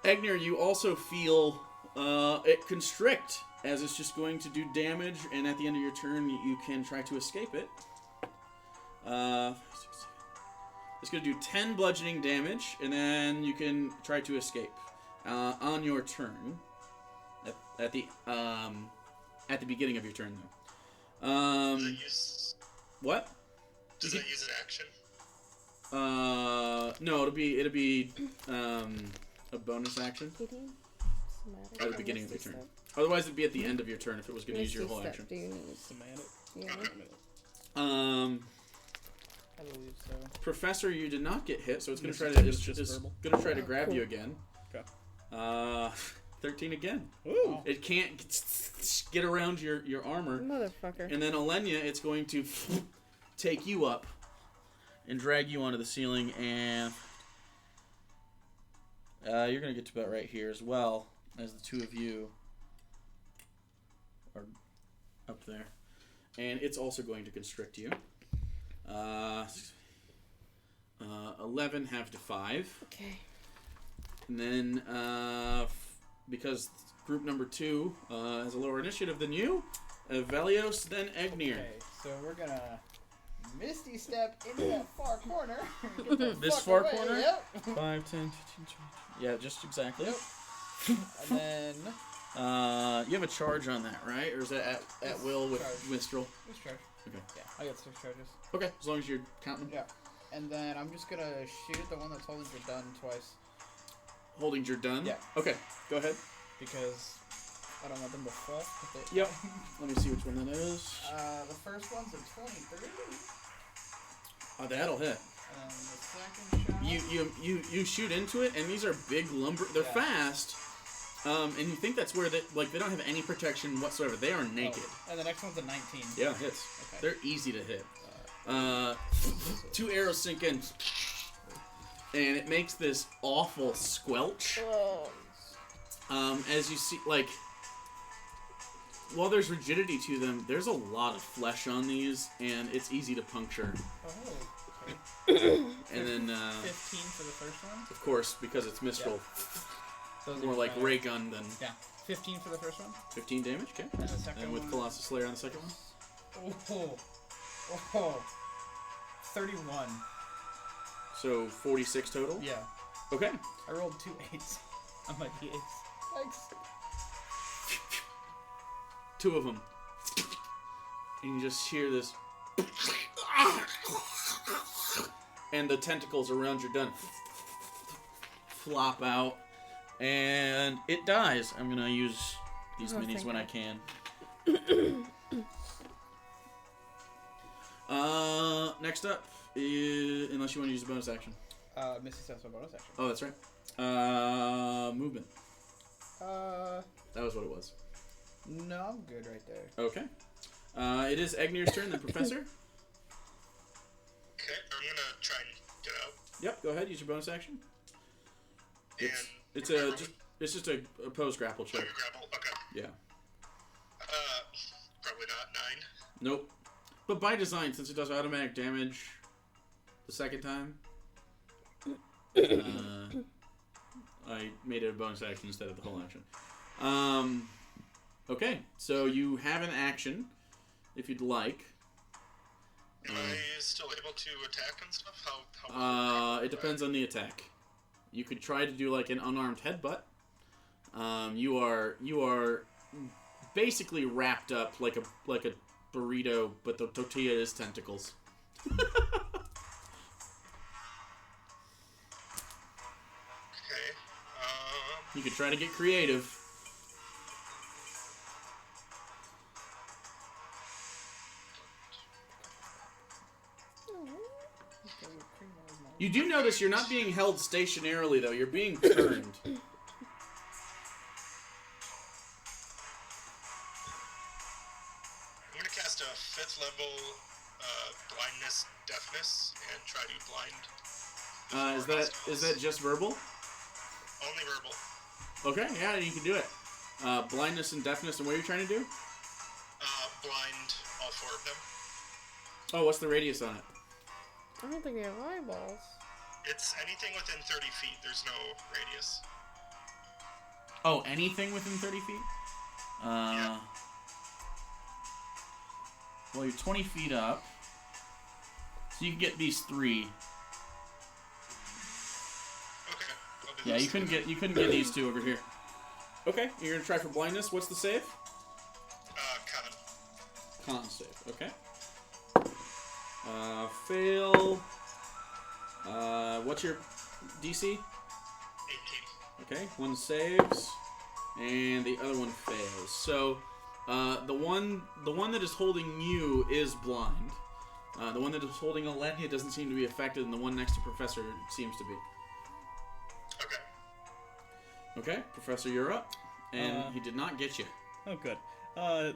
Egnir, you also feel it constrict as it's just going to do damage, and at the end of your turn, you can try to escape it. It's going to do 10 bludgeoning damage, and then you can try to escape on your turn. At the beginning of your turn, though. Does it use... What? Does it use an action? No, it'll be a bonus action at the beginning of your turn. Otherwise, it'd be at the end of your turn if it was going to use your whole action. Do you need? Semantic. Yeah. I believe so. Professor, you did not get hit, so it's going to try It's to just verbal. going to try to grab you again. Okay. 13 again. Ooh. It can't get around your armor. Motherfucker. And then Alenia, it's going to take you up and drag you onto the ceiling, and you're going to get to about right here as well, as the two of you are up there. And it's also going to constrict you. 11 half to 5. Okay. And then, because group number 2 has a lower initiative than you, Velios, then Egnir. Okay, so we're gonna Misty Step into that far corner. Get the This fuck far away. corner? Yep. 5, 10, 15, 20. Yeah, just exactly. Yep. And then You have a charge on that, right? Or is that at will with Charge. Mistral? just charge. Okay. Yeah, I got 6 charges. Okay, as long as you're counting. Yeah. And then I'm just gonna shoot at the one that's holding your gun twice Holding your done? Yeah. Okay, go ahead. because I don't want them to fall. If they- Yep. Let me see which one that is. The first one's a 23. Oh, that'll hit. And the second shot. You shoot into it, and these are big lumber. They're Yeah. fast. And you think that's where they don't have any protection whatsoever. They are naked. Oh, and the next one's a 19. Yeah, hits. Okay. They're easy to hit. 2 arrows sink in, and it makes this awful squelch. As you see, while there's rigidity to them, there's a lot of flesh on these, and it's easy to puncture. Oh. And then, 15 for the first one. of course, because it's Mistral, Those more are like bad. ray gun than Yeah. 15 for the first one. 15 damage. Okay. And the second And with one. Colossus Slayer on the second one. Oh. 31. So 46 total. Yeah. Okay. I rolled 2 8s on my d8s. Thanks. 2 of them. And you just hear this. And the tentacles around your gun flop out. And it dies. I'm going to use these minis thank when I God. can. Next up is, unless you want to use a bonus action. Misty Steps my bonus action. Oh, that's right. Movement. That was what it was. No, I'm good right there. Okay. It is Egnir's turn, then Professor. Okay, I'm gonna try and get out. Yep, go ahead. Use your bonus action. And It's what am I a rolling? just a opposed grapple check. Like a grapple. Okay. Yeah. Probably not 9. Nope. But by design, since it does automatic damage the second time, I made it a bonus action instead of the whole action. Okay, so you have an action, if you'd like. Am I still able to attack and stuff? How It depends on the attack. You could try to do like an unarmed headbutt. You are basically wrapped up like a burrito, but the tortilla is tentacles. Okay. You could try to get creative. You do notice you're not being held stationarily, though. You're being turned. I'm gonna cast a 5th level blindness, deafness, and try to blind. Is that just verbal? Only verbal. Okay, yeah, you can do it. Blindness and deafness, and what are you trying to do? blind all 4 of them. Oh, what's the radius on it? I don't think they have eyeballs. It's anything within 30 feet. There's no radius. Oh, anything within 30 feet? Yeah. Well, you're 20 feet up. So you can get these 3. Okay. I'll do Yeah, this. you couldn't get these 2 over here. Okay, you're gonna try for blindness. What's the save? Con. Con save. Okay. Fail. What's your DC? 18. Okay, one saves, and the other one fails. So, the one that is holding you is blind. The one that is holding Alenia doesn't seem to be affected, and the one next to Professor seems to be. Okay. Okay, Professor, you're up, and he did not get you. Oh, good.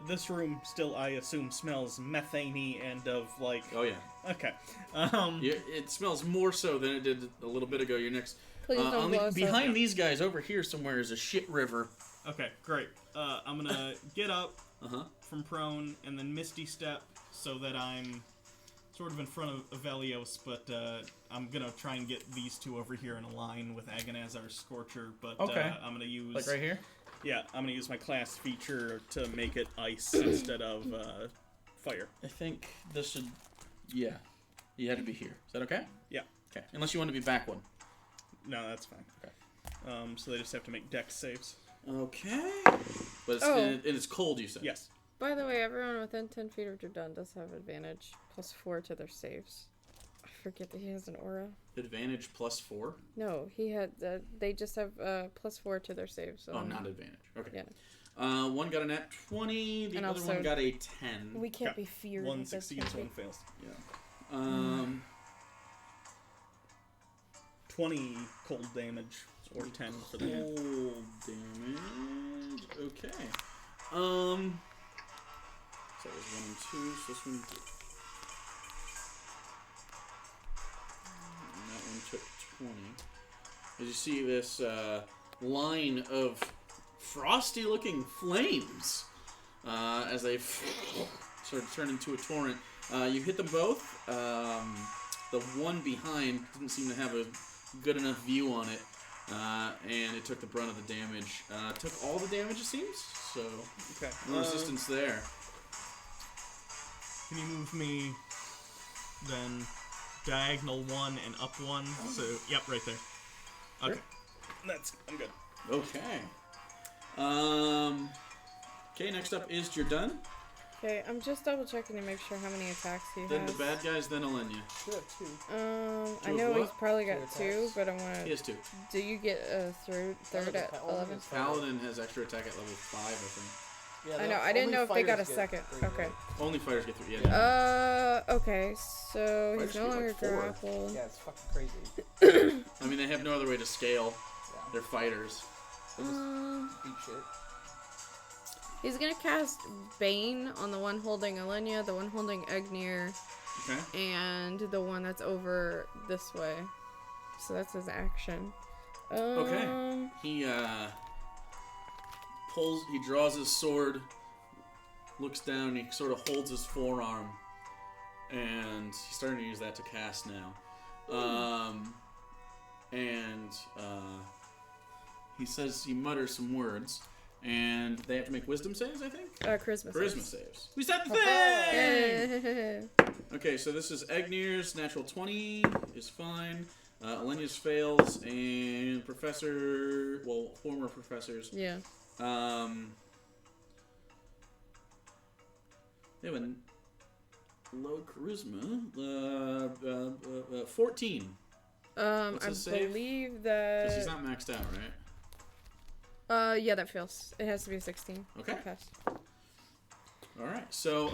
This room still, I assume, smells methane-y and of, like... Oh yeah. Okay. It smells more so than it did a little bit ago. You're next. Please don't blow us up. Behind these guys over here somewhere is a shit river. Okay, great. I'm gonna get up Uh-huh. from prone and then Misty Step so that I'm sort of in front of Velios, but I'm gonna try and get these 2 over here in a line with Agonazar's Scorcher, but Okay. I'm gonna use... Like right here? Yeah, I'm gonna use my class feature to make it ice instead of fire. I think this should... Yeah. You had to be here. Is that okay? Yeah. Okay. Unless you want to be back one. No, that's fine. Okay. So they just have to make dex saves. Okay. But it's, Oh. and it's cold, you said? Yes. By the way, everyone within 10 feet of Jordan does have advantage, +4 to their saves. I forget that he has an aura. Advantage +4? No, he had. They just have +4 to their saves. So Oh, not advantage. Okay. Yeah. One got a nat 20, the And other also- one got a 10. We can't Okay. be feared. One with this succeeds, country. one fails. Yeah. 20 cold damage, or 10 for the hand. Cold damage. Okay. So that was 1 and 2, so this one... And that one took 20. As you see this line of frosty-looking flames as they sort of turn into a torrent. You hit them both. The one behind didn't seem to have a good enough view on it, and it took the brunt of the damage. Took all the damage, it seems, so Okay. no resistance there. Can you move me then diagonal 1 and up 1? So, yep, right there. Okay. I'm good. Okay. Okay, next up is Jordan. Okay, I'm just double checking to make sure how many attacks he Then has. the bad guys, then Alenia. Should have 2. I Two know of he's what? probably got 2 2, attacks. but I He want to. has 2. Do you get a third at Only 11? the Paladin has extra attack at level 5, I think. Yeah, I know. I didn't only know if they got a fighters second. get 3, Okay. right? Only fighters get 3. Yeah. Okay. So Fighters he's no get, longer like, 4. grappled. Yeah, it's fucking crazy. I mean, they have no other way to scale. Yeah. They're fighters. They just beat shit. He's gonna cast Bane on the one holding Alenia, the one holding Egnir, Okay. and the one that's over this way. So that's his action. Okay. He draws his sword, looks down, he sort of holds his forearm, and he's starting to use that to cast now. He says, he mutters some words, and they have to make wisdom saves, I think? Charisma. Charisma saves. We said the thing! Saves. Okay, so this is Egnir's natural 20 is fine. Alenia's fails, and former professors. Yeah. They have a low charisma. 14. What's I his save? believe Because he's that. not maxed out, right? Yeah, that fails. It has to be a 16. Okay. Pass. Alright, so,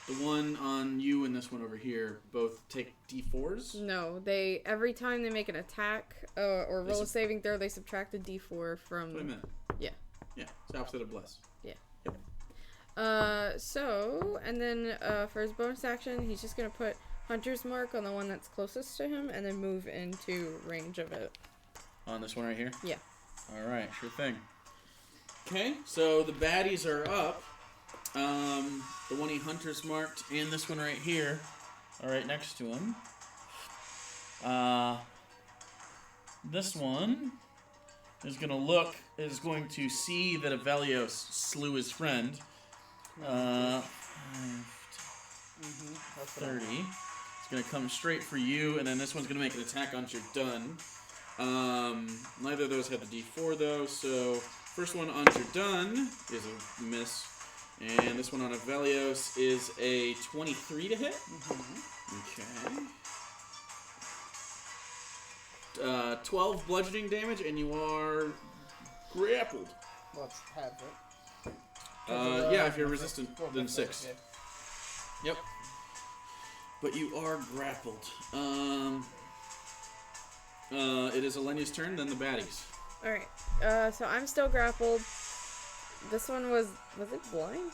the one on you and this one over here both take D4s? No, every time they make an attack or roll a saving throw, they subtract a D4 from. Wait a minute. Yeah. Yeah, it's the opposite of bless. And then for his bonus action, he's just gonna put Hunter's Mark on the one that's closest to him, and then move into range of it. On this one right here? Yeah. Alright, sure thing. Okay, so the baddies are up. The one he hunter's marked, and this one right here are right next to him. This one is going to see that Avelios slew his friend. 30. It's going to come straight for you, and then this one's going to make an attack on Jerdun. Neither of those have a D4 though, so first one on Jerdun is a miss, and this one on Avelios is a 23 to hit. Okay. 12 bludgeoning damage, and you are grappled. Let's have it. Yeah, if you're resistant, then 6. Yep. But you are grappled. It is Alenia's turn, then the baddies. Alright, so I'm still grappled. This one was it blind?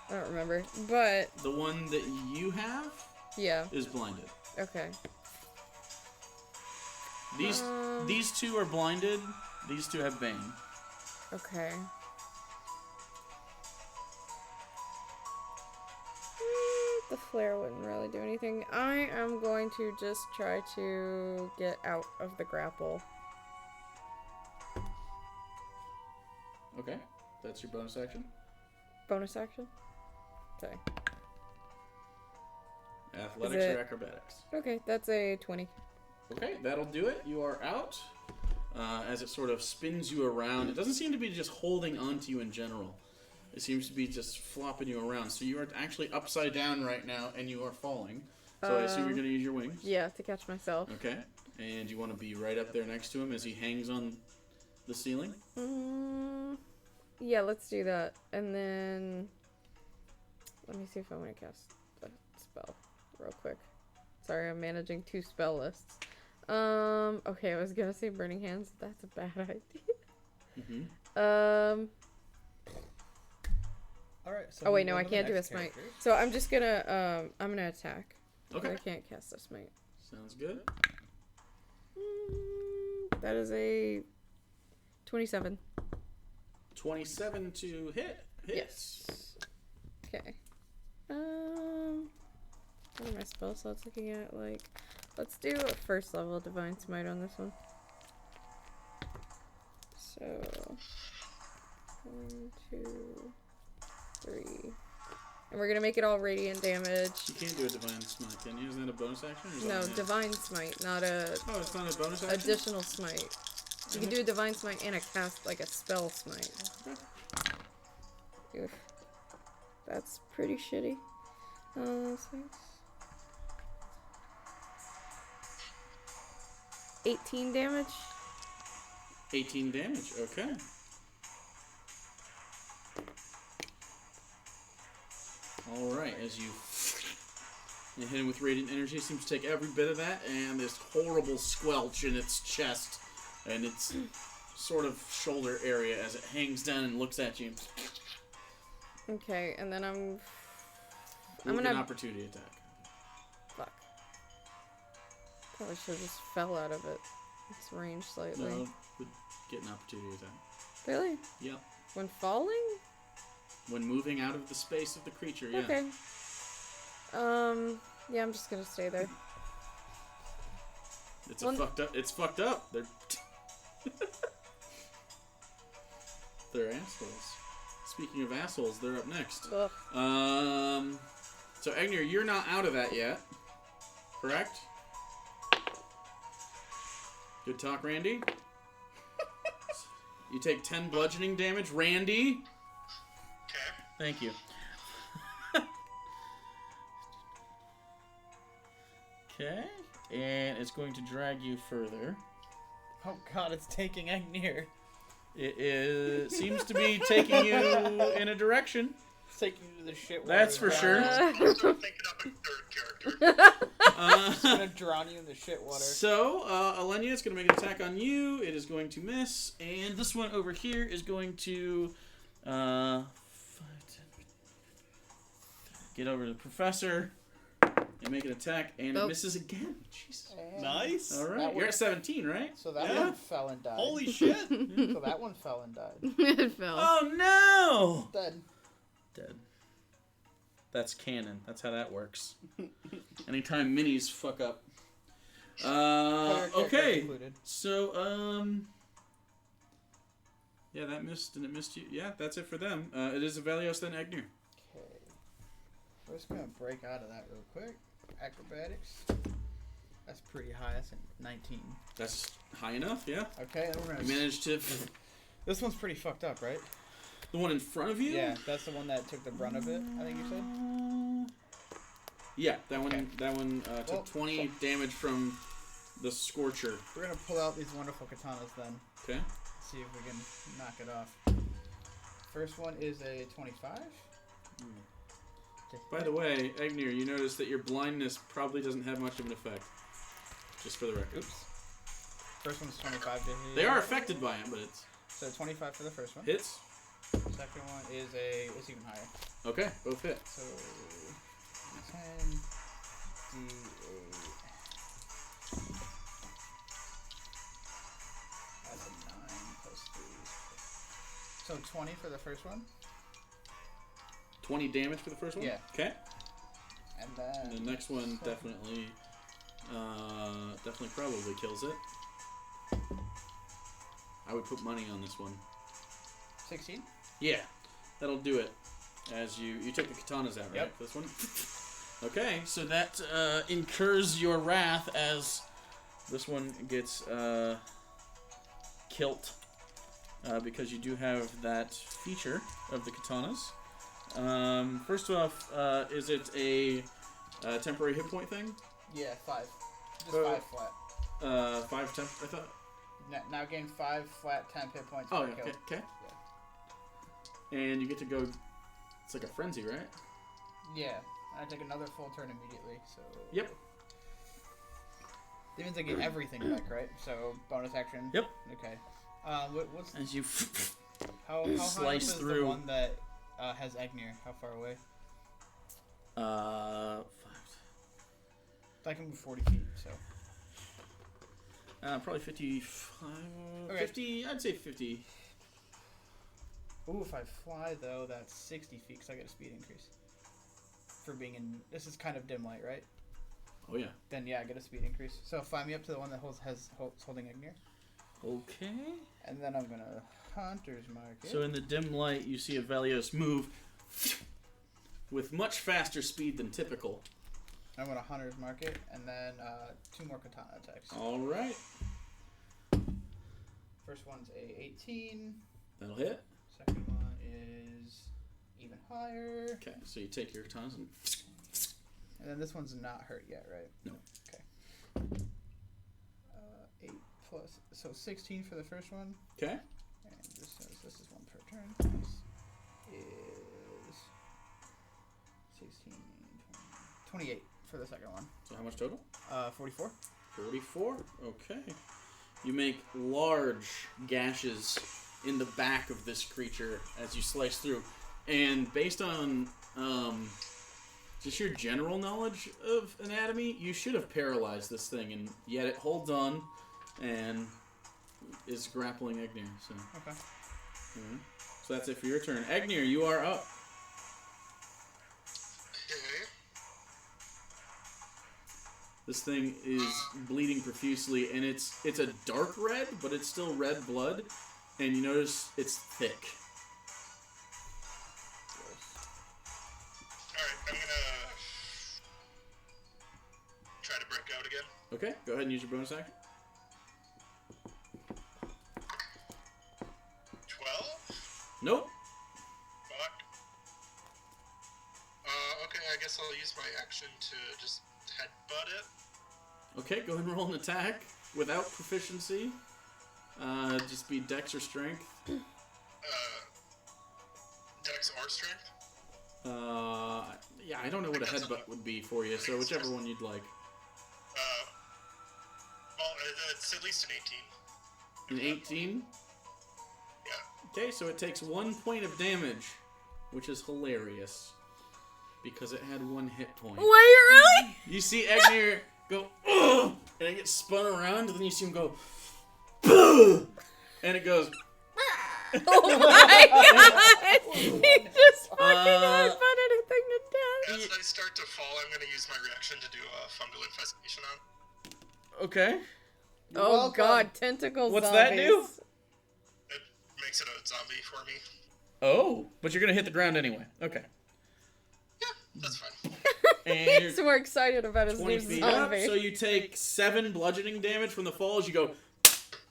I don't remember, but... The one that you have is blinded. Okay. These two are blinded. These two have Bane. Okay. The flare wouldn't really do anything. I am going to just try to get out of the grapple. Okay, that's your bonus action. Bonus action? Okay. Athletics or acrobatics? Okay, that's a 20. Okay, that'll do it. You are out. As it sort of spins you around. It doesn't seem to be just holding onto you in general. It seems to be just flopping you around. So you are actually upside down right now, and you are falling. So I assume you're going to use your wings? Yeah, to catch myself. Okay. And you want to be right up there next to him as he hangs on the ceiling? Yeah, let's do that. And then... Let me see if I want to cast a spell real quick. Sorry, I'm managing 2 spell lists. Okay, I was going to say Burning Hands. That's a bad idea. Alright, so oh wait, no, I can't do a smite. So I'm just gonna, I'm gonna attack. Okay. I can't cast a smite. Sounds good. That is a 27. 27 to hit. Hits. Yes. Okay. What are my spell slots looking at? Like, let's do a first level Divine Smite on this one. So, 1, 2, 3. And we're gonna make it all radiant damage. You can't do a Divine Smite, can you? Isn't that a bonus action? Or is No, that Divine Smite, not a Oh, it's not a bonus action? additional smite. You can do a Divine Smite and a cast, like a spell smite. Oof. That's pretty shitty. 6. 18 damage. 18 damage, okay. Alright, as you hit him with radiant energy, it seems to take every bit of that, and this horrible squelch in its chest and its sort of shoulder area as it hangs down and looks at you. Okay, and then I'm Make gonna an opportunity attack. Fuck. Probably should have just fell out of it. It's range slightly. No, would get an opportunity attack. Really? Yep. When falling? When moving out of the space of the creature, yeah. Okay. Yeah, I'm just gonna stay there. It's fucked up. They're assholes. Speaking of assholes, they're up next. Ugh. So Agner, you're not out of that yet, correct? Good talk, Randy. You take 10 bludgeoning damage, Randy. Okay. Thank you. Okay, and it's going to drag you further. Oh god, it's taking Agnir. It seems to be taking you in a direction. It's taking you to the shit water. That's for sure. Start thinking up a third character. It's gonna drown you in the shit water. So, Alenia is going to make an attack on you. It is going to miss. And this one over here is going to 5, 10, get over to the professor and make an attack. And it misses again. Jesus. And Nice. All right. That You're one- at 17, right? So that Yeah. one fell and died. Holy shit. So that one fell and died. It fell. Oh, no! Dead. dead. That's canon. That's how that works. Anytime minis fuck up. Okay. So, yeah, that missed, and it missed you. Yeah, that's it for them. It is Avelios, then Egnir. Okay. We're just gonna break out of that real quick. Acrobatics. That's pretty high. That's a 19. That's high enough, yeah. Okay, and we're gonna. You managed to. This one's pretty fucked up, right? The one in front of you? Yeah, that's the one that took the brunt of it. I think you said. Yeah, that one. Okay. That one took 20 damage from the Scorcher. We're gonna pull out these wonderful katanas then. Okay. See if we can knock it off. First one is a 25. By the way, Egnir, you notice that your blindness probably doesn't have much of an effect. Just for the record. Oops. First one's 25 to hit. They are affected by it, but it's... So 25 for the first one. Hits. Second one is it's even higher. Okay, both hit. So 10 D8. That's a 9 plus 3. So 20 for the first one. 20 damage for the first one? Yeah. Okay. And then And the next one definitely probably kills it. I would put money on this one. 16? Yeah, that'll do it. As you took the katanas out, right? Yep. This one? Okay, so that incurs your wrath as this one gets kilt. Because you do have that feature of the katanas. First off, is it a temporary hit point thing? Yeah, 5. Just 5 flat. 5 temp. I thought. Now gain 5 flat temp hit points. Oh, per yeah. kill. Okay. And you get to go. It's like a frenzy, right? Yeah. I take another full turn immediately. So. Yep. That means I get everything back, right? So bonus action. Yep. Okay. What's As you how slice high up is through. the one that has Egnir? How far away? 5. I can move 40 feet. So. Probably 55. Okay. 50. I'd say 50. Ooh, if I fly though, that's 60 feet because I get a speed increase. For being in, this is kind of dim light, right? Oh yeah. Then yeah, I get a speed increase. So fly me up to the one that holds holding Egnir, Okay. and then I'm gonna Hunter's Mark it. So in the dim light, you see Avelios move with much faster speed than typical. I'm gonna Hunter's Mark it, and then 2 more katana attacks. All right. First one's a 18. That'll hit. Second one is even higher. Okay, so you take your katanas and... And then this one's not hurt yet, right? No. Okay. 8 plus, so 16 for the first one. Okay. And this is 1 per turn. This is 16, 20, 28 for the second one. So how much total? 44. 44. Okay. You make large gashes in the back of this creature as you slice through. And based on just your general knowledge of anatomy, you should have paralyzed this thing, and yet it holds on and is grappling Egnir. So, Okay. So that's it for your turn. Egnir, you are up. Okay. This thing is bleeding profusely, and it's a dark red, but it's still red blood, and you notice it's thick. Alright, I'm gonna try to break out again. Okay, go ahead and use your bonus action. 12? Nope. Fuck. Okay, I guess I'll use my action to just headbutt it. Okay, go ahead and roll an attack without proficiency. Just be dex or strength. Dex or strength? Yeah, I don't know what a headbutt would be for you, so whichever one you'd like. Well, it's at least an 18. An 18? Yeah. Okay, so it takes 1 point of damage, which is hilarious. Because it had 1 hit point. Wait, really? You see Egnir go, ugh, and it gets spun around, and then you see him go, ugh, and it goes, Oh my god! He just fucking headbutt anything to death. As I start to fall, I'm going to use my reaction to do a fungal infestation on. Okay. Oh welcome. god, tentacle What's zombies. that do? It makes it a zombie for me. Oh, but you're gonna hit the ground anyway. Okay. Yeah, that's fine. And He's more excited about his 20 new feet up, zombie. so you take 7 bludgeoning damage from the fall as you go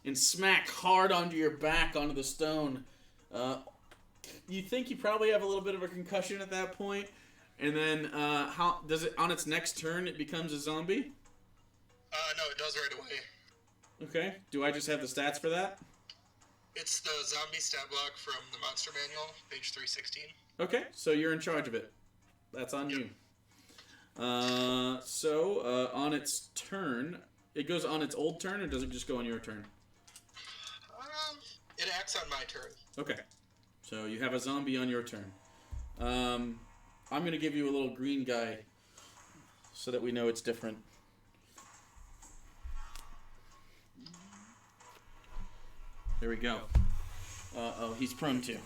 and smack hard onto your back onto the stone. You think you probably have a little bit of a concussion at that point, and then how does it on its next turn? It becomes a zombie. No, it does right away. Okay. Do I just have the stats for that? It's the zombie stat block from the Monster Manual, page 316. Okay, so you're in charge of it. That's on you. So on its turn, it goes on its old turn, or does it just go on your turn? It acts on my turn. Okay, so you have a zombie on your turn. I'm gonna give you a little green guy, so that we know it's different. There we go. Oh, he's prone to.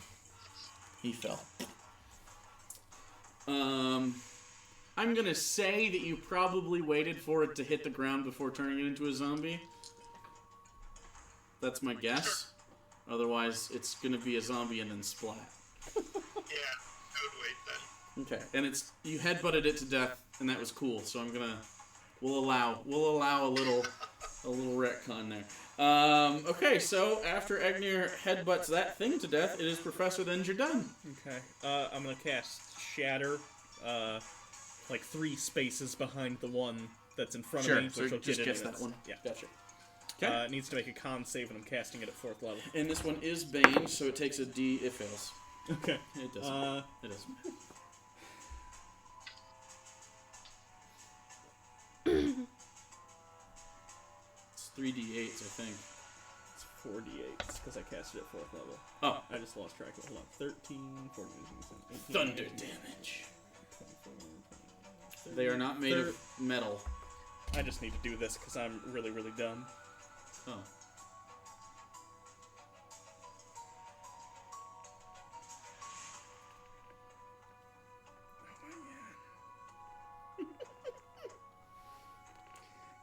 He fell. I'm gonna say that you probably waited for it to hit the ground before turning it into a zombie. That's my guess. Otherwise, it's gonna be a zombie and then splat. Yeah, I would wait then. Okay, and you headbutted it to death, and that was cool. So we'll allow a little retcon there. Okay, so after Egnir headbutts that thing to death, it is Professor, then you're done. Okay. I'm gonna cast Shatter, like 3 spaces behind the one that's in front of me. So which will just get guess into that its- one. Yeah. Gotcha. Okay. It needs to make a con save, and I'm casting it at 4th level. And this one is Bane, so it takes a D. It fails. Okay. It doesn't. It doesn't. It's 3d8s, I think. It's 4d8 because I cast it at 4th level. Oh, I just lost track of it. Hold on. 13, 14, 18, thunder 19, damage. 24, 25, They are not made of metal. I just need to do this because I'm really, really dumb. Oh.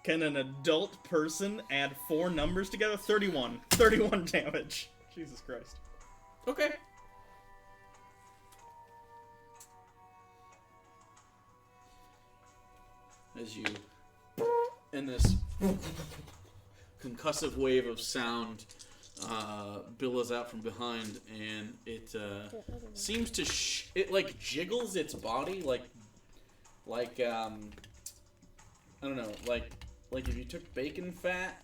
Can an adult person add 4 numbers together? 31. 31 damage. Jesus Christ. Okay. As you, in this concussive wave of sound, billows out from behind, and it seems to it like jiggles its body like I don't know, like if you took bacon fat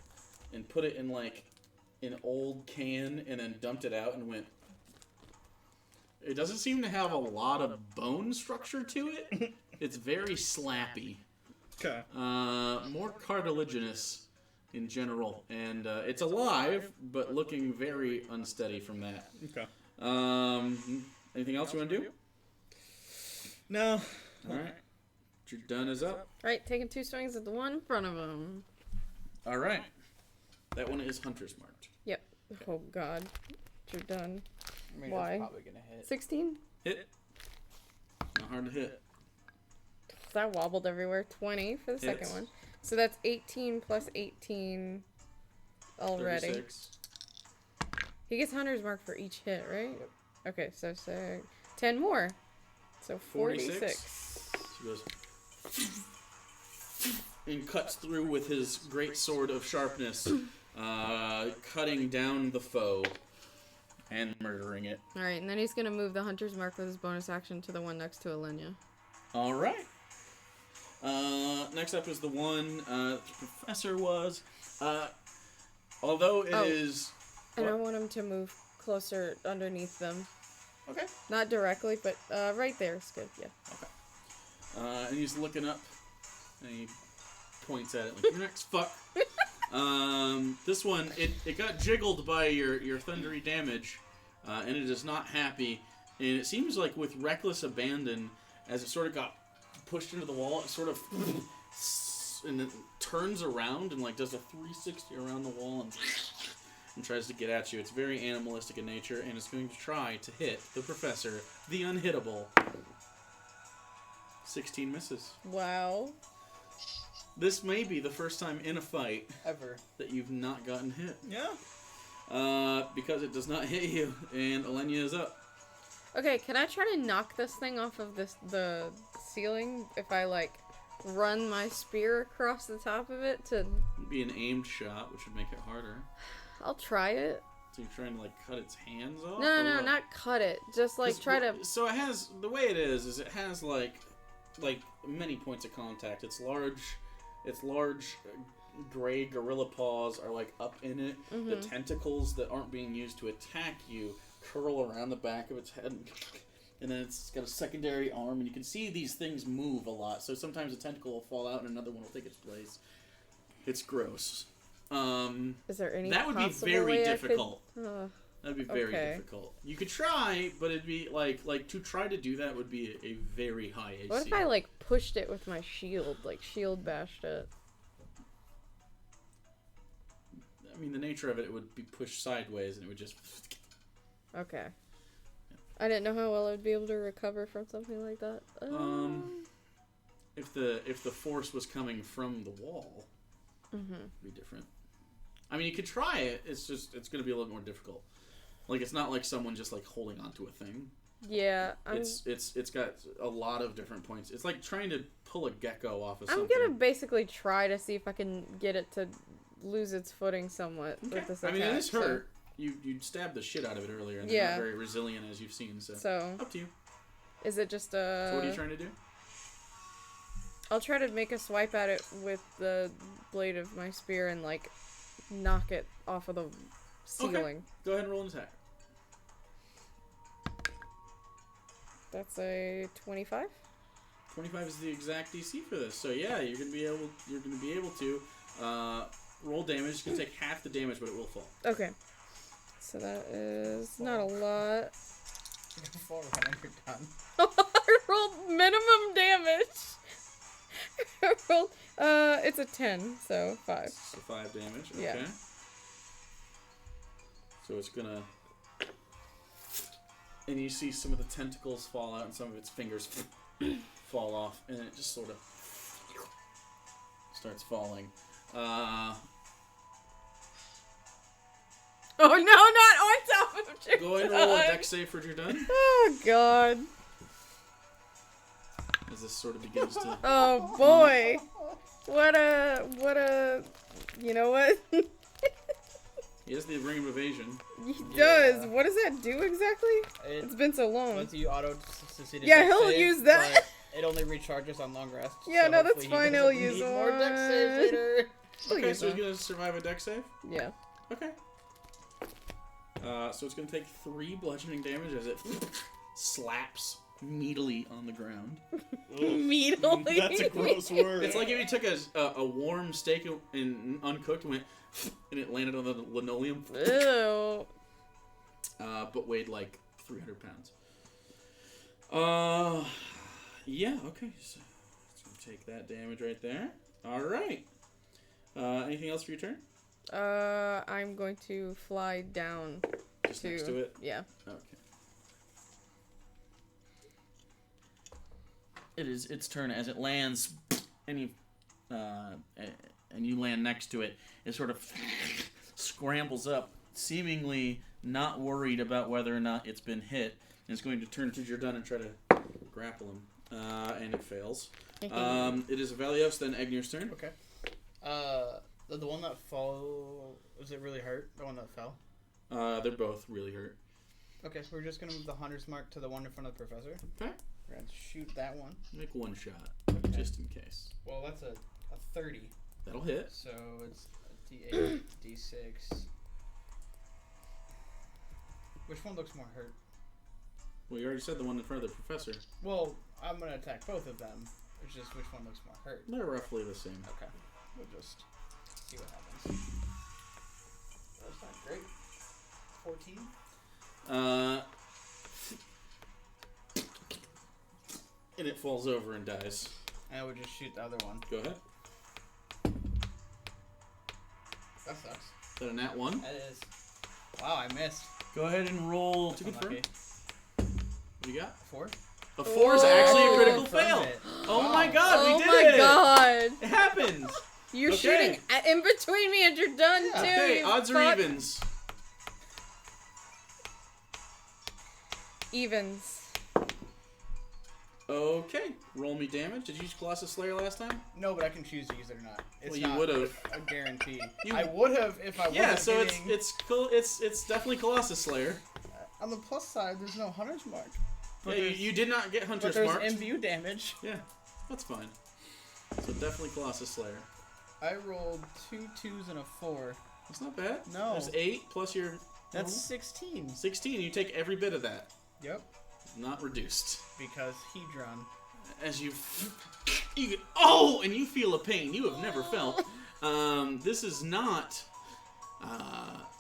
and put it in like an old can and then dumped it out and went. It doesn't seem to have a lot of bone structure to it. It's very slappy. Okay. More cartilaginous in general, and it's alive, but looking very unsteady from that. Okay. Anything else you want to do? No. All right. Your done is up. Right, taking 2 swings at the one in front of him. All right. That one is Hunter's marked. Yep. Oh god. You're done. I mean, Why? it's probably gonna hit. 16? Hit. Not hard to hit. That wobbled everywhere. 20 for the second Hits. one. So that's 18 plus 18 already. 36. He gets Hunter's mark for each hit, right? Yep. Okay, so 10 more. So 46. He goes and cuts through with his great sword of sharpness, cutting down the foe and murdering it. Alright, and then he's going to move the Hunter's mark with his bonus action to the one next to Alenia. All right. Next up is the one the Professor was. Although it is... And I want him to move closer underneath them. Okay. Not directly, but right there is good, yeah. Okay. And he's looking up, and he points at it like, "You're next, fuck." This one, it got jiggled by your thundery damage, and it is not happy. And it seems like with reckless abandon, as it sort of got pushed into the wall, it sort of and it turns around and like does a 360 around the wall and tries to get at you. It's very animalistic in nature, and it's going to try to hit the Professor, the unhittable, 16 misses. Wow. This may be the first time in a fight Ever. that you've not gotten hit. Yeah. Because it does not hit you, and Alenia is up. Okay, can I try to knock this thing off of the ceiling if I, like, run my spear across the top of it to... It'd be an aimed shot, which would make it harder. I'll try it. So you're trying to, like, cut its hands off? No, not cut it. Just, like, try to... So it has... The way it is it has, like many points of contact. Its large gray gorilla paws are, like, up in it. Mm-hmm. The tentacles that aren't being used to attack you curl around the back of its head. And then it's got a secondary arm, and you can see these things move a lot. So sometimes a tentacle will fall out, and another one will take its place. It's gross. Is there any that would be possible very way difficult. That'd That'd be very difficult. You could try, but it'd be like to try to do that would be a very high AC. What if I, like, pushed it with my shield? Like, shield bashed it? I mean, the nature of it would be pushed sideways, and it would just... Okay. I didn't know how well I would be able to recover from something like that. If the force was coming from the wall, it'd be different. I mean, you could try it. It's going to be a little more difficult. Like, it's not like someone just, like, holding onto a thing. Yeah, It's got a lot of different points. It's like trying to pull a gecko off of something. I'm gonna basically try to see if I can get it to lose its footing somewhat with this attack. I mean, it is hurt. You stabbed the shit out of it earlier, and they're not very resilient, as you've seen, so up to you. Is it just a... So what are you trying to do? I'll try to make a swipe at it with the blade of my spear and, like, knock it off of the ceiling. Okay. Go ahead and roll an attack. That's a 25. 25 is the exact DC for this. So yeah, you're gonna be able to roll damage. It's gonna take half the damage, but it will fall. Okay. So that is not a lot. Before you're done. I rolled minimum damage. I rolled, it's a 10, so 5. So 5 damage. Okay. Yeah. So it's gonna, and you see some of the tentacles fall out, and some of its fingers fall off, and it just sort of starts falling. Oh no, not on top of Jerdun! Go ahead and roll a dex save for Jerdun. Oh god. As this sort of begins to... Oh boy. What a, you know what? He has the ring of evasion. He does. What does that do exactly? It's been so long. Once you succeed Yeah, he'll use that. It only recharges on long rest. Yeah, so no, that's fine. He'll use more dex saves later. Okay, so he's gonna survive a dex save? Yeah. Okay. So it's gonna take 3 bludgeoning damage as it slaps meatily on the ground. Meatily? That's a gross word. It's like if you took a warm steak and uncooked and went and it landed on the linoleum. Ew. But weighed like 300 pounds. Yeah, okay. So it's gonna take that damage right there. Alright. Anything else for your turn? I'm going to fly down Just next to it? Yeah. Okay. It is its turn as it lands, and you land next to it. It sort of scrambles up, seemingly not worried about whether or not it's been hit, and it's going to turn to Jerdun and try to grapple him, and it fails. It is Valios, then Egnir's turn. Okay. The one that fell, was it really hurt? The one that fell? They're both really hurt. Okay, so we're just going to move the hunter's mark to the one in front of the professor. Okay. We're going to shoot that one. Make one shot, Okay. just in case. Well, that's a 30. That'll hit. So it's a D8, D6. Which one looks more hurt? Well, you already said the one in front of the professor. Well, I'm going to attack both of them. It's just which one looks more hurt. They're roughly the same. Okay. We'll just see what happens. That's not great. 14? And it falls over and dies. And I would just shoot the other one. Go ahead. That sucks. Is that a nat 1? That is. Wow, I missed. Go ahead and roll to That's confirm. unlucky. What do you got? 4? A 4 is actually a critical Oh, fail. Confirm it. Oh my god, Oh we did my it! god. It happens! You're Okay. shooting in between me and you're done too. Okay, you odds or fuck. evens? Evens. Okay, roll me damage. Did you use Colossus Slayer last time? No, but I can choose to use it or not. It's Well, you not would've. a guarantee. You- I would have if I Yeah, wasn't so getting... it's definitely Colossus Slayer. On the plus side, there's no Hunter's Mark. Yeah, you did not get But Hunter's there's Mark. MVU damage. Yeah, that's fine. So definitely Colossus Slayer. I rolled 2 2s and a 4. That's not bad. No. There's 8 plus your That's 16. 16. You take every bit of that. Yep. Not reduced. Because Hedron. As you get, oh, and you feel a pain you have never felt. This is not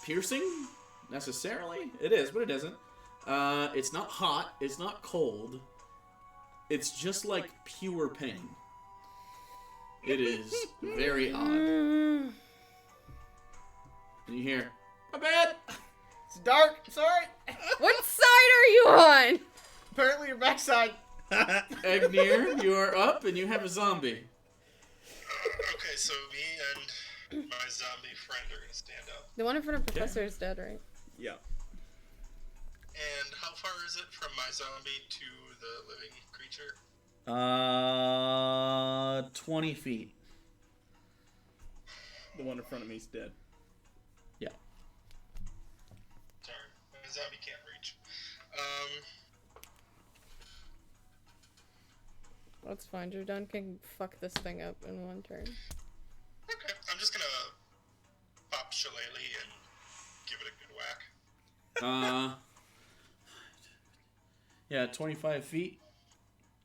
piercing necessarily. It is, but it isn't. It's not hot. It's not cold. It's just like pure pain. It is very odd. And you hear, my bad. It's dark. Sorry. What side are you on? Apparently your backside. Agnir, you are up and you have a zombie. Okay, so me and my zombie friend are gonna stand up. The one in front of Professor is dead, right? Yeah. And how far is it from my zombie to the living creature? 20 feet. The one in front of me's dead. Yeah. Darn, my zombie can't reach. That's fine. Jordan can fuck this thing up in one turn. Okay, I'm just gonna pop Shillelagh and give it a good whack. Yeah, 25 feet.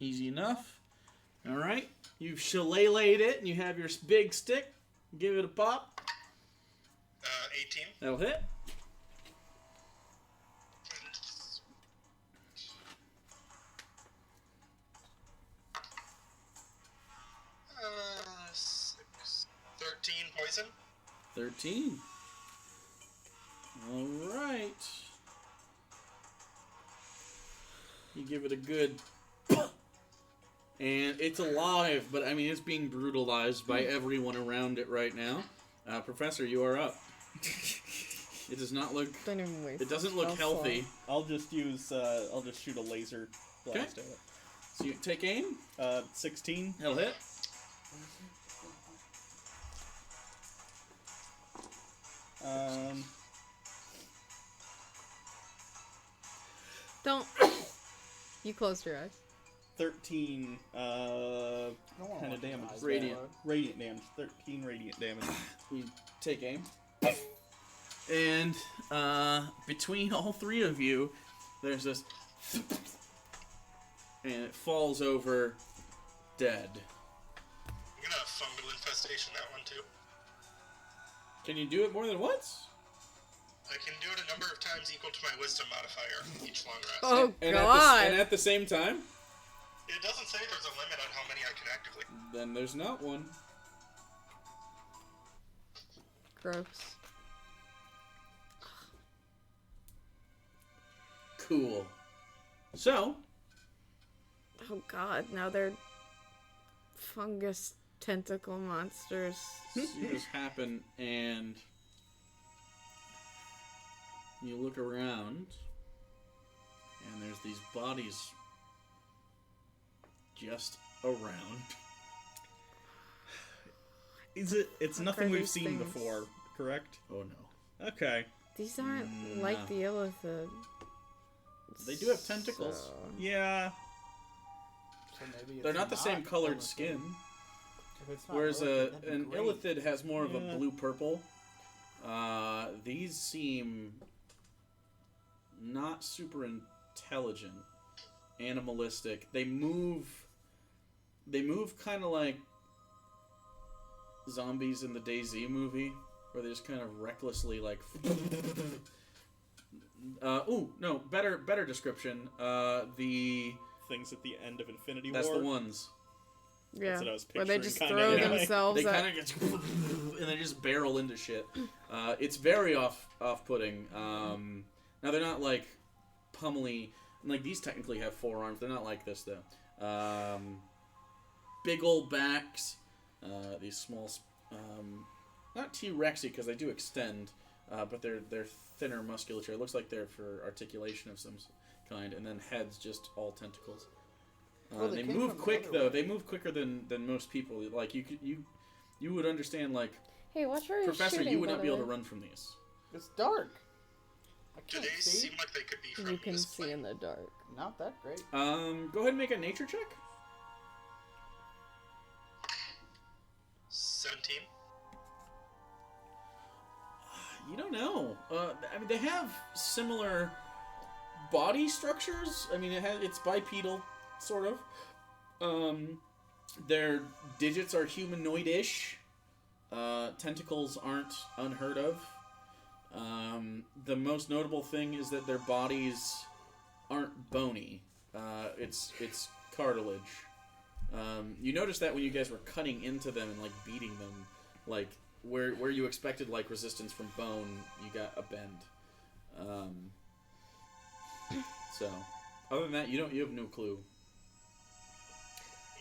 Easy enough. Alright. You've shillelagh'd it and you have your big stick. Give it a pop. 18. That'll hit. Uh, 6. 13 poison. 13. Alright. You give it a good... And it's alive, but I mean, it's being brutalized by everyone around it right now. Professor, you are up. It does not look... Don't even waste. It doesn't look spell healthy. I'll just use. I'll just shoot a laser blast at it. So you take aim. 16. That'll hit. Don't. You closed your eyes. 13. Kind of damage. Radiant. Radiant damage. 13 radiant damage. You take aim. And between all three of you, there's this... And it falls over dead. I'm gonna fungal infestation that one too. Can you do it more than once? I can do it a number of times equal to my wisdom modifier each long rest. Oh And God! at the same time? It doesn't say there's a limit on how many I can actively. Then there's not one. Gross. Cool. So, Oh God! Now they're fungus tentacle monsters. see this happen, and you look around, and there's these bodies just around. Is it? It's What nothing are we've these seen things? before, correct? Oh no. Okay. These aren't No. like the illithid. They do have tentacles. So- Yeah. So maybe They're it's not the same colored illithid. skin. If it's not Whereas illithid, that'd be an great. illithid has more of a Yeah. blue-purple. These seem not super intelligent, animalistic. They move kind of like zombies in the DayZ movie, where they just kind of recklessly like. Better description. The Things at the end of Infinity that's War. the ones. Yeah. what I was Where they picturing, just kinda, throw anyway. themselves They at. kind of get and they just barrel into shit. It's very off-putting. Now they're not like pummely. Like these technically have four arms. They're not like this though. big old backs. These small, not T-Rexy because they do extend, but they're thinner musculature. It looks like they're for articulation of some kind, and then heads just all tentacles. They move quick though. They move quicker than most people. Like you would understand. Like Hey, watch where you're Professor, shooting, you would by not the be able way. to run from these. It's dark. I Do can't they see. seem like they could be from You can this see plane? in the dark. Not that great. Go ahead and make a nature check. 17. You don't know. I mean, they have similar body structures. I mean, it's bipedal, sort of. Their digits are humanoid-ish. Tentacles aren't unheard of. The most notable thing is that their bodies aren't bony. It's cartilage. You noticed that when you guys were cutting into them and like beating them, like where you expected like resistance from bone, you got a bend. So, other than that, you have no clue.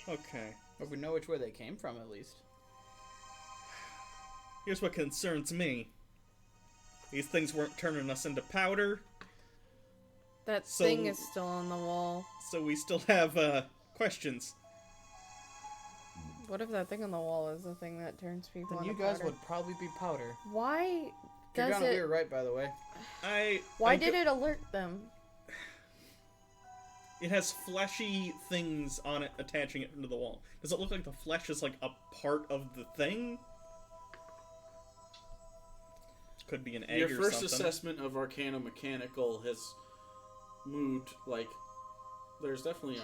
Okay. But we know which way they came from, at least. Here's what concerns me. These things weren't turning us into powder, That So- thing is still on the wall. so we still have questions. What if that thing on the wall is the thing that turns people Then into you guys powder? would probably be powder. Why does Dragana, we it? were right, by the way. Why I did it alert them? It has fleshy things on it attaching it to the wall. Does it look like the flesh is like a part of the thing? Could be an egg Your or first something. assessment of Arcano-Mechanical has moved, like, there's definitely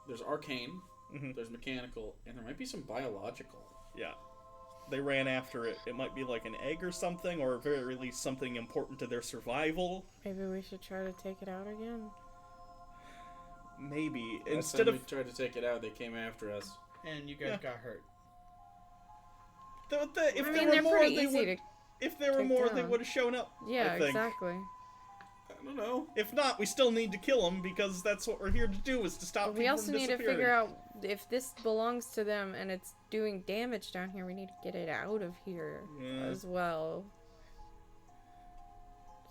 there's arcane, Mhm. there's mechanical, and there might be some biological. Yeah. They ran after it. It might be like an egg or something, or at very least something important to their survival. Maybe we should try to take it out again. Maybe. Last Instead time of... we tried to take it out, they came after us. And you guys got hurt. If I there mean, were they're more, pretty they easy would... to. If there were take more, they down. would have shown up. Yeah, I think. exactly. I don't know. If not, we still need to kill them because that's what we're here to do, is to stop But people we also from need to disappearing. figure out if this belongs to them and it's doing damage down here. We need to get it out of here Yeah. as well.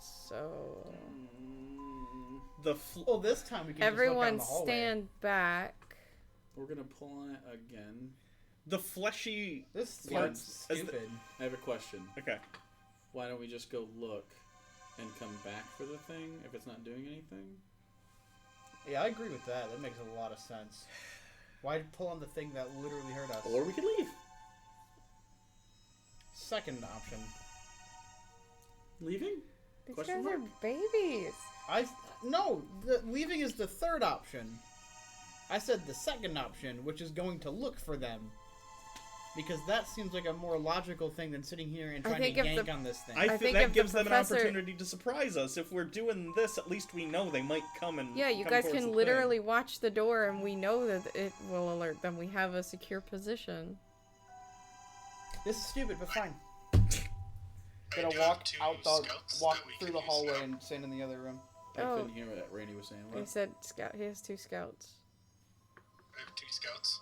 So Well, this time we can everyone just look down the hallway. stand back. We're gonna pull on it again. The fleshy... This seems Parts- as the- stupid. I have a question. Okay. Why don't we just go look and come back for the thing if it's not doing anything? Yeah, I agree with that. That makes a lot of sense. Why pull on the thing that literally hurt us? Or we could leave. Second option. Leaving? These Question guys are mark? babies. No, leaving is the third option. I said the second option, which is going to look for them. Because that seems like a more logical thing than sitting here and I trying think to if yank the- on this thing. I think think if that the gives them an professor- opportunity to surprise us. If we're doing this, at least we know they might come and Yeah, you come guys towards can the literally watch the door and we know that it will alert them. We have a secure position. This is stupid, but fine. I Gonna do walk have two out scouts walk that we through can the use hallway now. and stand in the other room. I Oh. couldn't hear what Randy was saying. He What? said scout. He has 2 scouts. I have 2 scouts.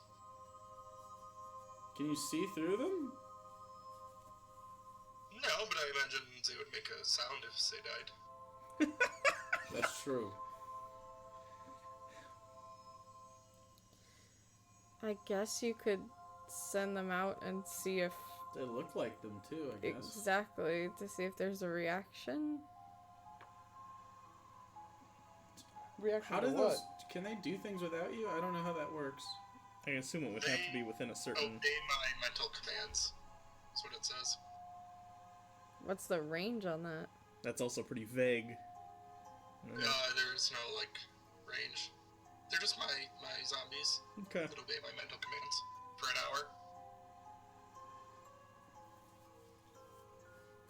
Can you see through them? No, but I imagine they would make a sound if they died. That's true. I guess you could send them out and see if They look like them too, I guess. exactly to see if there's a reaction. Reaction How to do what? those? Can they do things without you? I don't know how that works. I assume it would have to be within a certain... Obey my mental commands. That's what it says. What's the range on that? That's also pretty vague. There's no, like, range. They're just my zombies Okay. that obey my mental commands for an hour.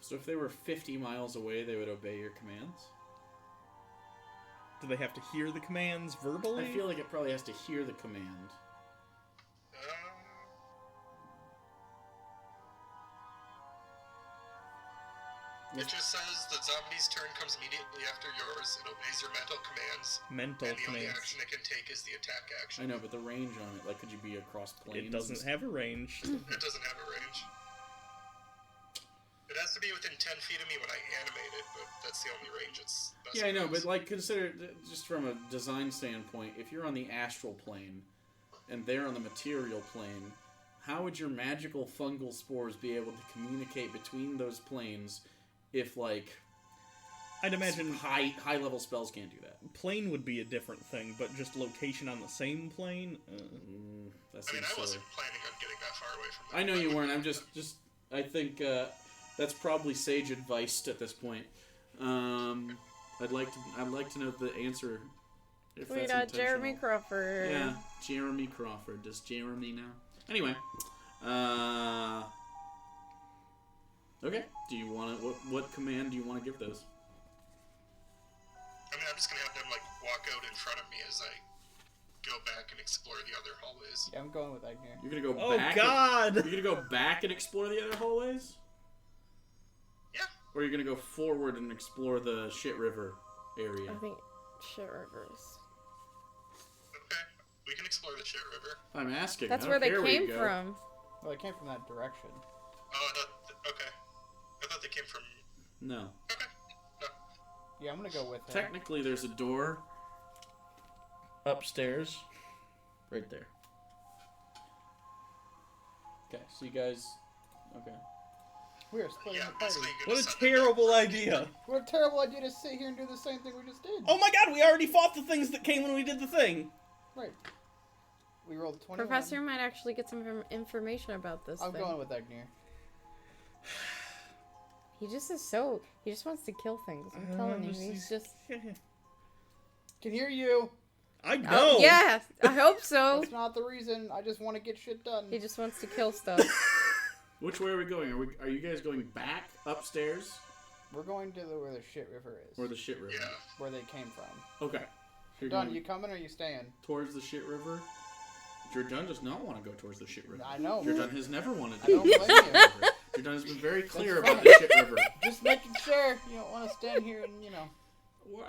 So if they were 50 miles away, they would obey your commands? Do they have to hear the commands verbally? I feel like it probably has to hear the command. It just says the zombie's turn comes immediately after yours. It obeys your mental commands. Mental and the only commands. action it can take is the attack action. I know, but the range on it, like, could you be across planes? It doesn't have a range. It doesn't have a range. It has to be within 10 feet of me when I animate it, but that's the only range it's Yeah, I know, but like consider just from a design standpoint, if you're on the astral plane and they're on the material plane, how would your magical fungal spores be able to communicate between those planes if like I'd imagine high level spells can't do that? plane would be a different thing, but just location on the same plane. That I mean, seems I silly. wasn't planning on getting that far away from that. I know you weren't. I'm just I think that's probably sage advice at this point. I'd like to know the answer. If We that's got intentional. Jeremy Crawford. Yeah, Jeremy Crawford. Does Jeremy now? Anyway, okay. Do you want to? What command do you want to give those? I mean, I'm just gonna have them like walk out in front of me as I go back and explore the other hallways. Yeah, I'm going with Agnew. You're gonna go Oh back. God! You're gonna go back and explore the other hallways, Yeah. or you're gonna go forward and explore the Shit River area. I think shit rivers. Okay. We can explore the shit river. I'm asking. That's I where don't they care came you go. from. Well, they came from that direction. Oh, okay. I thought they came from. No. Okay. No. Yeah, I'm gonna go with her. Technically, there's a door upstairs, right there. Okay, so you guys. Okay. We are splitting Yeah, the party. basically. you're What gonna a send them terrible idea! What a terrible idea to sit here and do the same thing we just did. Oh my God! We already fought the things that came when we did the thing. Right. We rolled a 21. Professor might actually get some information about this I'm thing. going with Agnew. He just is so. He just wants to kill things. I'm telling you, he's just. Can hear you. I know. Oh, yeah, I hope so. That's not the reason. I just want to get shit done. He just wants to kill stuff. Which way are we going? Are you guys going back upstairs We're going to where the shit river is. or the Shit River? Yeah. Where they came from. Okay. So you're Done. going You coming or you staying? towards the Shit River? Jordan does not want to go towards the Shit River. I know. Jordan has never wanted to I go don't towards blame the you. Shit River. Jordan has been very clear That's about the Shit River. Just making sure you don't want to stand here and, you know. Well,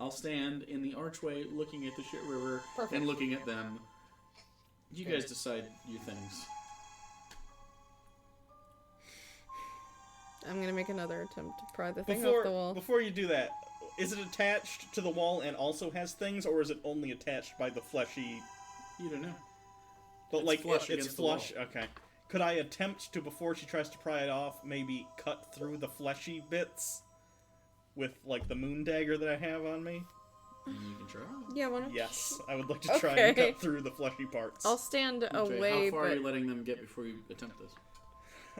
I'll stand in the archway looking at the Shit River Perfect. and looking at them. You Okay. guys decide your things. I'm gonna make another attempt to pry the thing off the wall. Before you do that, is it attached to the wall and also has things, or is it only attached by the fleshy? You don't know. But It's like flush it's against the flush. Okay. Could I attempt to, before she tries to pry it off, maybe cut through the fleshy bits with like the moon dagger that I have on me? You can try. Yeah, why don't Yes, I would like to try and Okay. cut through the fleshy parts. I'll stand Okay, away, how far are but you letting them get before you attempt this?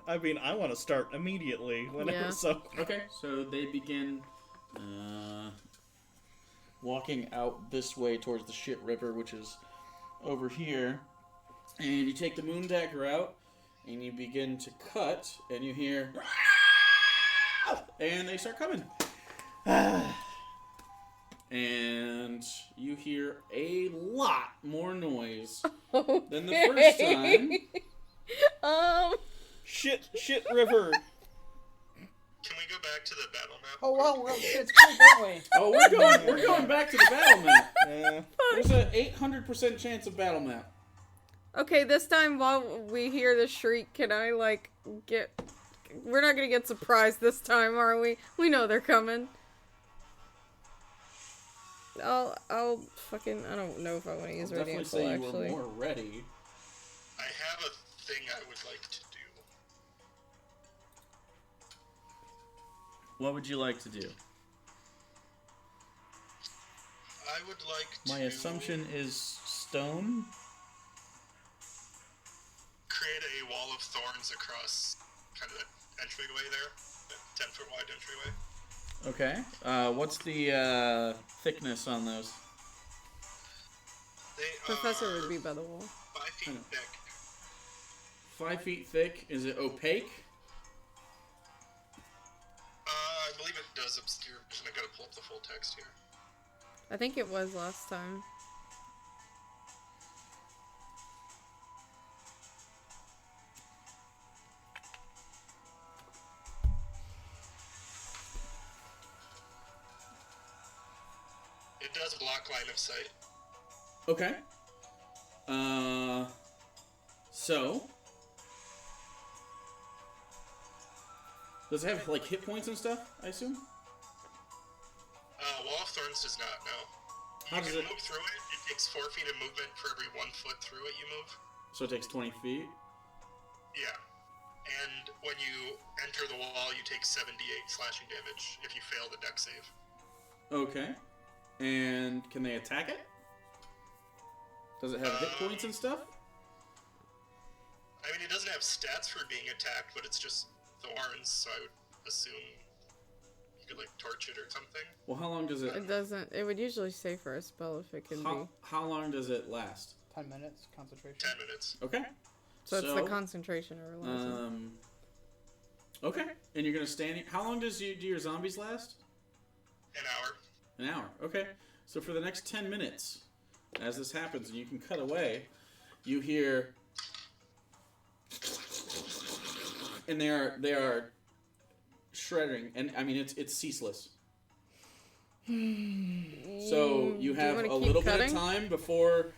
I mean, I want to start immediately. Whenever, Yeah. so Okay, so they begin walking out this way towards the Shit River, which is over here. And you take the moon dagger out, and you begin to cut, and you hear... And they start coming. And you hear a lot more noise than the first time. shit river. Can we go back to the battle map? Oh, wow, we're up shit's creek, aren't we? Oh, we're going back to the battle map. There's an 800% chance of battle map. Okay, this time while we hear the shriek, can I like get? We're not gonna get surprised this time, are we? We know they're coming. I'll fucking. I don't know if I want to use I'll definitely radiant say soul you actually. were more ready. I have a thing I would like to do. What would you like to do? I would like to My assumption is stone. create a wall of thorns across kind of that entryway there, that 10-foot wide entryway. Okay. What's the thickness on those? They Professor are would be by the wall. 5 feet thick. 5 feet thick. Is it opaque? I believe it does obscure vision. I gotta pull up the full text here. I think it was last time. of sight. Okay. So does it have like hit points and stuff? I assume. Wall of Thorns does not, no. How You does can it? move through it. It takes 4 feet of movement for every 1 foot through it you move. So it takes 20 feet. Yeah. And when you enter the wall, you take 78 slashing damage if you fail the deck save. Okay. And can they attack it? Does it have hit points and stuff? I mean, it doesn't have stats for being attacked, but it's just thorns, so I would assume you could, like, torch it or something. Well, how long does it? It doesn't. It would usually say for a spell if it can be. How long does it last? 10 minutes concentration. 10 minutes. Okay. So it's the concentration it relies on. Okay. And you're gonna stand. How long do your zombies last? An hour. An hour. Okay. So for the next 10 minutes, as this happens, and you can cut away, you hear, and they are shredding, and I mean it's ceaseless. So you have wanna a keep little bit cutting? of time before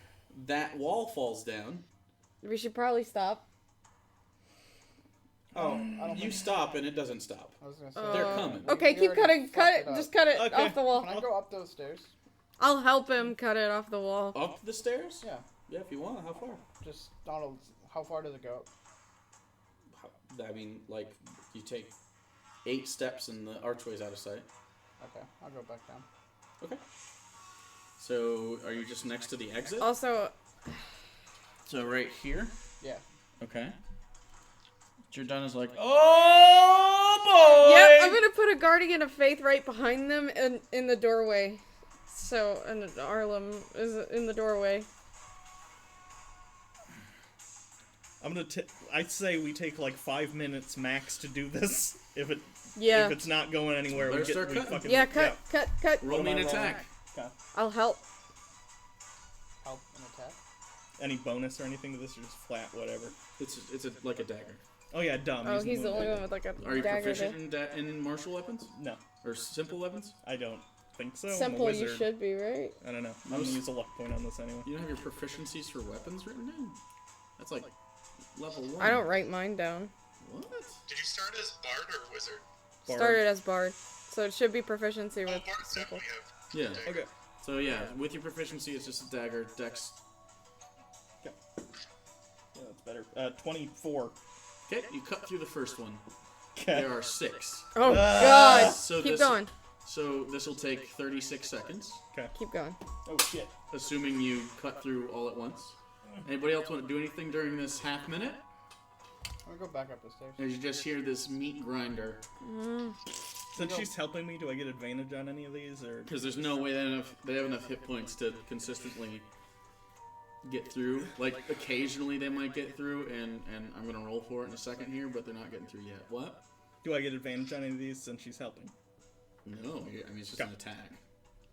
that wall falls down. We should probably stop. Oh, I don't you think- stop and it doesn't stop. I was gonna say. They're coming. Okay, We keep already cutting. Cut fucked it. up. Just cut it Okay. off the wall. Can I go up those stairs? I'll help him cut it off the wall. Up the stairs? Yeah. Yeah, if you want. How far? Just, Donald, how far does it go? I mean, like, you take 8 steps and the archway's out of sight. Okay, I'll go back down. Okay. So, are you just next to the exit? Also, So, right here? Yeah. Okay. Jordana's like, oh boy! yep, I'm gonna put a guardian of faith right behind them in the doorway. So, and Arlem is in the doorway. I'd say we take like 5 minutes max to do this. If Yeah. it's not going anywhere, Better we start cutting. fucking Yeah, cut. Roll me an Roll. attack. Okay. I'll help. Help and attack. Any bonus or anything to this, or just flat, whatever. It's like a dagger. Oh yeah, dumb. Oh, Use he's the move. only one with like a Are you dagger. proficient in martial weapons? No, Or simple weapons? I don't think so. Simple, I'm a you wizard. should be, right? I don't know. I'm gonna use a luck point on this anyway. You don't have your proficiencies for weapons written down? That's like level 1. I don't write mine down. What? Did you start as Bard or Wizard? Bard. Started as bard, so it should be proficiency Oh, with Bards simple. definitely have. Yeah. Okay. So yeah, with your proficiency, it's just a dagger. Dex. Yeah, that's better. 24. Okay, you cut through the first one. Okay. There are 6. Oh God! So Keep this- going. So this will take 36 seconds, Keep going. Oh shit. assuming you cut through all at once. Anybody else want to do anything during this half minute? I'm gonna go back up the stairs. As you just hear this meat grinder, Since she's helping me, do I get advantage on any of these, or? because there's no way they have enough hit points to consistently get through. Like occasionally they might get through, and I'm gonna roll for it in a second here, but they're not getting through yet. What? Do I get advantage on any of these since she's helping? No, I mean it's just an attack.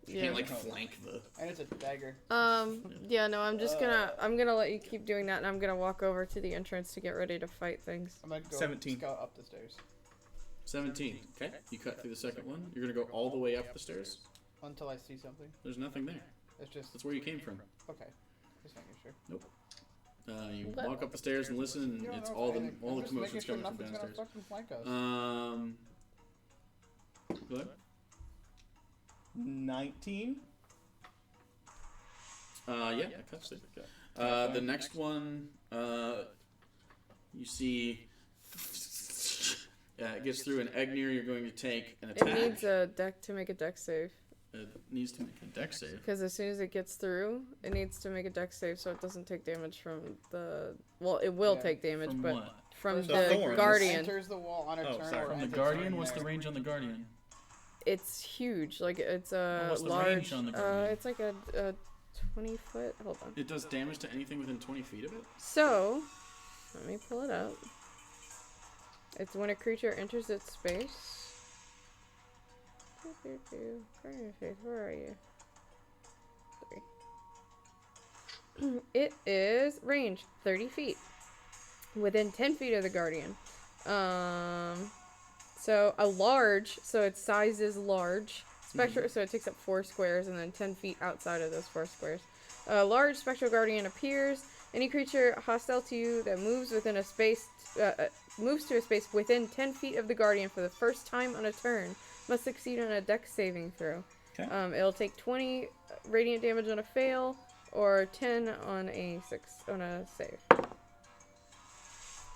You Yeah. can't like flank the. And it's a dagger. Yeah, no, I'm gonna let you keep doing that, and I'm gonna walk over to the entrance to get ready to fight things. I'm gonna go 17. scout up the stairs 17. Okay, you cut through the second one. You're gonna go all the way up the stairs. until I see something. There's nothing there. It's just That's where you came from. okay. Just making sure. You What? walk up the stairs and listen, and You don't it's know all if the anything- all I'm the just making commotion's sure coming from nothing's gonna downstairs. fucking flank us. Go ahead. 19. Yeah, that cuts it. The next one, you see, it gets through an Egnir. You're going to take an It attack. needs a deck to make a deck save, It needs to make a deck save. because as soon as it gets through, it needs to make a deck save so it doesn't take damage from the. Well, it will Yeah. take damage, From but what? from First the off, thorns. guardian. Enters the wall on a Oh, turn. sorry. or From the enters Guardian? during What's the their- range on the Guardian? It's huge. Like it's a What's the large. range on the guardian? It's like a 20-foot. Hold on. It does damage to anything within 20 feet of it? So, let me pull it up. It's when a creature enters its space. Guardian Faith, where are you? 3. It is range 30 feet. Within 10 feet of the guardian. So its size is large. Spectral, so it takes up 4 squares, and then 10 feet outside of those 4 squares. A large spectral guardian appears. Any creature hostile to you that moves within a space, moves to a space within 10 feet of the guardian for the first time on a turn must succeed on a dex saving throw. Okay. It'll take 20 radiant damage on a fail, or 10 on a save.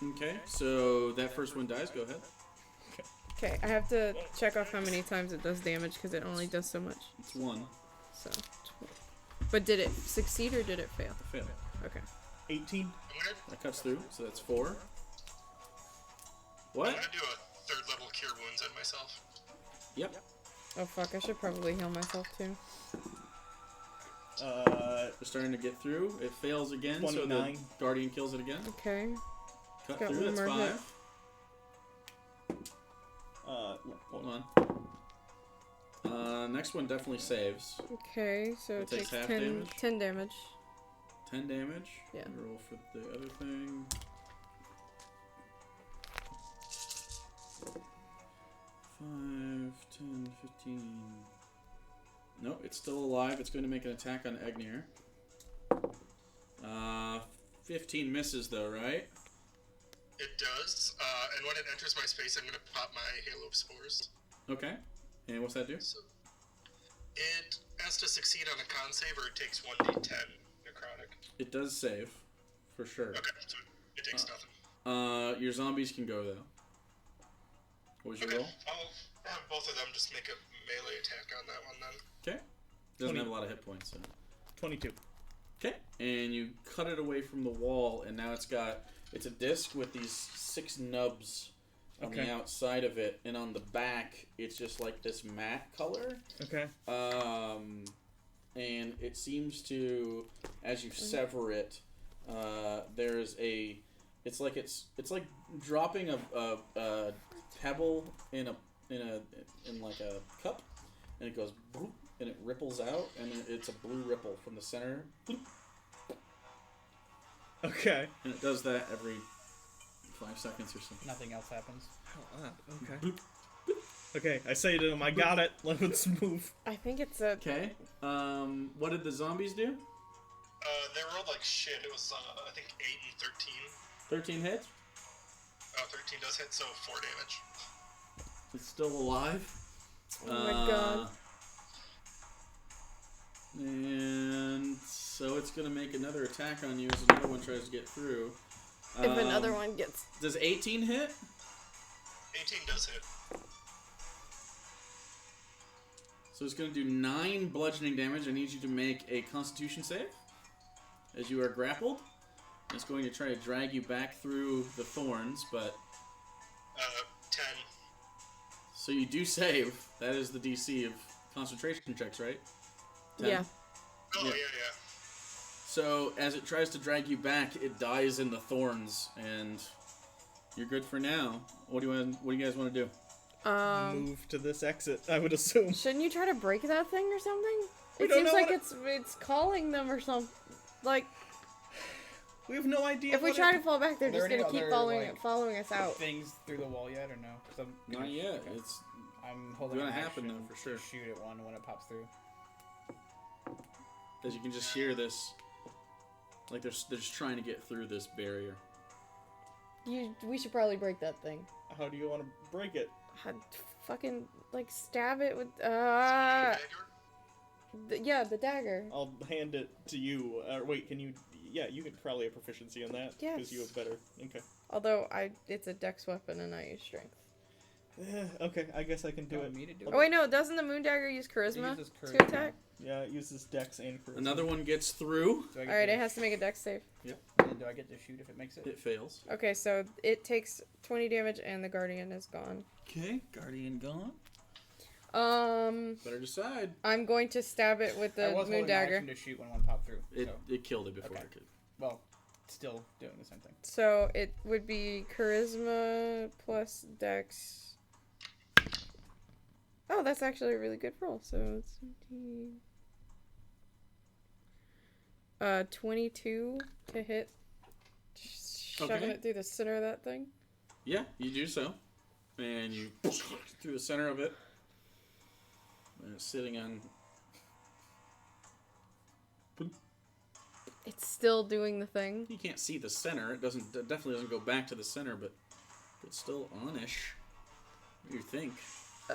Okay, so that first one dies. Go ahead. Okay, I have to check off how many times it does damage because it only does so much. It's 1. So, but did it succeed or did it fail? Fail. Okay. 18. That cuts through, so that's 4. What? I'm gonna do a 3rd level cure wounds on myself. Yep. Oh fuck, I should probably heal myself too. We're starting to get through. It fails again, 29. so the guardian kills it again. Okay. Cut Got through, one that's more 5. Hold Hold on. Next one definitely saves. Okay, so It it takes takes half 10 damage? 10 damage. 10 damage. Yeah. Roll for the other thing. 5, 10, 15. No, it's still alive. It's going to make an attack on Egnir. 15 misses though, right? It does, and when it enters my space, I'm gonna pop my Halo of Spores. Okay. And what's that do? So, it has to succeed on a con save, or it takes 1d10 necrotic. It does save, for sure. Okay, so it takes nothing. Your zombies can go though. What was your Okay, roll? I'll have both of them just make a melee attack on that one then. Okay. Doesn't 20. have a lot of hit points. So. 22. Okay. And you cut it away from the wall, and now it's a disc with these 6 nubs on the outside of it, and on the back, it's just like this matte color. Okay. And it seems to, as you sever it, there's it's like dropping a pebble in like a cup, and it goes boop, and it ripples out, and it's a blue ripple from the center. Boop, Okay. and it does that every 5 seconds or so. Nothing else happens. How odd. Okay. Okay, I say to him, I got it. Let's move. I think it's a... Okay. What did the zombies do? They rolled like shit. It was, I think 8 and 13. 13 hits. 13 does hit, so 4 damage. It's still alive. Oh my god. And so it's gonna make another attack on you as another one tries to get through. If another one gets... Does 18 hit? 18 does hit. So it's gonna do 9 bludgeoning damage. I need you to make a Constitution save as you are grappled. It's going to try to drag you back through the thorns, but 10. so you do save. That is the DC of concentration checks, right? 10? Yeah. Oh, Yeah. yeah. So as it tries to drag you back, it dies in the thorns, and you're good for now. What do you guys want to do? Move to this exit, I would assume. Shouldn't you try to break that thing or something? We It don't seems know like what it's calling them or something. Like, We have no idea. if we what try it- to fall back, they're Are there just gonna any keep other, following us out. Things through the wall yet, or no? 'Cause Not yet. It's I'm holding gonna an happen, action though, for sure. to shoot at one when it pops through. as you can just hear this, like they're just trying to get through this barrier. We should probably break that thing. How do you want to break it? I'd fucking like stab it with Dagger? yeah, the dagger. I'll hand it to you. Wait, can you? Yeah, you could probably have proficiency in that. Yes. Because you have better. Okay. Although it's a dex weapon and I use strength. Okay, I guess I can do Do it. me to do Oh wait, no, doesn't the moon dagger use charisma uses to charisma. attack? Yeah, it uses dex and charisma. Another one gets through. Do I All get right, to, it has to make a dex save. and do I get to shoot if it makes it? It fails. Okay, so it takes 20 damage and the guardian is gone. Okay, guardian gone. Better decide. I'm going to stab it with I the was moon holding an dagger. action to shoot when one popped through. So, It killed it before Okay. it could. well, still doing the same thing. So it would be charisma plus dex. Oh, that's actually a really good roll. So it's 22 to hit. Shoving Okay. it through the center of that thing. Yeah, you do so, and you through the center of it. Sitting on. It's still doing the thing. You can't see the center. It definitely doesn't go back to the center, but it's still on-ish. What do you think? It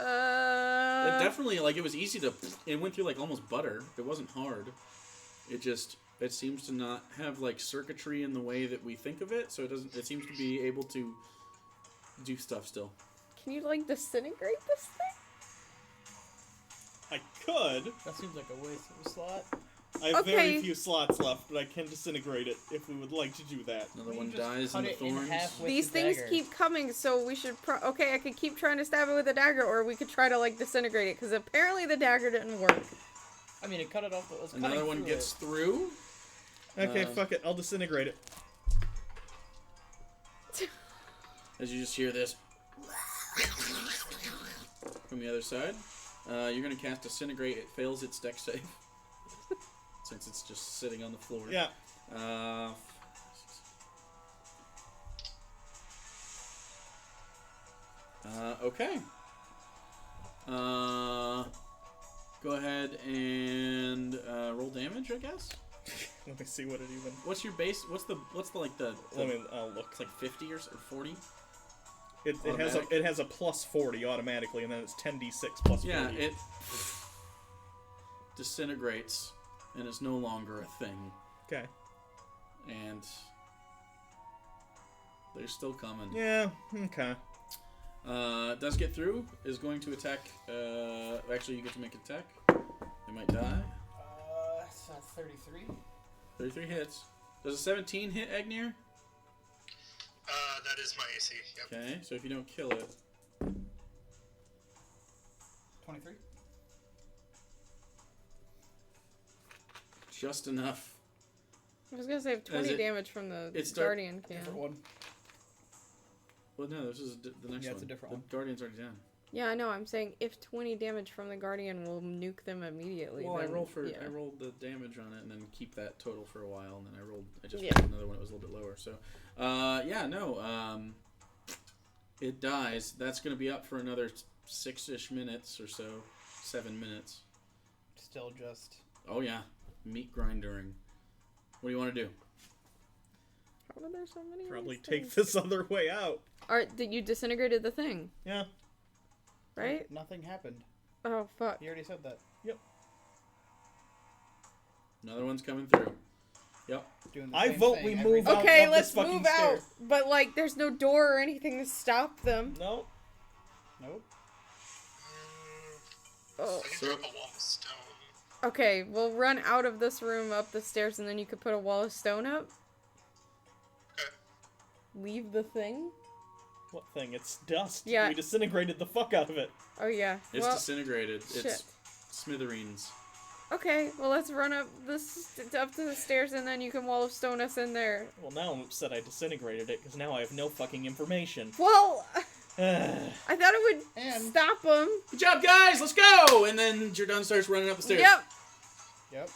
definitely, like, it was easy to. It went through like almost butter. It wasn't hard. It seems to not have like circuitry in the way that we think of it. So it doesn't. It seems to be able to do stuff still. Can you like disintegrate this thing? I could. That seems like a waste of a slot. I have Okay. very few slots left, but I can disintegrate it if we would like to do that. Another You one just dies cut in the it in thorns. half with These the things dagger. keep coming, so we should. Okay, I could keep trying to stab it with a dagger, or we could try to like disintegrate it, because apparently the dagger didn't work. I mean, it cut it off. It was Another cutting one through gets it. through. Okay, fuck it. I'll disintegrate it. As you just hear this from the other side, you're gonna cast Disintegrate. It fails its dex save since it's just sitting on the floor. Yeah. Okay. Go ahead and roll damage, I guess. Let me see what it even. What's your base? What's the like the? Let me. I'll look. It's like 50 or 40. It has a plus 40 automatically, and then it's 10d6 plus 40. Yeah, it disintegrates and is no longer a thing. Okay. And they're still coming. Yeah. Okay. Does get through. Is going to attack. Actually, you get to make an attack. They might die. It's at 33. 33 hits. Does a 17 hit Agnir? That is my AC. Yep. Okay, so if you don't kill it, 23. just enough. I was gonna say 20 it- damage from the it start- Guardian can. Different one. Well, no, this is the next Yeah, one. it's a different the one. Guardian's already down. Yeah, I know. I'm saying if 20 damage from the Guardian will nuke them immediately. Well, then, I yeah. rolled the damage on it and then keep that total for a while, and then I just Yeah. rolled another one that was a little bit lower. So, it dies. That's gonna be up for another 6-ish minutes or so, 7 minutes. Still just. Oh yeah, meat grinding. What do you want to do? How are there so many? of Probably these take things? this other way out. Alright, did you disintegrated the thing, Yeah. right? Nothing happened. Oh fuck. He already said that. Another one's coming through. Yep. Doing the I same vote thing we every move time. out. Okay, of let's this fucking move out. stair. But like, there's no door or anything to stop them. No. Nope. Oh. I can So- drop a wall of stone. Okay, we'll run out of this room up the stairs, and then you could put a wall of stone up. Okay. Leave the thing. What thing? It's dust. Yeah. We disintegrated the fuck out of it. Oh yeah. It's well, disintegrated. shit. It's smithereens. Okay, well let's run up up to the stairs, and then you can wall of stone us in there. Well, now I'm upset I disintegrated it, because now I have no fucking information. Well, Ugh. I thought it would And- stop them. Good job, guys. Let's go. And then Jordan starts running up the stairs. Yep. Yep.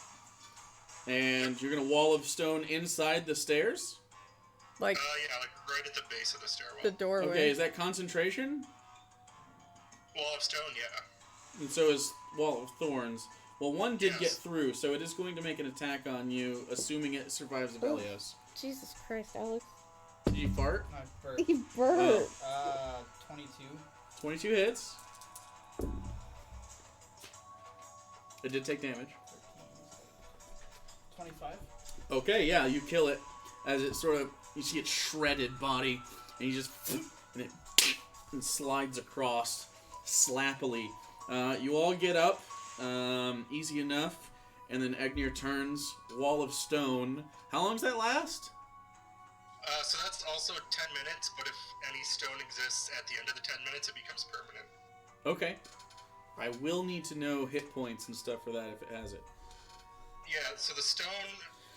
And you're gonna wall of stone inside the stairs. Like Yeah, like right at the base of the stairwell. the doorway. Okay, is that concentration? Wall of stone, yeah. And so is wall of thorns. Well, one did Yes. get through, so it is going to make an attack on you, assuming it survives the Velios. Jesus Christ, Alex. Did you fart? Not for You burnt. 22. 22 hits. It did take damage. 25. Okay, yeah, you kill it as it sort of, you see its shredded body, and you just, and it slides across slappily. You all get up, easy enough, and then Agnir turns, wall of stone. How long does that last? So that's also 10 minutes, but if any stone exists at the end of the 10 minutes, it becomes permanent. Okay. I will need to know hit points and stuff for that if it has it. Yeah, so the stone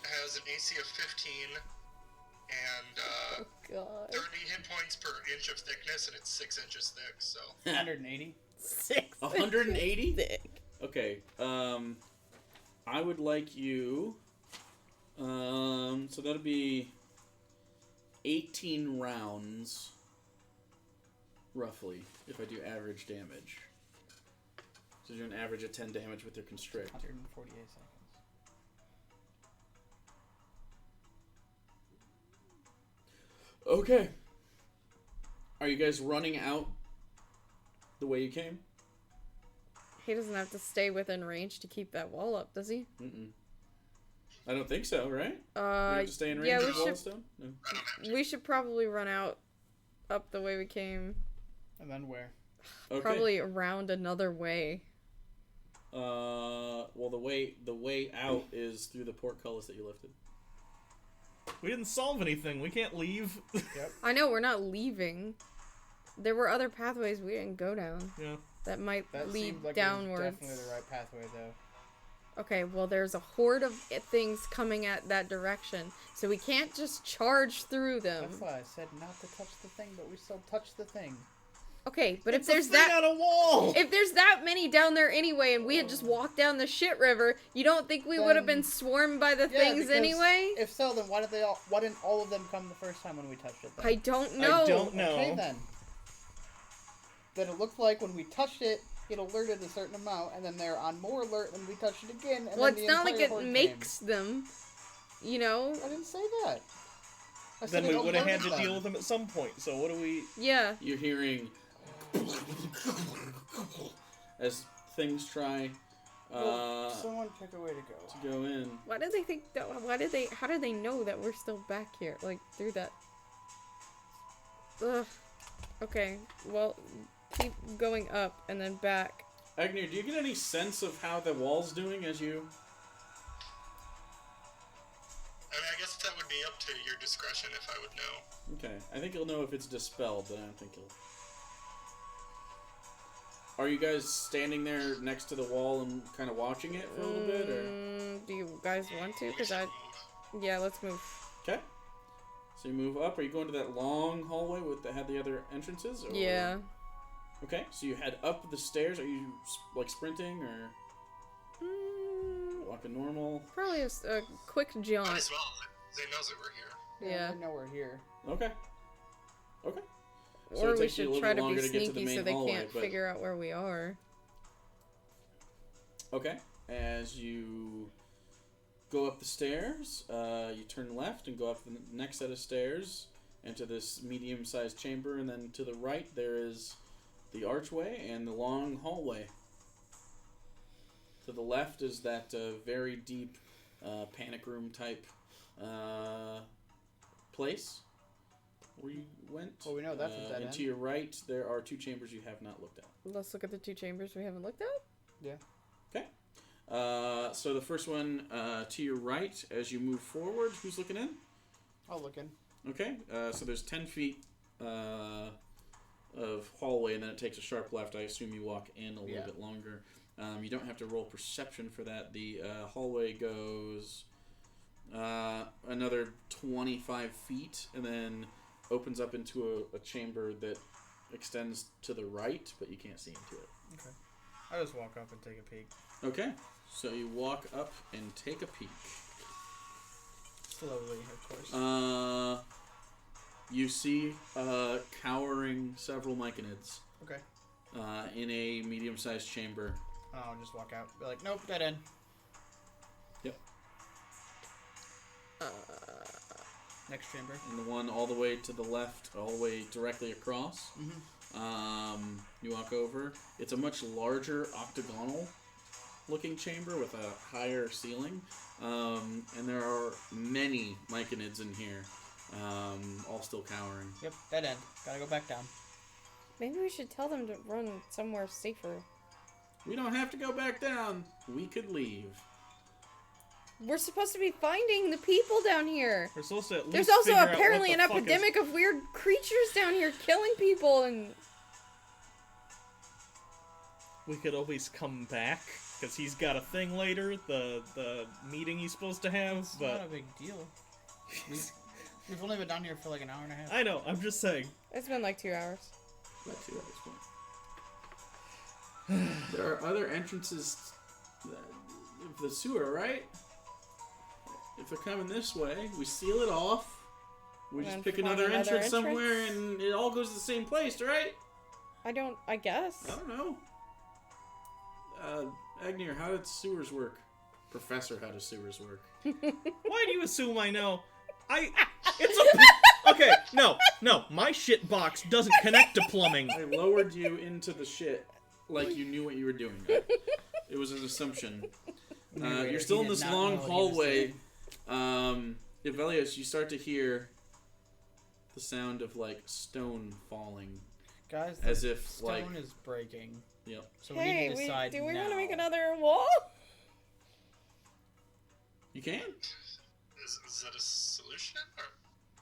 has an AC of 15 and Oh god. 30 hit points per inch of thickness, and it's 6 inches thick, so... 180. 6. 180? Thick. Okay, I would like you, so that'll be 18 rounds, roughly, if I do average damage. So you're an average of 10 damage with your constrict. 148 seconds. Okay. Are you guys running out the way you came? He doesn't have to stay within range to keep that wall up, does he? Mm-mm. I don't think so, right? You have to stay in range yeah, of we the wall should. stone? No. We should probably run out up the way we came. And then where? Okay. Probably around another way. Well, the way out is through the portcullis that you lifted. We didn't solve anything. We can't leave. Yep. I know we're not leaving. There were other pathways we didn't go down. Yeah. That might That lead seemed like downwards. it was definitely the right pathway, though. Okay, well, there's a horde of things coming at that direction, so we can't just charge through them. That's why I said not to touch the thing, but we still touched the thing. Okay, but It's if there's a thing that on a wall. if there's that many down there anyway, and we had just walked down the shit river, you don't think we would have been swarmed by the things because anyway? If so, then why didn't all of them come the first time when we touched it? Then? I don't know. I don't know. Okay, then. Then it looked like when we touched it, it alerted a certain amount, and then they're on more alert when we touched it again. And Well, then it's the not like entire it horde makes them, you know? came. I didn't say that. I said Then we it would have had to alerted deal with them at some point. So what do we? Yeah. You're hearing as things try Well, someone pick a way to go. to go in. Why do they think that? How do they know that we're still back here? Like, through that. Ugh. Okay, well, keep going up and then back. Agnew, do you get any sense of how the wall's doing as you... I mean, I guess that would be up to your discretion if I would know. Okay, I think you'll know if it's dispelled, but I don't think you'll... Are you guys standing there next to the wall and kind of watching it for a little bit, or...? Do you guys want to? We Because should I... move. Yeah, let's move. Okay. So you move up. Are you going to that long hallway that had the other entrances? Or... Yeah. Okay, so you head up the stairs. Are you, like, sprinting, or walking normal? Probably a quick Might jaunt. as well. They knows that we're here. Yeah. I know we're here. Okay. Okay. So Or it we takes you a should little try bit to be longer to get to the sneaky so main they hallway, can't but- figure out where we are. Okay. As you go up the stairs, you turn left and go up the next set of stairs into this medium-sized chamber, and then to the right there is the archway and the long hallway. To the left is that very deep panic room type place where you went. Well, we know that's a dead and end. to your right there are two chambers you have not looked at. Let's look at the two chambers we haven't looked at. Yeah. Okay. So the first one to your right as you move forward, who's looking in? I'll look in. Okay. So there's 10 feet of hallway, and then it takes a sharp left. I assume you walk in a little bit longer. You don't have to roll perception for that. The hallway goes another 25 feet, and then opens up into a chamber that extends to the right, but you can't see into it. Okay. I'll just walk up and take a peek. Okay. So you walk up and take a peek. Slowly, of course. You see cowering several myconids Okay. in a medium-sized chamber. I'll just walk out. Be like, nope, dead end. Yep. Next chamber. And the one all the way to the left, all the way directly across. Mm-hmm. You walk over. It's a much larger octagonal-looking chamber with a higher ceiling. And there are many myconids in here, all still cowering. Yep, dead end. Gotta go back down. Maybe we should tell them to run somewhere safer. We don't have to go back down. We could leave. We're supposed to be finding the people down here. We're supposed to at least There's also figure out what apparently the an fuck is- epidemic of weird creatures down here killing people, and We could always come back because he's got a thing later. The meeting he's supposed to have, It's not a but big deal. We've only been down here for like an hour and a half. I know. I'm just saying. it's been like 2 hours. Not too at this point. There are other entrances of the sewer, right? If they're coming this way, we seal it off. We And just then pick find another another entrance somewhere, entrance? and it all goes to the same place, right? I guess. I don't know. Agnear, how did sewers work? Professor, how do sewers work? Why do you assume I know? Okay, no, my shit box doesn't connect to plumbing. I lowered you into the shit like you knew what you were doing. It was an assumption. You're still in this long hallway. Ivelios, you start to hear the sound of, like, stone falling. Guys, as if, stone like, is breaking. Yep. So we need to decide do we now. want to make another wall? You can? Is that a solution? Or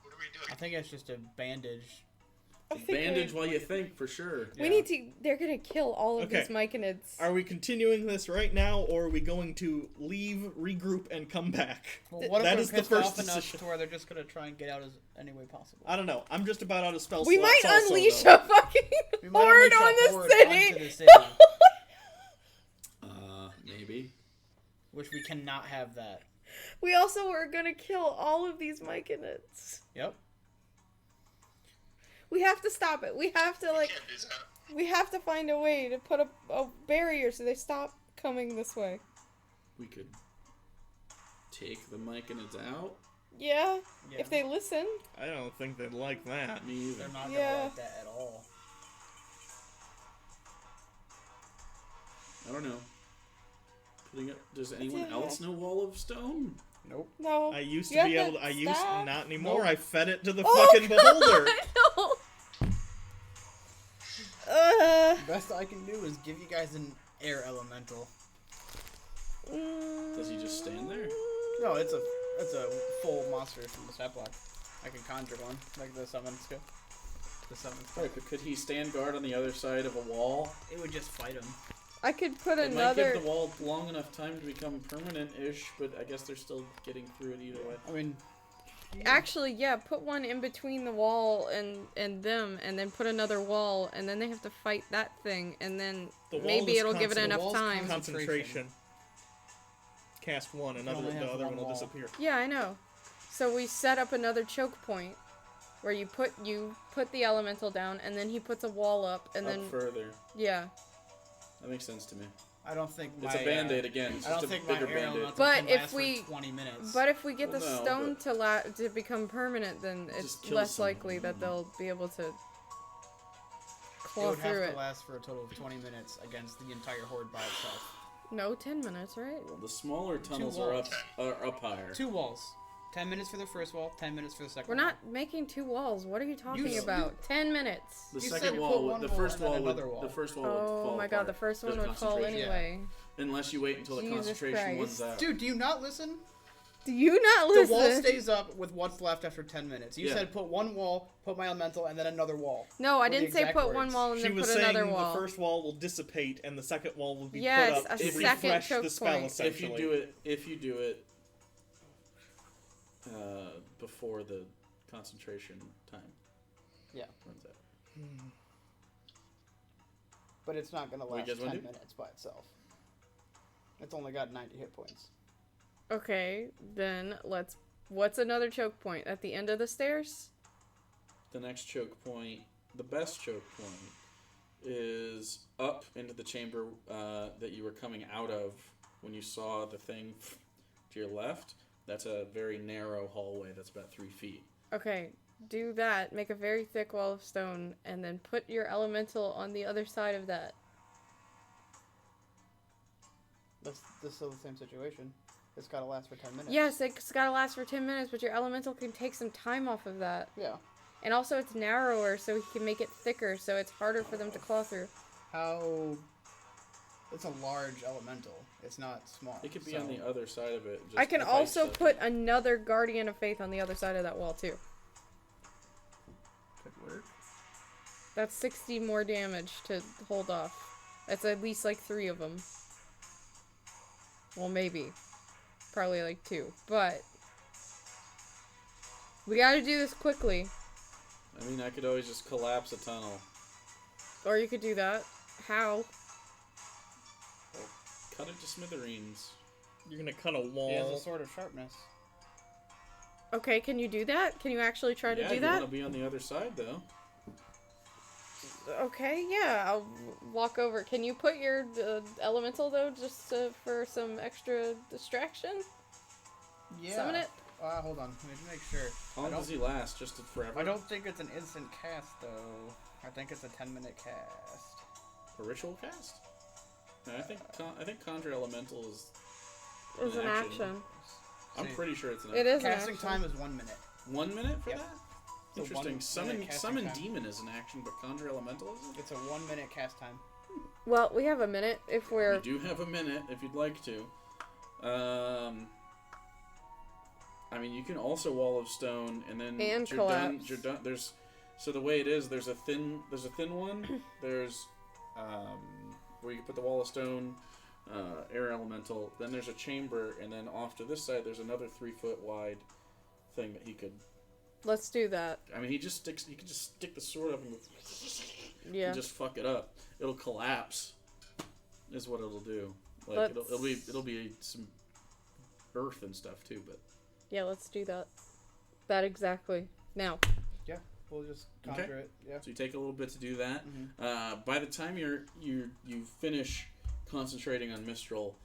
what are we doing? I think it's just a bandage. Bandage while you think, for sure. We need to. They're gonna kill all of these myconids. Are we continuing this right now, or are we going to leave, regroup, and come back? Well, what That if is we're the pissed first off enough decision. to where they're just gonna try and get out as any way possible? I don't know. I'm just about out of spell We slots might also, unleash though. a fucking We might horde unleash on a the horde city. onto the city. Maybe. Which we cannot have that. We also were gonna kill all of these myconids. Yep. We have to stop it. We have to, like, Can't do that. we have to find a way to put a barrier so they stop coming this way. We could take the myconids out. Yeah, Yeah. if they listen. I don't think they'd like that. Me either. They're not gonna Yeah. like that at all. I don't know. Does anyone else know Wall of Stone? Nope. No. I used You to be have able to. that I used staff? not anymore. Nope. I fed it to the Oh, fucking beholder. no. Best I can do is give you guys an air elemental. Does he just stand there? No, it's a full monster from the stat block. I can conjure one, like the summon skill. The summon skill. Right, but could he stand guard on the other side of a wall? It would just fight him. I could put It might another. give the wall long enough time to become permanent-ish, but I guess they're still getting through it either way. I mean, Actually, yeah, put one in between the wall and them, and then put another wall, and then they have to fight that thing, and then The wall maybe is it'll give it constant- the enough wall's time. Concentration. Cast one, only the have other one one will wall. disappear. Yeah, I know. So we set up another choke point where you put the elemental down, and then he puts a wall up, and Up then further. yeah. That makes sense to me. I don't think my... It's a band-aid again. It's I just don't a think my bigger air band-aid. elemental But can if last we- for 20 minutes. But if we get the Well, no, stone but- to become permanent, then it's Just kill less someone. likely that they'll be able to it claw would have through to it. last for a total of 20 minutes against the entire horde by itself. No, 10 minutes, right? Well, the smaller tunnels are up higher. 2 walls. 10 minutes for the first wall, 10 minutes for the second We're wall. not making 2 walls. What are you talking You- about? 10 minutes. The You second said wall, put would- one the wall first and then wall would, another wall. the first wall would Oh fall my god, apart. the first one There's would fall concentration. anyway. Unless you wait until the Jesus concentration Christ. one's out. Dude, do you not listen? Do you not The listen? wall stays up with what's left after 10 minutes. You Yeah. said put one wall, put my elemental, and then another wall. No, I Were the didn't say exact put one words. wall and She then was put saying another wall. the first wall will dissipate and the second wall will be Yes, put up a to second refresh choke the spell, point. essentially. If you do it before the concentration time Yeah. runs out. But it's not going to What do you last guys wanna 10 do? minutes by itself. It's only got 90 hit points. Okay, then what's another choke point? At the end of the stairs? The next choke point, the best choke point, is up into the chamber that you were coming out of when you saw the thing to your left. That's a very narrow hallway that's about 3 feet. Okay, do that. Make a very thick wall of stone, and then put your elemental on the other side of that. This is still the same situation. It's got to last for 10 minutes. Yes, it's gotta last for 10 minutes, but your elemental can take some time off of that. Yeah. And also it's narrower, so he can make it thicker, so it's harder for them to claw through. How... It's a large elemental. It's not small. It could be so- on the other side of it. Just I can to fight also stuff. put another Guardian of Faith on the other side of that wall, too. Could work. That's 60 more damage to hold off. That's at least like 3 of them. Well, maybe. Probably like 2. But we gotta do this quickly. I mean, I could always just collapse a tunnel. Or you could do that. How? Cut it to smithereens. You're gonna cut a wall. He has a sword of sharpness. Okay, can you do that? Can you actually try to do You that? want to be on the other side, though. Okay, yeah, I'll walk over. Can you put your elemental, though, just for some extra distraction? Yeah. Summon it? Hold on. Let me make sure. How long does he last? Just forever? I don't think it's an instant cast, though. I think it's a 10-minute cast. A ritual cast? No, I think Conjure Elemental is Is an action. I'm See, pretty sure it's an action. It is an Casting action. time is 1 minute. 1 minute for Yep. that? So Interesting. 1 minute casting Summon time. Demon is an action, but Conjure Elemental isn't? It's a 1 minute cast time. Well, we have a minute if we're... You do have a minute if you'd like to. I mean, you can also Wall of Stone, and then And you're done. collapse. You're done. So the way it is, there's a thin one. There's where you can put the Wall of Stone, Air Elemental. Then there's a chamber, and then off to this side, there's another 3-foot wide thing that he could. Let's do that. I mean, he can just stick the sword up and Yeah. just fuck it up. It'll collapse, is what it'll do. Like Let's- it'll be some earth and stuff too, but. Yeah, let's do that. That exactly. Now. Yeah, we'll just conjure Okay. it. Yeah. So you take a little bit to do that. Mhm. By the time you finish concentrating on Mistral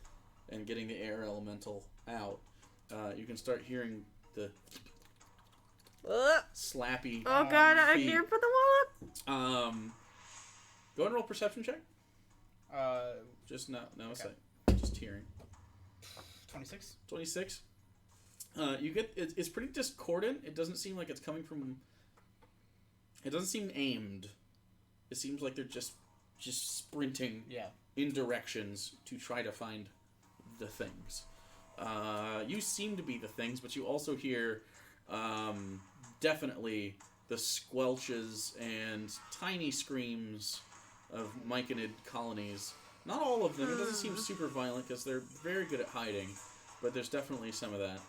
and getting the air elemental out, you can start hearing the slappy. Oh god, I feet. can't put the wall up. Go and roll perception check. Uh, Just no Okay. sight. Just hearing. 26. 26. You get it's pretty discordant. It doesn't seem like it's coming from. It doesn't seem aimed. It seems like they're just sprinting Yeah. in directions to try to find the things. You seem to be the things, but you also hear definitely the squelches and tiny screams of myconid colonies. Not all of them. It doesn't seem super violent because they're very good at hiding, but there's definitely some of that.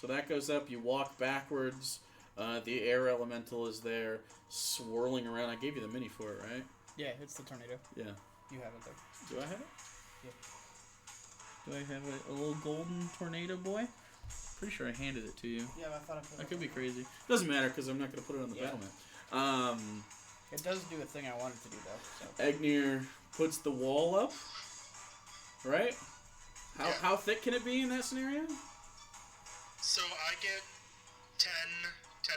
So that goes up. You walk backwards. The air elemental is there, swirling around. I gave you the mini for it, right? Yeah, it's the tornado. Yeah. You have it there. Do I have it? Yeah. Do I have a little golden tornado boy? Pretty sure I handed it to you. Yeah, I thought I put I it could be on. crazy. Doesn't matter because I'm not going to put it on the Yeah. battlement. It does do a thing I wanted to do, though. So. Egnir puts the wall up, right? Yeah. How thick can it be in that scenario? So I get 10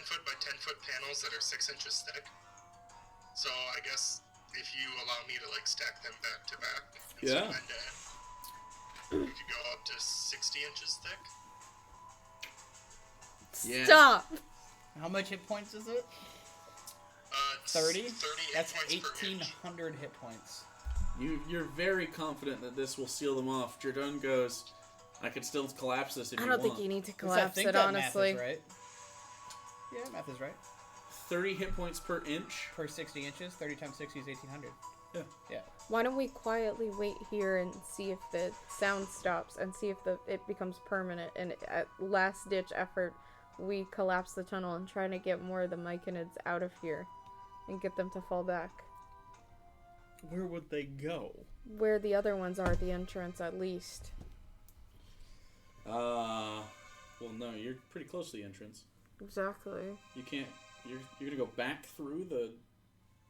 foot by 10 foot panels that are 6 inches thick. So I guess if you allow me to like stack them back to back, Yeah. end to end, we could go up to 60 inches thick. Yeah. Stop! How much hit points is it? 30 30? hit That's points per inch. 1,800 hit points. You're very confident that this will seal them off. Jardun goes, I could still collapse this if I you don't want. think you need to I collapse think it, that honestly. math is right. Yeah, math is right. 30 hit points per inch. Per 60 inches, 30 times 60 is 1,800. Yeah. Yeah. Why don't we quietly wait here and see if the sound stops and see if it becomes permanent, and at last ditch effort we collapse the tunnel and try to get more of the myconids out of here and get them to fall back. Where would they go? Where the other ones are at the entrance, at least. Well, no, you're pretty close to the entrance. Exactly. You can't. You're gonna go back through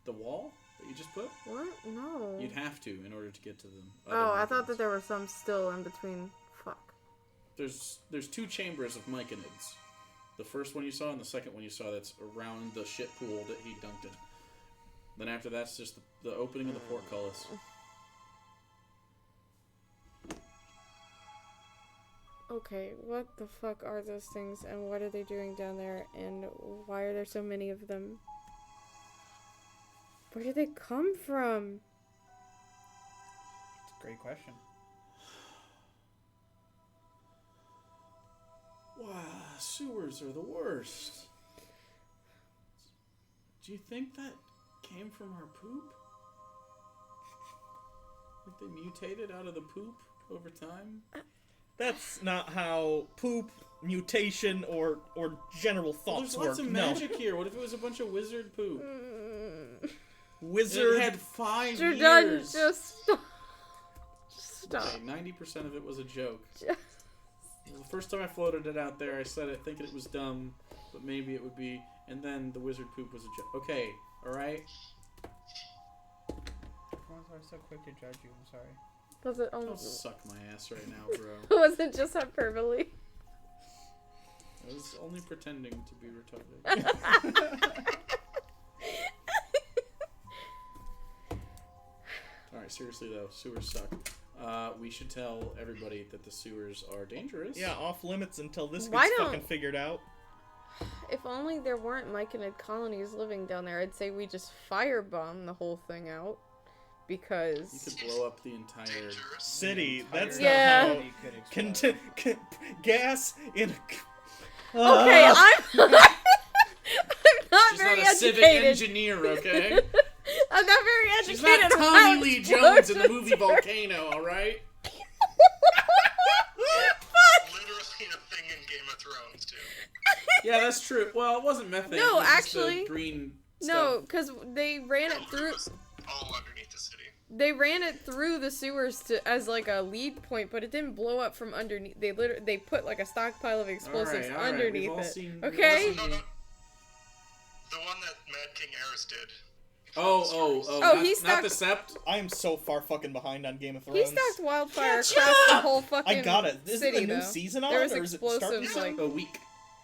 the wall that you just put. What? No. You'd have to in order to get to them. Oh, I thought that there were some still in between. Fuck. There's 2 chambers of myconids. The first one you saw and the second one you saw that's around the shit pool that he dunked in. Then after that's just the opening of the portcullis. Okay, what the fuck are those things, and what are they doing down there, and why are there so many of them? Where did they come from? It's a great question. Wow, sewers are the worst. Do you think that came from our poop? Like they mutated out of the poop over time? That's not how poop, mutation, or general Well, thoughts there's lots work. of magic here. What if it was a bunch of wizard poop? Wizard. It had 5 You're done. years. Just stop. Stop. Okay, 90% of it was a joke. Just- The first time I floated it out there, I said it thinking it was dumb, but maybe it would be. And then the wizard poop was a joke. Okay, All right. Why was I so quick to judge you? I'm sorry. Was it Don't almost? suck my ass right now, bro. Was it just hyperbole? I was only pretending to be retarded. All right, seriously though, sewers suck. We should tell everybody that the sewers are dangerous. Yeah, off limits until this Why gets don't- fucking figured out. If only there weren't myconid colonies living down there, I'd say we just firebomb the whole thing out. You Because... could blow up the entire. Dangerous. City, Entire that's Yeah. not city could how... explode. gas in... Okay, I'm not She's very not a civic educated. engineer, okay? I'm not very educated. She's not about Tommy Lee Jones in the movie explosions. Volcano, all right? Literally a thing in Game of Thrones, too. Yeah, that's true. Well, it wasn't methane. No, it was just the actually- green. No, Stuff. because they ran it It through. was all underneath the city. They ran it through the sewers as like a lead point, but it didn't blow up from underneath. They put like a stockpile of explosives All right, underneath we've all it. seen- we've all Okay. seen- No, no. The one that Mad King Aerys did. Oh, Oh, not, he not the stocked- sept. I am so far fucking behind on Game of Thrones. He stacked wildfire Catch across the up! whole fucking I got it. Isn't city, the new though. season on, There was or is it starting explosives soon? like. A week.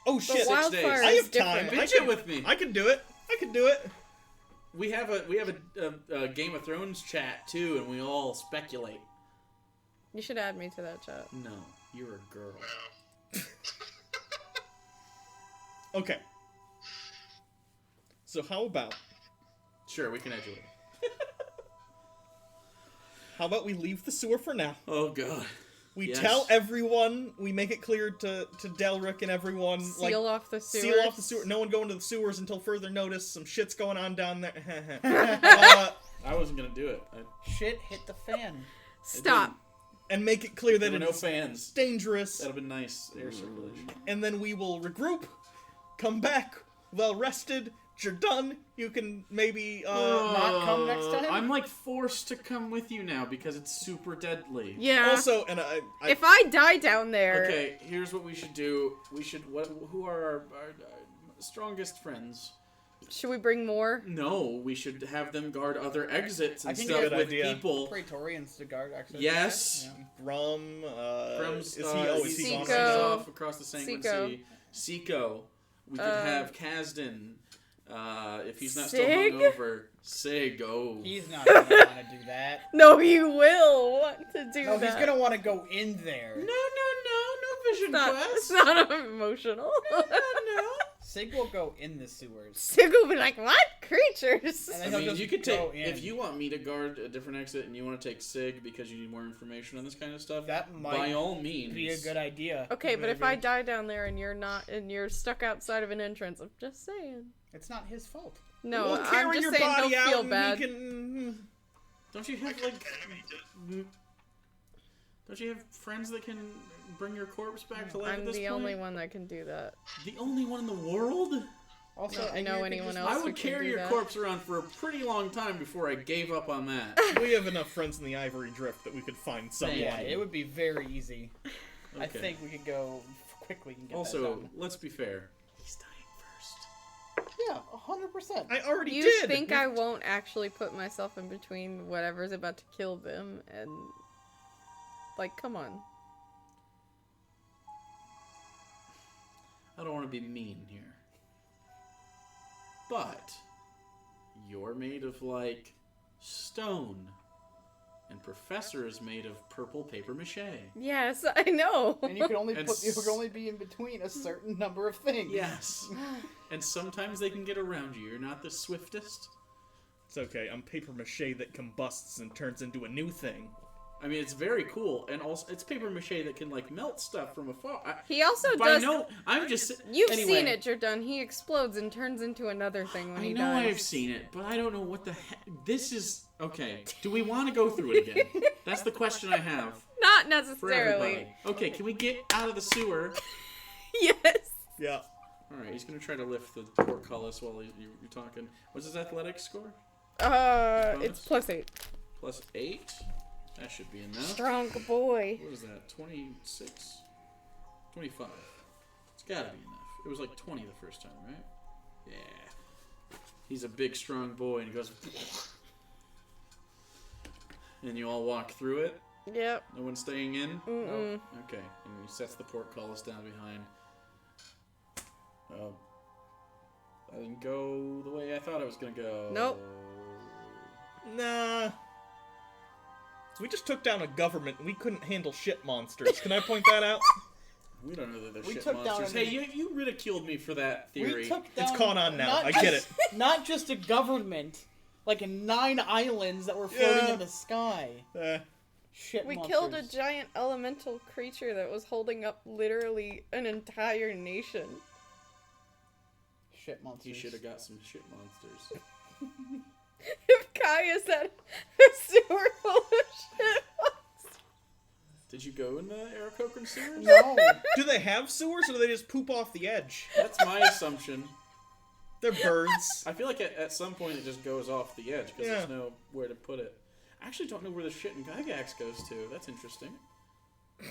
Oh shit! But wildfire days. I is have time. different. I Bitch it can, with me. I can do it. I can do it. We have a Game of Thrones chat too, and we all speculate. You should add me to that chat. No, you're a girl. No. Okay. So how about Sure, we can edulate. we leave the sewer for now? Oh god. We Yes. tell everyone. We make it clear to Delric and everyone. Seal off the sewers. Seal off the sewer. No one go into the sewers until further notice. Some shit's going on down there. I wasn't gonna do it. Shit hit the fan. Stop. And make it clear that There were no it's fans. dangerous. That'd have been nice air circulation. And then we will regroup, come back well rested. You're done. You can maybe Not come next time? I'm like forced to come with you now because it's super deadly. Yeah. also. And If I die down there. Okay, here's what we should do. We should. Who are our strongest friends? Should we bring more? No, we should have them guard other exits I and think stuff good with idea. people. Praetorians to guard access. Yes. Yeah. Brum. From's, Is he? Oh, is he gone? he's Seiko. off across the Sanguine Seiko. Sea. Seiko. We could have Kasdan. If he's not Sig? still hungover. Sig. Oh. He's not gonna want to do that. No, you will want to do No, that. he's gonna want to go in there. No vision It's quest. not emotional. No. Sig will go in the sewers. Sig will be like, what? Creatures? And I then he'll mean, just you could go take in. if you want me to guard a different exit and you want to take Sig because you need more information on this kind of stuff. That might by all means, be a good idea. Okay, but if Maybe. I die down there and you're not, and you're stuck outside of an entrance, I'm just saying. It's not his fault. No, We'll I'm carry just your saying body don't out feel and bad. he can. Don't you have Don't you have friends that can bring your corpse back to life at I'm this the point? only one that can do that. The only one in the world? Also, I and know you could anyone just- else I who would can carry do your that. corpse around for a pretty long time before I gave up on that. We have enough friends in the Ivory Drift that we could find someone. Yeah, it would be very easy. I Okay. think we could go quickly and get that Also, done. let's be fair. He's dying first. Yeah, 100%. I already You did. think I won't actually put myself in between whatever's about to kill them and... Like, come on. I don't want to be mean here. But you're made of like stone. And Professor is made of purple paper mache. Yes, I know. And you can only And you can only be in between a certain number of things. Yes. And sometimes they can get around you. You're not the swiftest. It's okay. I'm paper mache that combusts and turns into a new thing. I mean, it's very cool, and also it's paper mache that can like melt stuff from afar. He also But I does... know I'm just. You've anyway, seen it, Jordan. He explodes and turns into another thing when I he know dies. I've seen it, but I don't know what the heck. This is okay. Do we want to go through it again? That's the question I have Not for necessarily. everybody. Okay, can we get out of the sewer? Yes. Yeah. All right, he's gonna try to lift the portcullis while you're talking. What's his athletics score? It's +8. +8. That should be enough. Strong boy. What is that? 26? 25. It's gotta be enough. It was like 20 the first time, right? Yeah. He's a big, strong boy, and he goes... And you all walk through it? Yep. No one's staying in? Mm-mm. Okay. And he sets the portcullis down behind. Oh. That didn't go the way I thought it was going to go. Nope. Nah. We just took down a government and we couldn't handle shit monsters. Can I point that out? We don't know that they're We shit took down monsters. an- Hey, you ridiculed me for that theory. We took down It's caught on now. not I get just- it. Not just a government, like 9 islands that were floating Yeah. in the sky. Shit We monsters. killed a giant elemental creature that was holding up literally an entire nation. Shit monsters. You should have got some shit monsters. If Kaya said a sewer full of shit monsters. Did you go in the Aarakocra sewers? No. Do they have sewers or do they just poop off the edge? That's my assumption. They're birds. I feel like at some point it just goes off the edge because there's nowhere to put it. I actually don't know where the shit in Gygax goes to. That's interesting.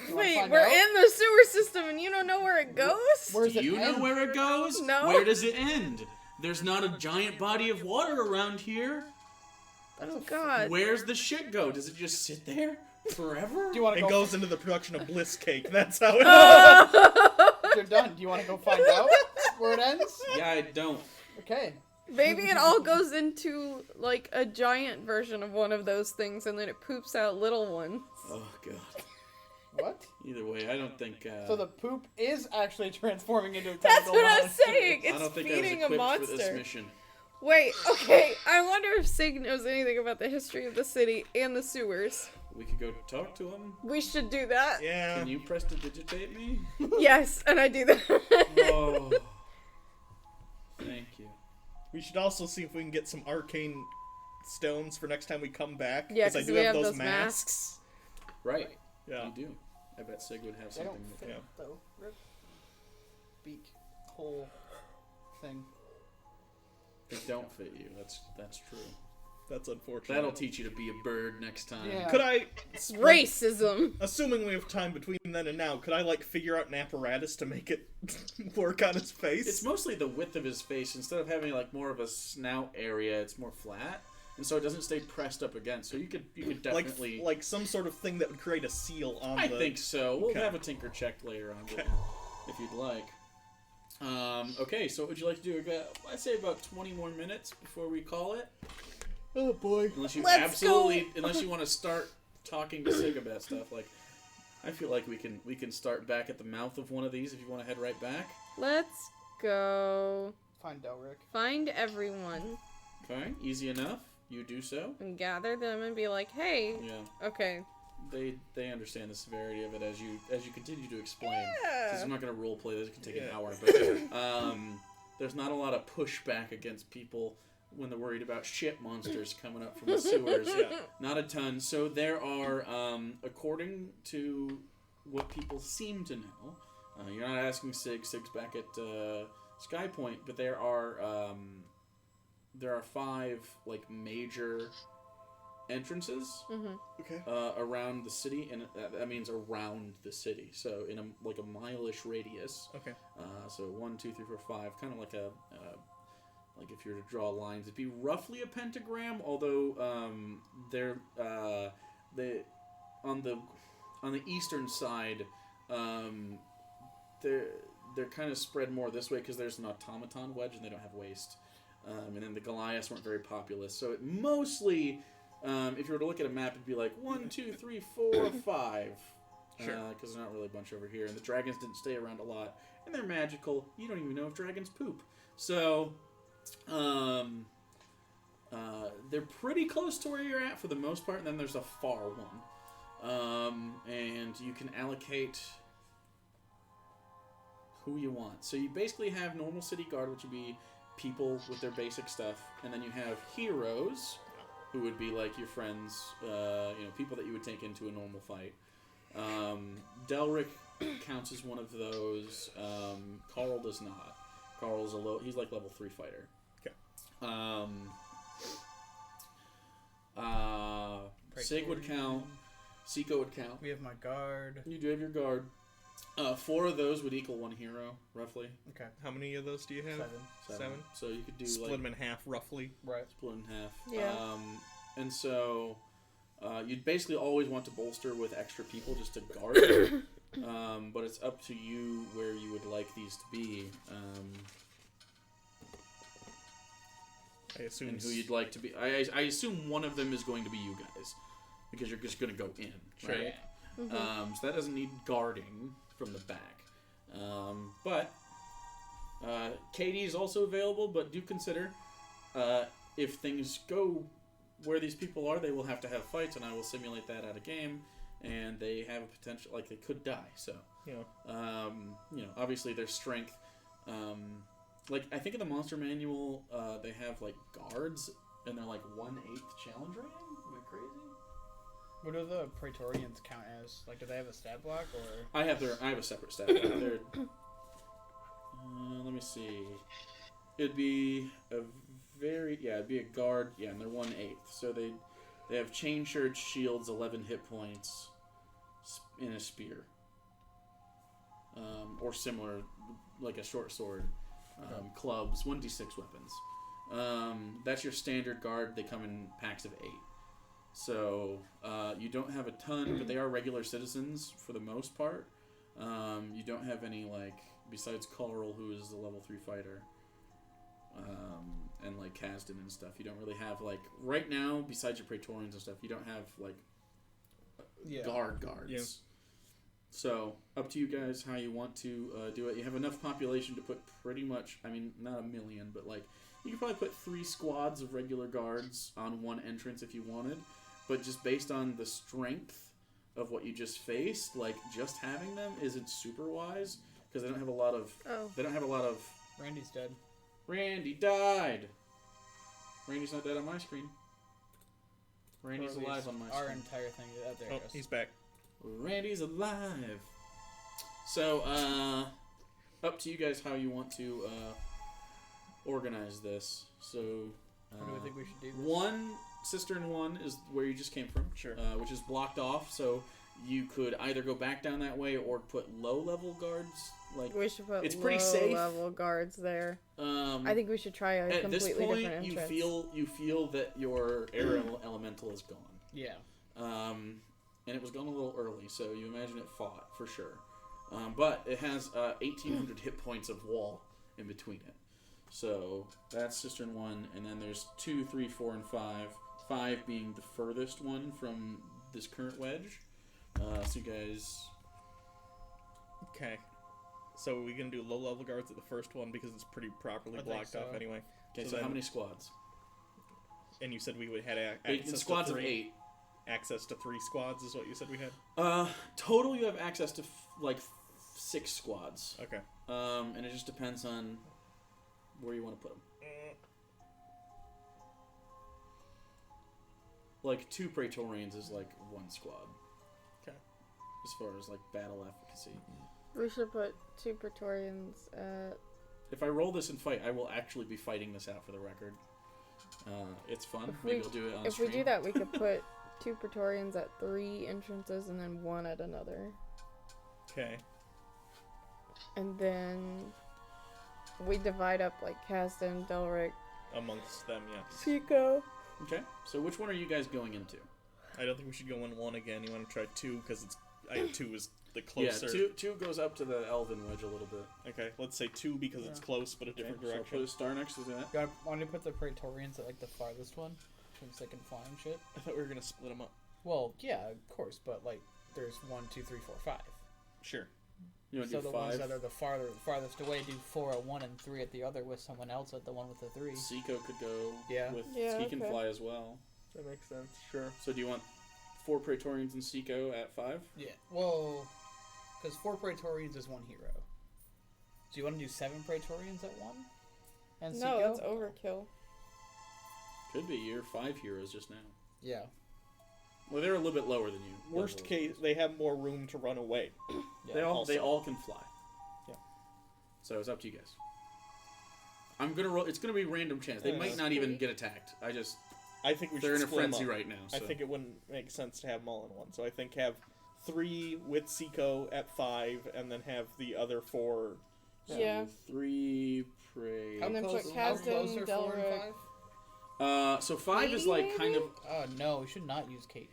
You wanna Wait, find we're out? in the sewer system and you don't know where it goes? Where's Do it you know end? where it goes? No. Where does it end? There's not a giant body of water around here. Oh god. Where's the shit go? Does it just sit there forever? Do you want to It go? goes into the production of bliss cake. That's how it You're done. Do you want to go find out where it ends? Yeah, I don't. Okay. Maybe it all goes into like a giant version of one of those things and then it poops out little ones. Oh god. What? Either way, I don't think. So the poop is actually transforming into a That's tentacle what I'm monster. saying. I It's don't think I was feeding a equipped for this monster. mission. Wait, okay. I wonder if Sig knows anything about the history of the city and the sewers. We could go talk to him. We should do that. Yeah. Can you prestidigitate me? Yes, and I do that. Oh. Thank you. We should also see if we can get some arcane stones for next time we come back. Yeah, I 'cause do we have have those those masks. Right. Yeah. You do. I bet Sig would have They don't something. fit Yeah. though. Rip. Beak hole thing. They don't fit you. That's true. That's unfortunate. That'll teach you to be a bird next time. Yeah. Could I, Racism. assuming we have time between then and now, could I like figure out an apparatus to make it work on his face? It's mostly the width of his face. Instead of having like more of a snout area, it's more flat, and so it doesn't stay pressed up against. So you could definitely. like some sort of thing that would create a seal on I the. think so. We'll Okay. have a tinker check later on, but Okay. if you'd like. Okay, so what would you like to do? I'd say about 20 more minutes before we call it. Oh boy. Unless you Let's unless you want to start talking to Sig about stuff. Like, I feel like we can start back at the mouth of one of these if you want to head right back. Let's go Find Delric. find everyone Okay, easy enough. You do so. and gather them and be like, hey, Yeah, okay. they understand the severity of it as you continue to explain. Yeah. Because I'm not gonna role play this. It can take an Yeah. hour, but there's not a lot of pushback against people when they're worried about shit monsters coming up from the sewers. Yeah. Not a ton. So there are, according to what people seem to know, you're not asking Sig. Sig's back at Skypoint, but there are 5 like major entrances Okay. around the city, and that means around the city. So in a mile-ish radius. Okay. So 1, 2, 3, 4, 5, kind of like a. Like if you were to draw lines, it'd be roughly a pentagram. Although they're on the eastern side, they're kind of spread more this way because there's an automaton wedge and they don't have waste. And then the Goliaths weren't very populous, so it mostly, if you were to look at a map, it'd be like 1, 2, 3, 4, 5. Sure. Because there's not really a bunch over here, and the dragons didn't stay around a lot, and they're magical. You don't even know if dragons poop. So. They're pretty close to where you're at for the most part, and then there's a far one. And you can allocate who you want. So you basically have normal city guard, which would be people with their basic stuff, and then you have heroes, who would be like your friends, people that you would take into a normal fight. Delric counts as one of those. Carl does not. Carl's he's like level 3 fighter. Okay. Sig would count. Seiko would count. We have my guard. You do have your guard. 4 of those would equal 1 hero, roughly. Okay. How many of those do you have? 7. So you could do Split them in half, roughly. Right. split in half. Yeah. And so you'd basically always want to bolster with extra people just to guard. But it's up to you where you would like these to be. I assume. And who you'd like to be. I assume one of them is going to be you guys, because you're just going to go in, Sure. right? Mm-hmm. So that doesn't need guarding from the back. But KD is also available, but do consider if things go where these people are, they will have to have fights, and I will simulate that at a game, and they have a potential, like they could die. So, obviously their strength. Like, I think in the monster manual, they have, like, guards, and they're, like, 1/8 challenge rating? Am I crazy? What do the Praetorians count as? Like, do they have a stat block, or...? I have a separate stat block. They're, let me see. It'd be it'd be a guard, and they're 1/8. So they have chain shirt, shields, 11 hit points, in a spear. Or similar, like a short sword. Clubs, 1d6 weapons. That's your standard guard. They come in packs of 8. So you don't have a ton, but they are regular citizens for the most part. You don't have any, like, besides Carl, who is the level 3 fighter, and like Kasdan and stuff. You don't really have, like, right now, besides your Praetorians and stuff, you don't have, like, guards. Yeah. So, up to you guys how you want to do it. You have enough population to put pretty much, I mean, not 1 million, but, like, you could probably put 3 squads of regular guards on one entrance if you wanted. But just based on the strength of what you just faced, like, just having them isn't super wise, because they don't have a lot of... They don't have a lot of... Randy's dead. Randy died! Randy's not dead on my screen. Randy's alive on my screen. Our entire thing. There Oh, it goes. he's back. Randy's alive. So, up to you guys how you want to organize this. So, What do we think we should do? one cistern 1 is where you just came from, Sure. which is blocked off. So you could either go back down that way or put low-level guards. Like, We should put it's pretty safe. level guards there. I think we should try a at completely this point, different entrance. you feel that your air elemental is gone. Yeah. And it was gone a little early, so you imagine it fought, for sure. But it has 1,800 hit points of wall in between it. So that's Cistern 1, and then there's 2, 3, 4, and 5. 5 being the furthest one from this current wedge. So you guys... Okay. So we can do low-level guards at the first one because it's pretty properly I think blocked so. off anyway. Okay, so then- how many squads? And you said we would had Eight, access squads to of 3. 8. Access to 3 squads is what you said we had? Total, you have access to, 6 squads. Okay. And it just depends on where you want to put them. Like, 2 Praetorians is, like, 1 squad. Okay. As far as, like, battle efficacy. We should put 2 Praetorians at... If I roll this and fight, I will actually be fighting this out for the record. It's fun. Maybe we'll do it on If stream. we do that, we could put 2 Praetorians at 3 entrances and then 1 at another. Okay. And then we divide up, like, Kasdan, Delric, Amongst them, yeah. Seiko. Okay, so which one are you guys going into? I don't think we should go in 1 again. You want to try 2 because it's 2 is the Yeah, closer. 2 goes up to the Elven Wedge a little bit. Okay, let's say 2 because it's close but a different So I'll direction. put a star next to that. You want to put the Praetorians at, like, the farthest one? Since they can fly and shit? I thought we were gonna split them up. Well, yeah, of course, but, like, there's 1, 2, 3, 4, 5. Sure. You want to So do the 5? ones that are the farthest away do 4 at one and 3 at the other with someone else at the one with the 3. Seiko could go Yeah. with... Yeah, he can okay. fly as well. That makes sense. Sure. So do you want 4 Praetorians and Seiko at 5? Yeah. Well, because 4 Praetorians is 1 hero. Do you want to do 7 Praetorians at 1? And No, Seiko? that's overkill. Could be. You're 5 heroes just now. Yeah. Well, they're a little bit lower than you. Worst level. case, they have more room to run away. Yeah. They also. all can fly. Yeah. So it's up to you guys. I'm gonna roll. It's gonna be random chance. They Yeah. might not even get attacked. I think we They're should in a split 'em frenzy up. right now. So. I think it wouldn't make sense to have them all in one. So I think have 3 with Seiko at 5, and then have the other 4. Yeah. 3 prey. And then put how Kazdan, close are 4 and Delric. 5? So 5 is Katie, like kind of. Oh no, we should not use Katie.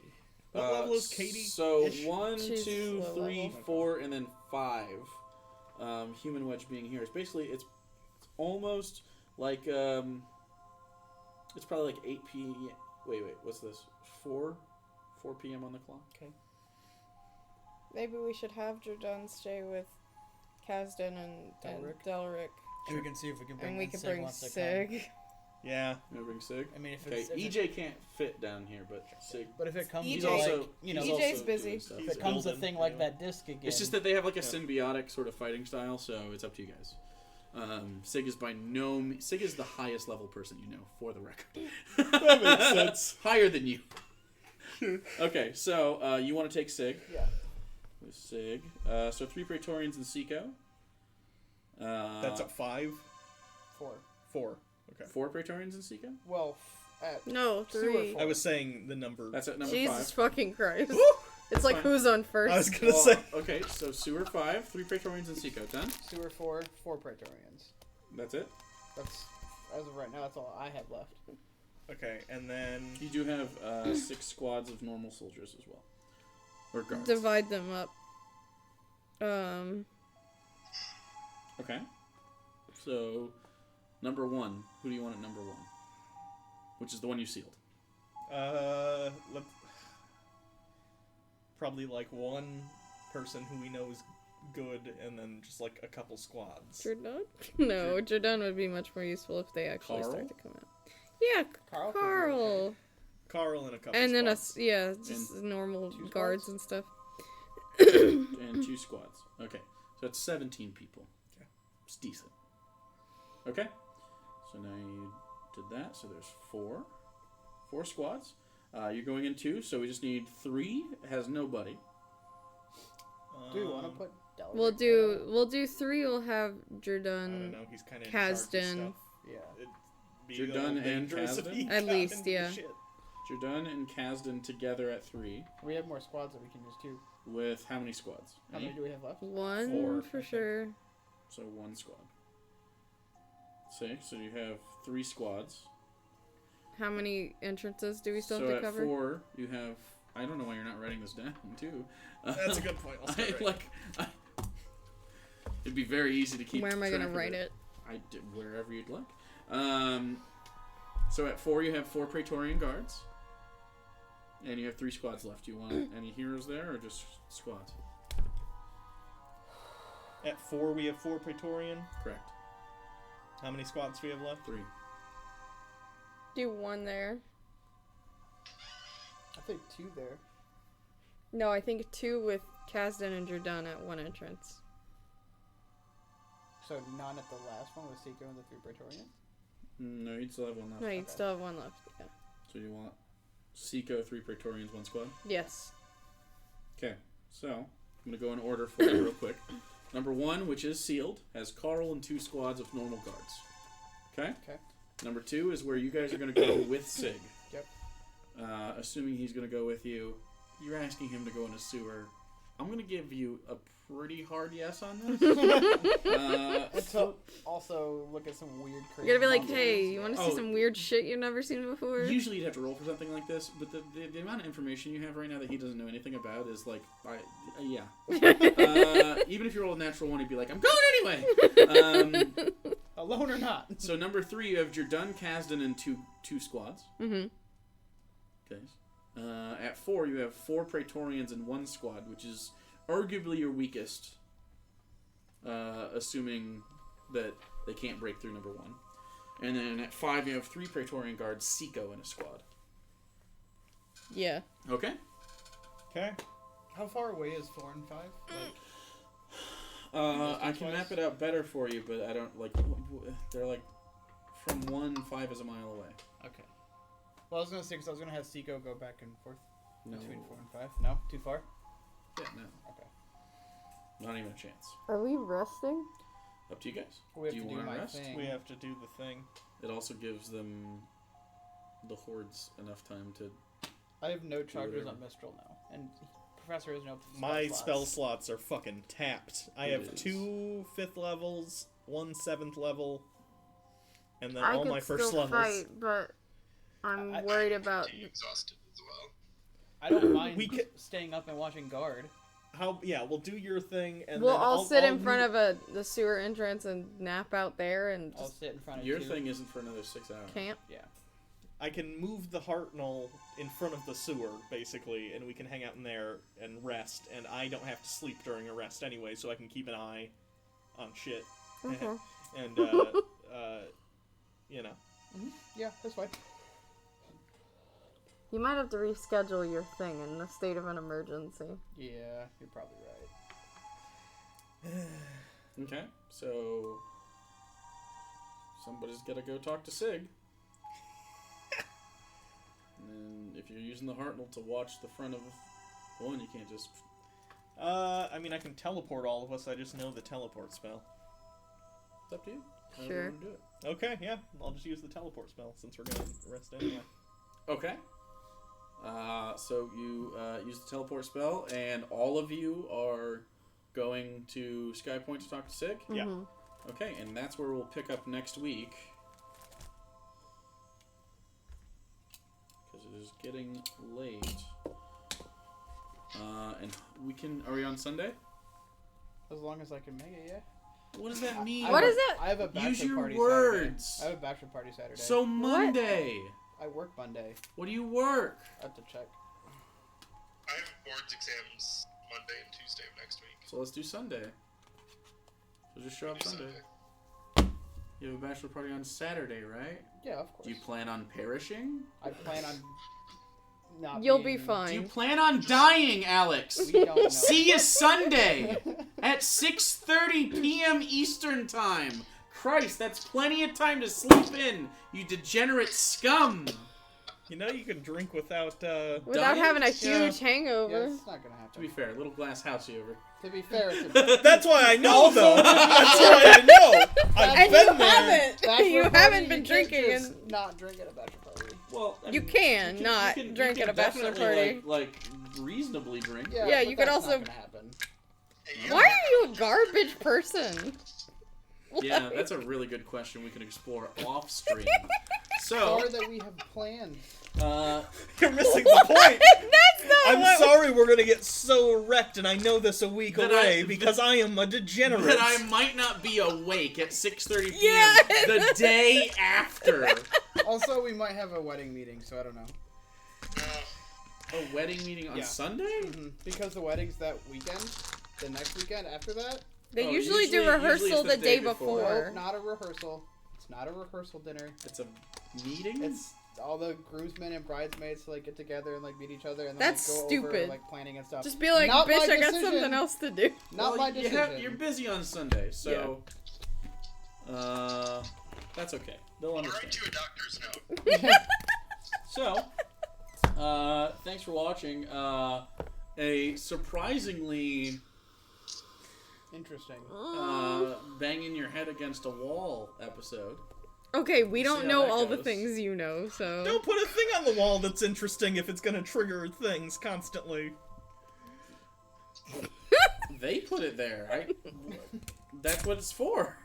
What level is Katie? So Ish? 1, She's 2, low 3, level. 4, and then 5. Human Wedge being here. It's basically it's almost like it's probably like 8 p. Wait, what's this? 4 p.m. on the clock. Maybe we should have Jordan stay with Kazdan and Delric. And we can see if we can bring And we in can Sig bring once they come. Sig. Yeah. You wanna bring Sig? I mean, if Okay, it's if EJ can't fit down here, but Sig. but if it comes EJ He's to also like, you know, he's EJ's also busy. doing stuff. if He's it comes to a building, thing like anyway. that disc again, It's just that they have like a Yeah. symbiotic sort of fighting style, so it's up to you guys. Sig is by no means. Sig is the highest level person you know, for the record. That makes sense. Higher than you. Okay, so you want to take Sig. yeah. With Sig. So 3 Praetorians and Seiko. That's at 5? 4. 4. Okay. 4 Praetorians and Seiko? Well, at No, Sewer 3. four. I was saying the number. That's at number Jesus 5. fucking Christ. Woo! It's like fine. who's on I was first. gonna say. Okay, so Sewer 5, 3 Praetorians and Seiko. Done? Sewer 4, 4 Praetorians. That's it? That's as of right now. That's all I have left. Okay, and then You do have 6 squads of normal soldiers as well. Or guards. Divide them up. Okay. So, number 1. Who do you want at number 1? Which is the one you sealed. let probably like one person who we know is good, and then just like a couple squads. Jordan? No, Jordan would be much more useful if they actually Carl? start to come out. Yeah, Carl could be Carl. Carl and a couple. And then squads. just normal two guards squads? and stuff. And 2 squads. Okay. So that's 17 people. Okay. It's decent. Okay. So now you did that. So there's 4. 4 squads. You're going in 2, so we just need 3. Has nobody. Do you want to put Delric? We'll do 3. We'll have I don't Jordan. know. He's kind of Kasdan. Yeah. Jordan and Kasdan? At least, yeah. Jordan and Kazdan together at 3. We have more squads that we can use too. With how many squads? How many do we have left? 1 4, for I think. sure. So 1 squad. See? So you have 3 squads. How many entrances do we still So have to at cover? 4, you have... I don't know why you're not writing this down, too. That's a good point. I'll start writing. It'd be very easy to keep Where am I track gonna of write it? I did wherever you'd like. So at 4 you have 4 Praetorian guards, and you have 3 squads left. Do you want any heroes there or just squads? At 4, we have 4 Praetorian. Correct. How many squads do we have left? 3. Do 1 there. I think 2 there. No, I think 2 with Kazdan and Jordan at 1 entrance. So none at the last one with Seiko and the 3 Praetorians. No, you'd still have 1 left. No, you'd Okay. still have 1 left. Yeah. So you want Seiko, 3 Praetorians, 1 squad? Yes. Okay, so I'm going to go in order for you real quick. Number 1, which is sealed, has Carl and 2 squads of normal guards. Okay? Okay. Number 2 is where you guys are going to go with Sig. Yep. Assuming he's going to go with you, you're asking him to go in a sewer. I'm going to give you a pretty hard yes on this. And to also look at some weird, crazy. You're gonna be like, monsters. hey, you want to see Oh. some weird shit you've never seen before? Usually you'd have to roll for something like this, but the amount of information you have right now that he doesn't know anything about is like, yeah. Even if you roll a natural 1, he'd be like, I'm going anyway! Alone or not. So number 3, you have Jordan, Kazdan, and two squads. Mm-hmm. Okay. At 4, you have 4 Praetorians and 1 squad, which is arguably your weakest, assuming that they can't break through number 1. And then at 5, you have 3 Praetorian guards, Seiko in a squad. Yeah. Okay? Okay. How far away is 4 and 5? I can map it out better for you, but I don't, like, they're like, from 1, 5 is a mile away. Okay. Well, I was gonna say because I was gonna have Seiko go back and forth No. between 4 and 5. No, too far. Yeah, no. Okay. Not even a chance. Are we resting? Up to you guys. We have Do you to do want to my rest? thing. We have to do the thing. It also gives them, the hordes, enough time to... I have no charges whatever. on Mistral now, and professor has no My slots. spell slots are fucking tapped. I It have is. 2 5th levels, 1 7th level, and then I all could my first still levels. fight, but I'm I- worried about. Pretty exhausted as well. I don't mind We ca- staying up and watching guard. Yeah, we'll do your thing, and We'll then all sit in move- front of the sewer entrance and nap out there and I'll just sit in front of Your two. thing isn't for another 6 hours. camp. Yeah. I can move the Hartnell in front of the sewer, basically, and we can hang out in there and rest, and I don't have to sleep during a rest anyway, so I can keep an eye on shit. Mhm. And, you know. Yeah, that's fine. You might have to reschedule your thing in the state of an emergency. Yeah, you're probably right. Okay, so somebody's gotta go talk to Sig. And then if you're using the Hartnell to watch the front of one, you can't just. I mean, I can teleport all of us, I just know the teleport spell. It's up to you. However Sure. you wanna do it. Okay, yeah, I'll just use the teleport spell, since we're gonna rest anyway. Okay. So you use the teleport spell, and all of you are going to Skypoint to talk to Sig? Yeah. Mhm. Okay, and that's where we'll pick up next week. Because it is getting late. And we can... Are we on Sunday? As long as I can make it, yeah. What does that mean? What is it? I have a bachelor Use your party words. Saturday. I have a bachelor party Saturday. So Monday. I work Monday. What do you work? I have to check. I have boards exams Monday and Tuesday of next week. So let's do Sunday. So just show up Maybe Sunday. Sunday. You have a bachelor party on Saturday, right? Yeah, of course. Do you plan on perishing? I plan on not You'll being... be fine. Do you plan on dying, Alex? We don't know. See you Sunday at 6:30 p.m. Eastern Time. Christ, that's plenty of time to sleep in, you degenerate scum. You know you can drink without, Without Dying? having a Yeah. huge Yeah, hangover. it's not gonna To be happen. fair, little glass housey over. To be fair, it's That's why I know, though! That's why I know! I've And been you there! haven't. Bachelor You party, haven't been you can't drinking just and not drink at a bachelor party. Well, I You mean, can not drink at a bachelor definitely, like reasonably drink. Yeah, Yeah, but you could that's also- Not gonna happen. Hey, you Why are you a garbage person? Yeah, that's a really good question we can explore off stream. So, Sorry that we have planned. You're missing the point! That's not I'm what... sorry we're gonna get so wrecked, and I know this a week That away, I- because I am a degenerate. that I might not be awake at 6:30 p.m. Yeah. the day after. Also, we might have a wedding meeting, so I don't know. A wedding meeting on Yeah. Sunday? Because the wedding's that weekend, the next weekend after that. They Oh, usually do usually rehearsal it's the day before. Nope, not a rehearsal. It's not a rehearsal dinner. It's a meeting? It's all the groomsmen and bridesmaids to like get together and like meet each other and then That's like, go stupid. over like planning and stuff. Just be like, Not bitch, my I got decision. something else to do. Not my decision. You're busy on Sunday, so that's okay. They'll I'll write understand. you a doctor's note. So, thanks for watching. A surprisingly Interesting. banging your head against a wall episode. Okay, we We'll don't see know how that all the goes. things you know, so... Don't put a thing on the wall that's interesting if it's gonna trigger things constantly. They put it there. That's what it's for.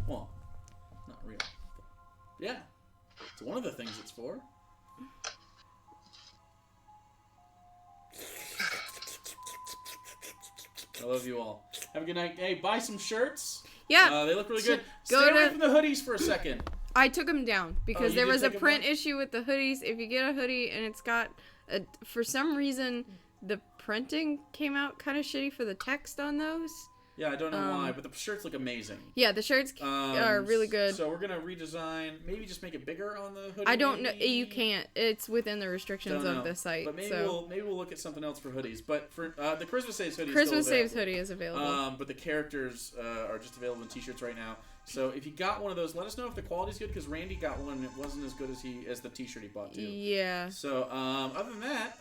Well, not real. Yeah, it's one of the things it's for. I love you all. Have a good night. Hey, buy some shirts. Yeah, They look really good. Go Stay away to- from the hoodies for a second. I took them down because you there did was a take 'em print down? issue with the hoodies. If you get a hoodie and it's got for some reason the printing came out kind of shitty for the text on those. Yeah, I don't know why, but the shirts look amazing. Yeah, the shirts are really good. So we're gonna redesign. Maybe just make it bigger on the hoodie. I don't know. maybe? You can't. It's within the restrictions Don't of know. the site. But maybe so we'll look at something else for hoodies. But for the Christmas Saves hoodie, Christmas is still Saves available. hoodie is available. But the characters are just available in T-shirts right now. So if you got one of those, let us know if the quality's good. Because Randy got one and it wasn't as good as the T-shirt he bought too. Yeah. So other than that,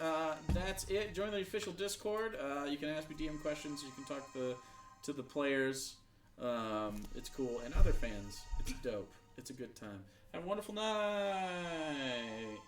that's it. Join the official Discord. You can ask me DM questions. You can talk to the players. It's cool, and other fans. It's dope. It's a good time. Have a wonderful night.